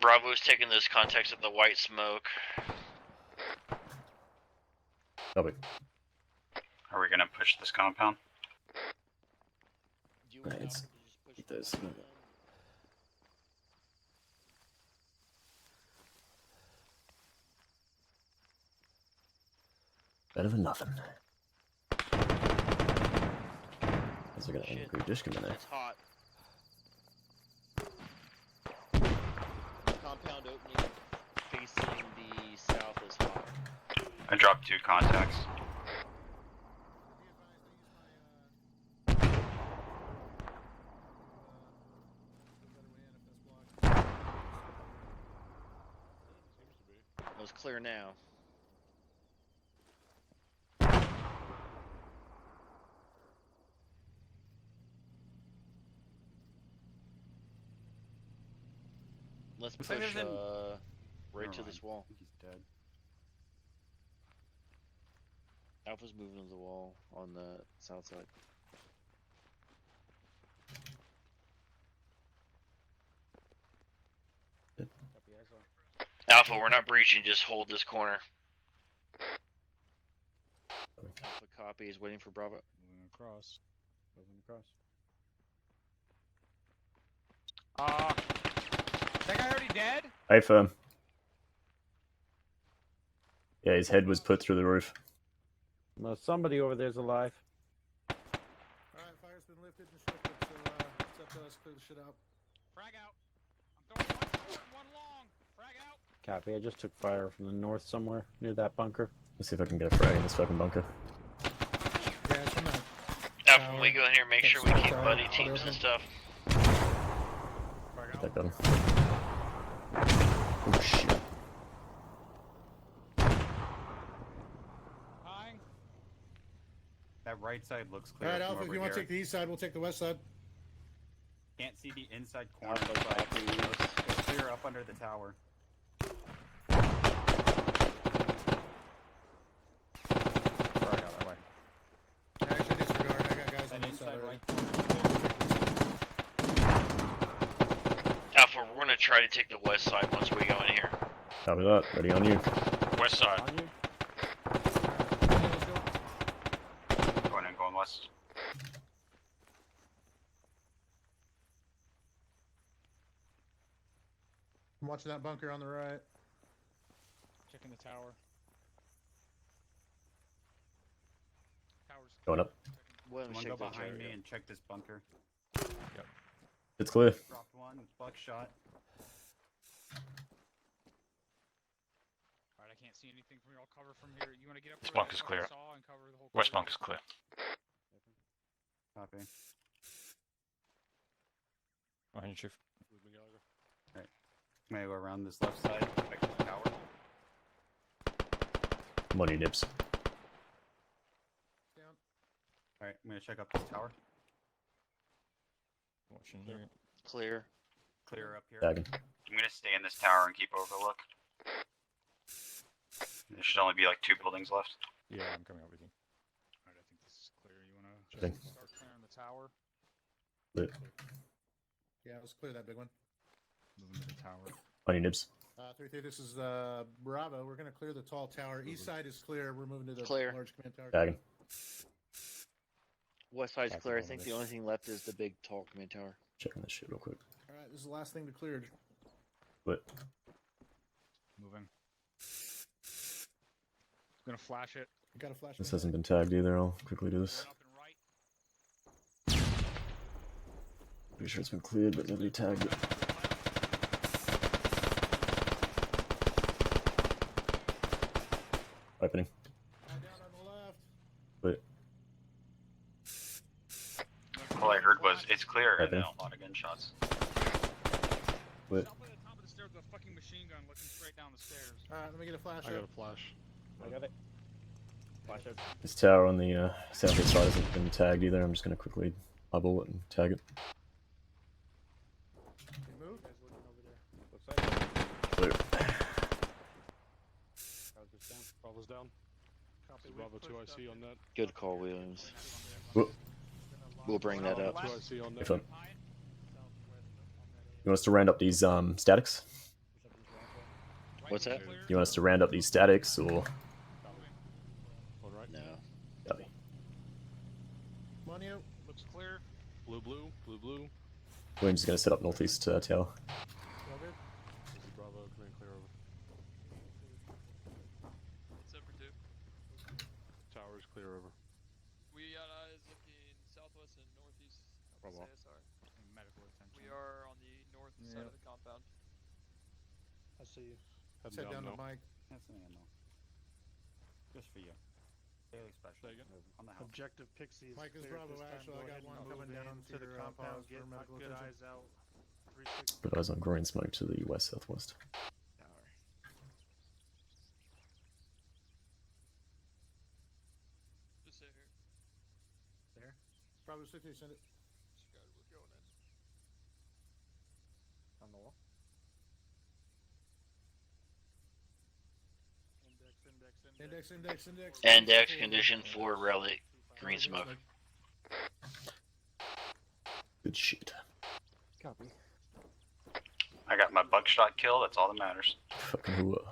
Bravo's taking those contacts at the white smoke. Copy. Are we gonna push this compound? Right, let's keep those. Better than nothing. How's it gonna angry dish come in there? It's hot. Compound opening facing the south is hot. I dropped 2 contacts. Well, it's clear now. Let's push right to this wall. I think he's dead. Alpha's moving to the wall on the south side. Alpha, we're not breaching, just hold this corner. Alpha copy is waiting for Bravo. Moving across. Moving across. That guy already dead? Hey, firm. Yeah, his head was put through the roof. Well, somebody over there's alive. Alright, fire's been lifted and shifted, so it's up to us to clear the shit out. Frag out. I'm throwing one short and one long. Frag out. Copy, I just took fire from the north somewhere, near that bunker. Let's see if I can get a frag in this fucking bunker. Yeah, it's from that. Alpha, when we go in here, make sure we keep buddy teams and stuff. That got him. Oh shit. That right side looks clear. Alright, from Alpha, if over you want to here. take the east side, we'll take the west side. Can't see the inside corner, but it's clear up under the tower. Sorry, out that way. Actually, disregard. I got guys on the Inside inside right already. Alpha, we're gonna try to take the west side once we go in here. Copy that. Ready on you. West side. Going in, going west. I'm watching that bunker on the right. Checking the tower. Tower's Going up. Well, Someone go behind me and check this bunker. Yep. It's clear. Dropped one with buckshot. Alright, I can't see anything from y'all. Cover from here. You want to get up This where bunk that is fucking clear. saw and cover the whole West corridor? bunk is clear. Copy. Behind you, Chief. Alright. I'm gonna go around this left side, back to the tower. Money nips. Alright, I'm gonna check up this tower. Watching here. Clear. Clear up here. Tagging. I'm gonna stay in this tower and keep overlook. There should only be like 2 buildings left. Yeah, I'm coming up with you. Alright, I think this is clear. You wanna Okay. just start clearing the tower? Lit. Yeah, let's clear that big one. Moving to the tower. Money nibs. 3-3, this is Bravo. We're going to clear the tall tower. East side is clear. We're moving to the Clear. large command tower. Tagging. West side's Copy clear. I all think of the this. only thing left is the big tall command tower. Checking this shit real quick. Alright, this is the last thing to clear. Lit. Moving. Gonna flash it. I got a flash. This hasn't been tagged either. I'll quickly do this. Up and right. Pretty sure it's been cleared, but nobody tagged it. Opening. Down on the left. Lit. All I heard was it's clear and Open. then a lot of gunshots. Lit. Up at the top of the stairs with a fucking machine gun looking straight down the stairs. Alright, let me get a flash. I got a flash. I got it. Flash out. This tower on the southeast side hasn't been tagged either. I'm just going to quickly eyeball it and tag it. Move. Guys looking over there. Looks like Clear. Bravo's down. Bravo's down. Copy. Bravo 2 IC on that. Good call, Williams. Whoop. We'll bring that up. 2 IC on If that. you want us to round up these statics? What's that? You want us to round up these statics or? All right. No. Copy. Come on, you. Looks clear. Blue, blue, blue, blue. We're just going to set up northeast tower. All good. Easy Bravo, come in, clear over. What's up for 2? Towers clear over. We got eyes looking southwest and northeast of Bravo. this ASR. Medical attention. We are on the north side Yep. of the compound. I see you. Heading Sit down down to Mike. That's an ammo. Just for you. Daily special. On the house. Objective Pixie is Mike is clear at Bravo, this time. actually, Go I got ahead and one move coming in down to to the your compound. pause Get for medical good attention. eyes out. 360. Good eyes on green smoke to the west southwest. Just sit here. There. Bravo 60, send it. Disregard, we're going in. On the wall. Index. EndEx condition 4 relic. Green smoke. Good shit. Copy. I got my buckshot kill. That's all that matters. Fucking hooah.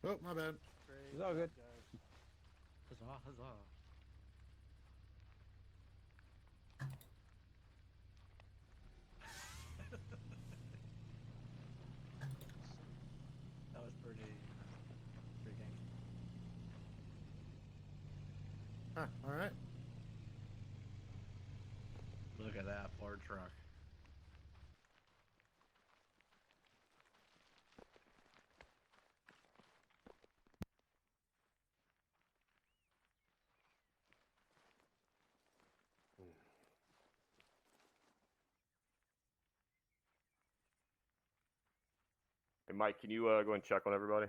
Oh, my bad. It's all good. Huzzah, huzzah. That was pretty gangster. Huh, all right. Look at that Ford truck. Hey, Mike, can you go and check on everybody?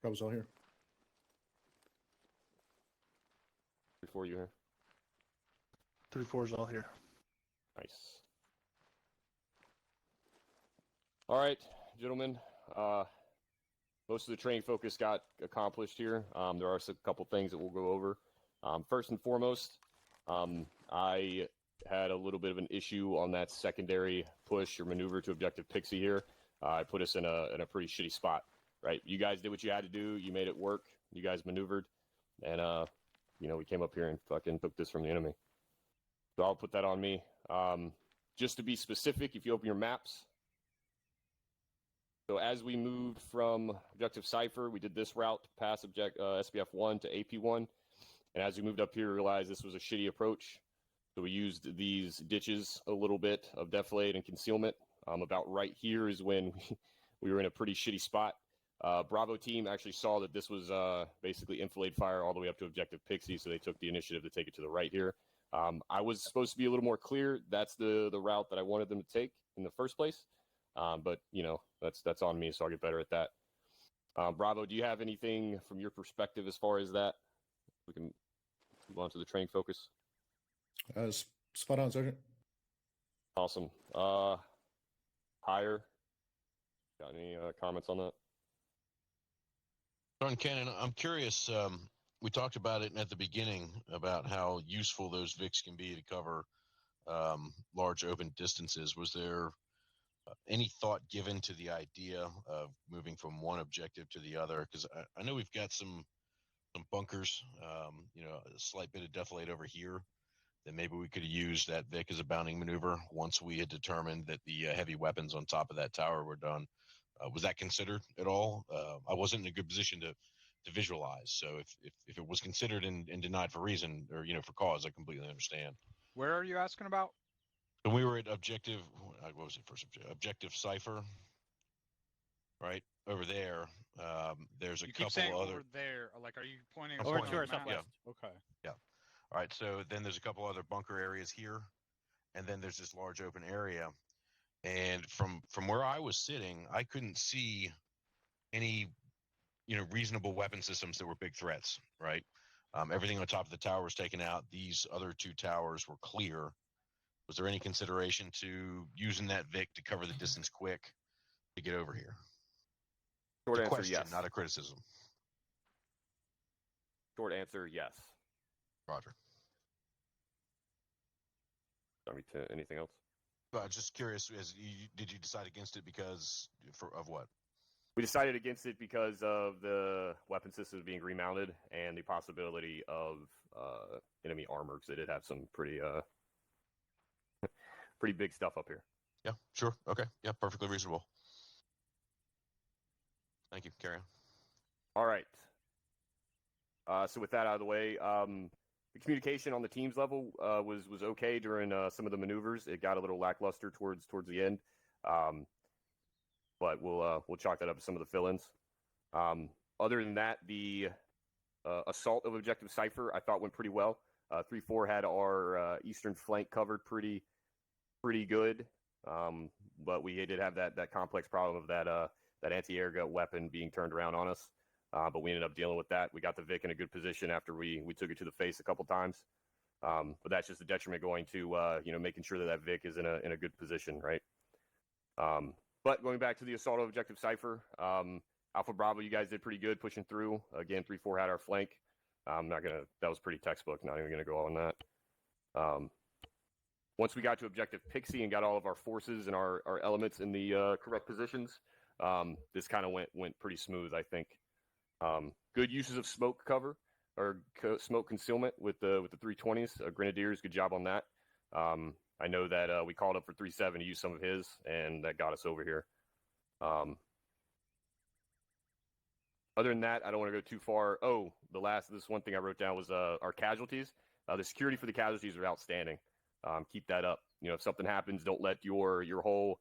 Bravo's all here. Before you here. 3-4's all here. Nice. All right, gentlemen. Most of the training focus got accomplished here. There are a couple things that we'll go over. First and foremost, I had a little bit of an issue on that secondary push or maneuver to objective Pixie here. I put us in a pretty shitty spot, right? You guys did what you had to do. You made it work. You guys maneuvered, and we came up here and fucking took this from the enemy. So I'll put that on me. Just to be specific, if you open your maps. So as we moved from Objective Cipher, we did this route past SBF 1 to AP 1. And as we moved up here, we realized this was a shitty approach. So we used these ditches a little bit of deflate and concealment. About right here is when we were in a pretty shitty spot. Bravo team actually saw that this was basically enfilade fire all the way up to Objective Pixie, so they took the initiative to take it to the right here. I was supposed to be a little more clear. That's the route that I wanted them to take in the first place. But that's on me, so I'll get better at that. Bravo, do you have anything from your perspective as far as that? We can move on to the training focus. Spot on, Sergeant. Awesome. Higher. Got any comments on that? Sergeant Cannon, I'm curious. We talked about it at the beginning about how useful those VICs can be to cover large open distances. Was there any thought given to the idea of moving from one objective to the other? Because I know we've got some bunkers, a slight bit of deflate over here that maybe we could have used that VIC as a bounding maneuver once we had determined that the heavy weapons on top of that tower were done. Was that considered at all? I wasn't in a good position to visualize. So if it was considered and denied for reason or, for cause, I completely understand. Where are you asking about? And we were at objective, what was it first? Objective Cipher, right? Over there, there's a You keep couple saying other. over there. Like, are you pointing I'm over pointing. to our Yeah. southwest? Okay. Yeah. All right. So then there's a couple other bunker areas here, and then there's this large open area. And from where I was sitting, I couldn't see any, reasonable weapon systems that were big threats, right? Everything on top of the tower was taken out. These other two towers were clear. Was there any consideration to using that VIC to cover the distance quick to get over here? Short a answer, question, yes. not a criticism. Short answer, yes. Roger. Anything else? Just curious, did you decide against it because of what? We decided against it because of the weapon systems being remounted and the possibility of enemy armor, because it did have some pretty pretty big stuff up here. Yeah, sure. Okay. Yeah, perfectly reasonable. Thank you. Carry on. All right. So with that out of the way, the communication on the teams level was okay during some of the maneuvers. It got a little lackluster towards the end, but we'll chalk that up to some of the fill-ins. Other than that, the assault of Objective Cipher I thought went pretty well. 3-4 had our eastern flank covered pretty good, but we did have that complex problem of that anti-air gun weapon being turned around on us. But we ended up dealing with that. We got the Vic in a good position after we took it to the face a couple times. But that's just a detriment going to making sure that Vic is in a good position, right? But going back to the assault of Objective Cipher, Alpha Bravo, you guys did pretty good pushing through. Again, 3-4 had our flank. That was pretty textbook. Not even gonna go on that. Once we got to Objective Pixie and got all of our forces and our elements in the correct positions, this kind of went pretty smooth, I think. Good uses of smoke cover or smoke concealment with the 320s. Grenadiers, good job on that. I know that we called up for 3-7 to use some of his, and that got us over here. Other than that, I don't want to go too far. Oh, this one thing I wrote down was our casualties. The security for the casualties are outstanding. Keep that up. If something happens, don't let your whole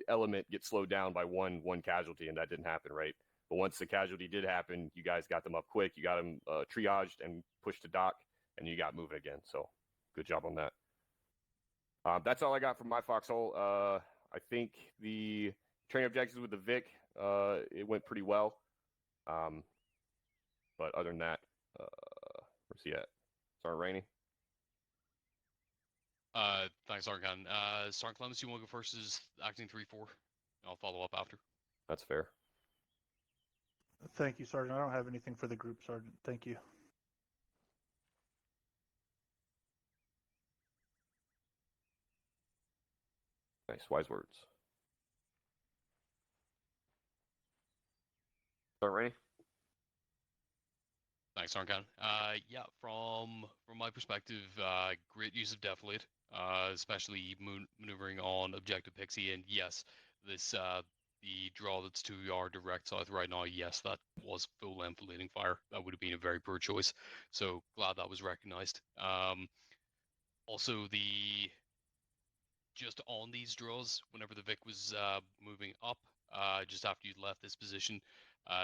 element get slowed down by one casualty, and that didn't happen, right? But once the casualty did happen, you guys got them up quick. You got them triaged and pushed to dock, and you got moving again. So good job on that. That's all I got from my foxhole. I think the training objectives with the Vic, it went pretty well. But other than that, where's he at? Sergeant Rainey? Thanks, Sergeant. Sergeant Clemens, you want to go first as acting 3-4? I'll follow up after. That's fair. Thank you, Sergeant. I don't have anything for the group, Sergeant. Thank you. Nice, wise words. Sergeant Rainey? Thanks, Sergeant. Yeah, from my perspective, great use of Deflate, especially maneuvering on Objective Pixie. And yes, this the draw that's to our direct south right now, yes, that was full enfilading fire. That would have been a very poor choice. So glad that was recognized. Also, just on these draws, whenever the Vic was moving up, just after you'd left this position,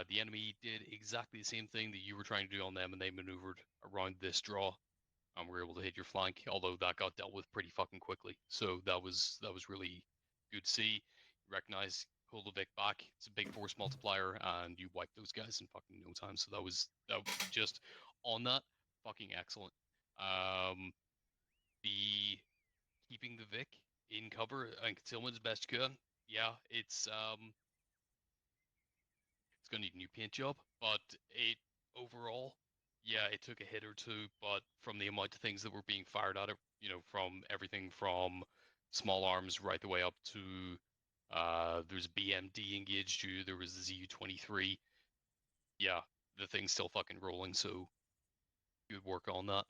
the enemy did exactly the same thing that you were trying to do on them, and they maneuvered around this draw, and were able to hit your flank. Although that got dealt with pretty fucking quickly, so that was really good to see. Recognize, pull the Vic back. It's a big force multiplier, and you wipe those guys in fucking no time. So that was just on that fucking excellent. The keeping the Vic in cover and concealment as best you can. Yeah, it's gonna need a new paint job, but it overall, yeah, it took a hit or two, but from the amount of things that were being fired at it, from everything from small arms right the way up to there's BMD engaged you, there was the ZU-23. Yeah, the thing's still fucking rolling, so good work on that.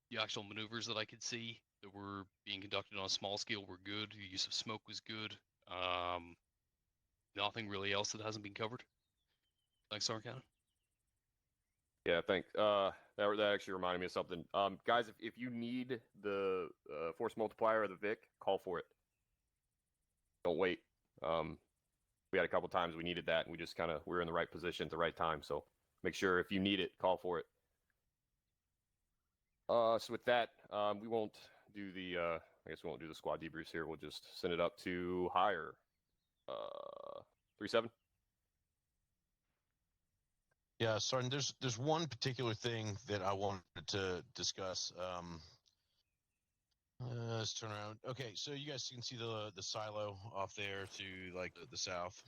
The actual maneuvers that I could see that were being conducted on a small scale were good. The use of smoke was good. Nothing really else that hasn't been covered. Thanks, Sergeant. Yeah, thanks. That actually reminded me of something. Guys, if you need the force multiplier or the Vic, call for it. Don't wait. We had a couple times we needed that, and we were in the right position at the right time. So make sure if you need it, call for it. So with that, we won't do the. I guess we won't do the squad debriefs here. We'll just send it up to higher. 3-7. Yeah, Sergeant, there's one particular thing that I wanted to discuss. Let's turn around. Okay, so you guys can see the silo off there to like the south.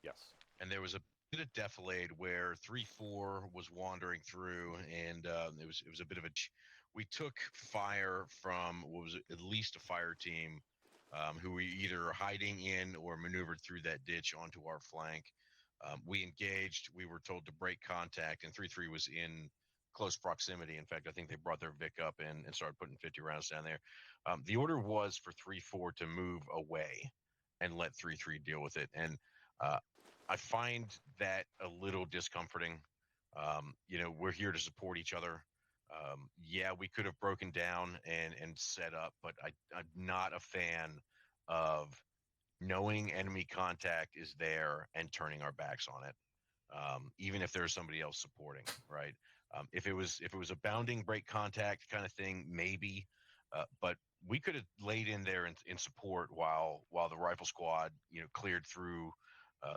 Yes. And there was did a defilade where 3-4 was wandering through, and it was a bit of a. We took fire from what was at least a fire team, who were either hiding in or maneuvered through that ditch onto our flank. We engaged. We were told to break contact, and 3-3 was in close proximity. In fact, I think they brought their Vic up and started putting 50 rounds down there. The order was for 3-4 to move away and let 3-3 deal with it. And I find that a little discomforting. We're here to support each other. Yeah, we could have broken down and set up, but I'm not a fan of knowing enemy contact is there and turning our backs on it, even if there's somebody else supporting, right? If it was a bounding break contact kind of thing, maybe, but we could have laid in there in support while the rifle squad cleared through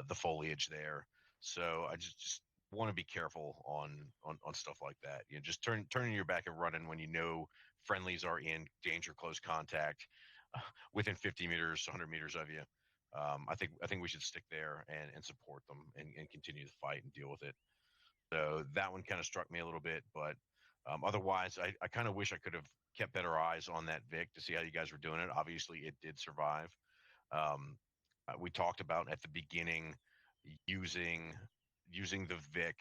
the foliage there. So I just want to be careful on stuff like that. Just turning your back and running when you know friendlies are in danger close contact within 50 meters, 100 meters of you. I think we should stick there and support them and continue the fight and deal with it. So that one kind of struck me a little bit, but otherwise, I kind of wish I could have kept better eyes on that Vic to see how you guys were doing it. Obviously, it did survive. We talked about at the beginning using the Vic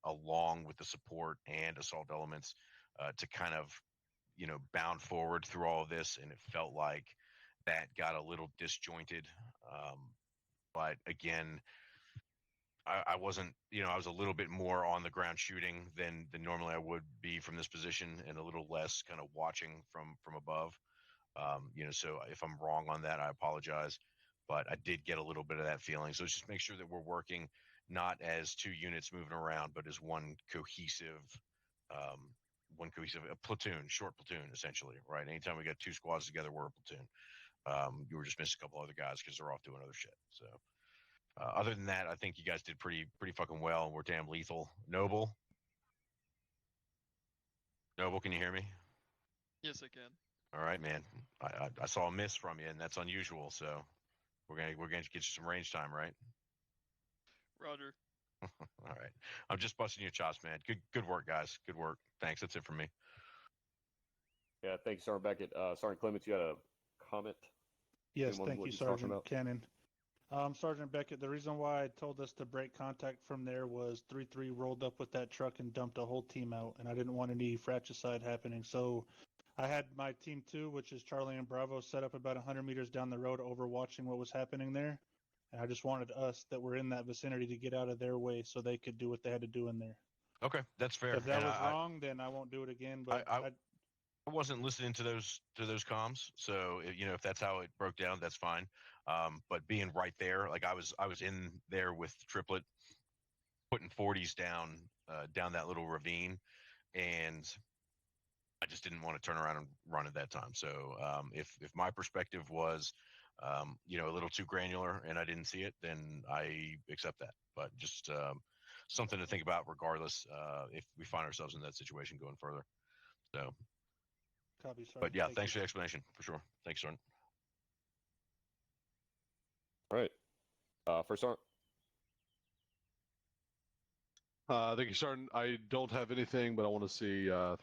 along with the support and assault elements to kind of bound forward through all of this, and it felt like that got a little disjointed. But again, I wasn't, I was a little bit more on the ground shooting than normally I would be from this position, and a little less kind of watching from above. So if I'm wrong on that, I apologize, but I did get a little bit of that feeling. So just make sure that we're working not as two units moving around, but as one cohesive a platoon, short platoon, essentially, right? Anytime we got two squads together, we're a platoon. You were just missing a couple other guys because they're off doing other shit. So other than that, I think you guys did pretty fucking well, and we're damn lethal. Noble, can you hear me? Yes, I can. All right, man. I saw a miss from you, and that's unusual. So we're gonna get you some range time, right? Roger. All right. I'm just busting your chops, man. Good work, guys. Good work. Thanks. That's it for me. Yeah, thank you, Sergeant Beckett. Sergeant Clements, you had a comment? Yes, On thank what you, he's talking Sergeant about? Cannon. Sergeant Beckett, the reason why I told us to break contact from there was 3-3 rolled up with that truck and dumped a whole team out, and I didn't want any fratricide happening. So I had my team 2, which is Charlie and Bravo, set up about 100 meters down the road overwatching what was happening there. And I just wanted us that were in that vicinity to get out of their way so they could do what they had to do in there. Okay, that's fair. If that And was wrong, then I won't do it again. But I wasn't listening to those comms, so if that's how it broke down, that's fine. But being right there, like I was in there with Triplet, putting 40s down that little ravine, and I just didn't want to turn around and run at that time. So if my perspective was a little too granular and I didn't see it, then I accept that. But just something to think about regardless if we find ourselves in that situation going further. So Copy, Sergeant. but yeah, Thank thanks you. for the explanation, for sure. Thanks, Sergeant. All right. First Sergeant. Thank you, Sergeant. I don't have anything, but I want to see 3-7,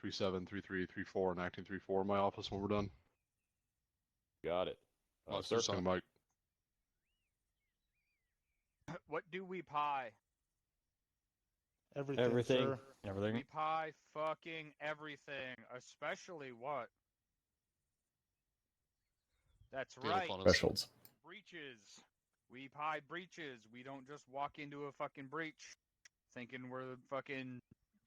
3-3, 3-4, and acting 3-4 in my office when we're done. Got it. Sir, something, Mike. What do we pie? Everything. Sir. Everything. We pie fucking everything, especially what? That's right. Thresholds. Breaches. We pie breaches. We don't just walk into a fucking breach thinking we're the fucking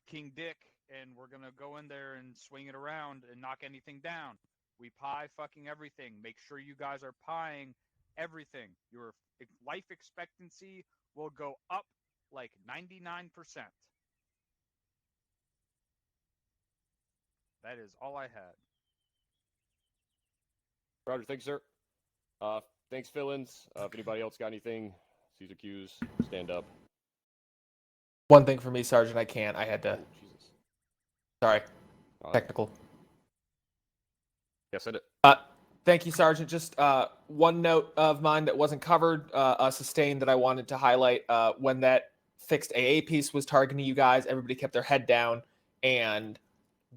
King Dick and we're gonna go in there and swing it around and knock anything down. We pie fucking everything. Make sure you guys are pieing everything. Your life expectancy will go up like 99%. That is all I had. Roger, thanks, sir. Thanks, fill-ins. If anybody else got anything, Caesar Q's, stand up. One thing for me, Sergeant, I can't. I had to. Sorry. Technical. Yeah, send it. Thank you, Sergeant. Just one note of mine that wasn't covered, a sustain that I wanted to highlight. When that fixed AA piece was targeting you guys, everybody kept their head down, and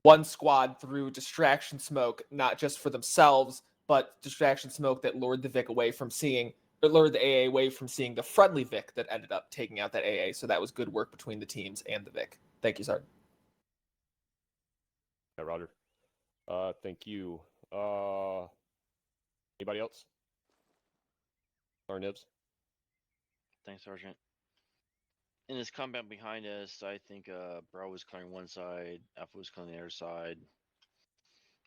one squad threw distraction smoke, not just for themselves, but distraction smoke that lured the Vic away from seeing, or lured the AA away from seeing the friendly Vic that ended up taking out that AA. So that was good work between the teams and the Vic. Thank you, Sergeant. Yeah, Roger. Thank you. Anybody else? Sorry, Nibs. Thanks, Sergeant. In this combat behind us, I think Bravo was clearing one side, Alpha was clearing the other side.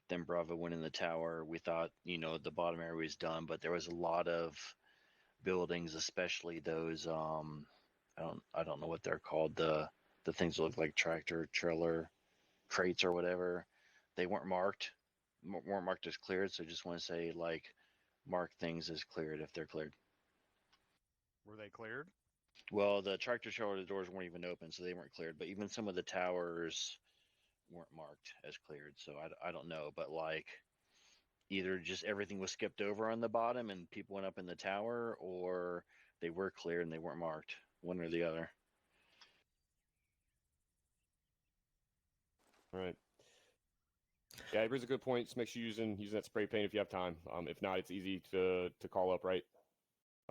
Then Bravo went in the tower. We thought, the bottom area was done, but there was a lot of buildings, especially those I don't know what they're called, the things that look like tractor trailer crates or whatever. They weren't marked as cleared, so just want to say, like, mark things as cleared if they're cleared. Were they cleared? Well, the tractor trailer doors weren't even open, so they weren't cleared. But even some of the towers weren't marked as cleared, so I don't know. But, like, either just everything was skipped over on the bottom and people went up in the tower, or they were cleared and they weren't marked. One or the other. All right. Yeah, he brings a good point. Just make sure you're using that spray paint if you have time. If not, it's easy to call up, right?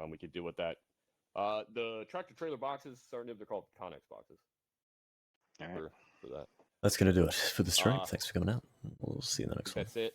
We could deal with that. The tractor trailer boxes, they're called Connex boxes. All right. For that. That's going to do it for the stream. Thanks for coming out. We'll see you in the next one. That's it.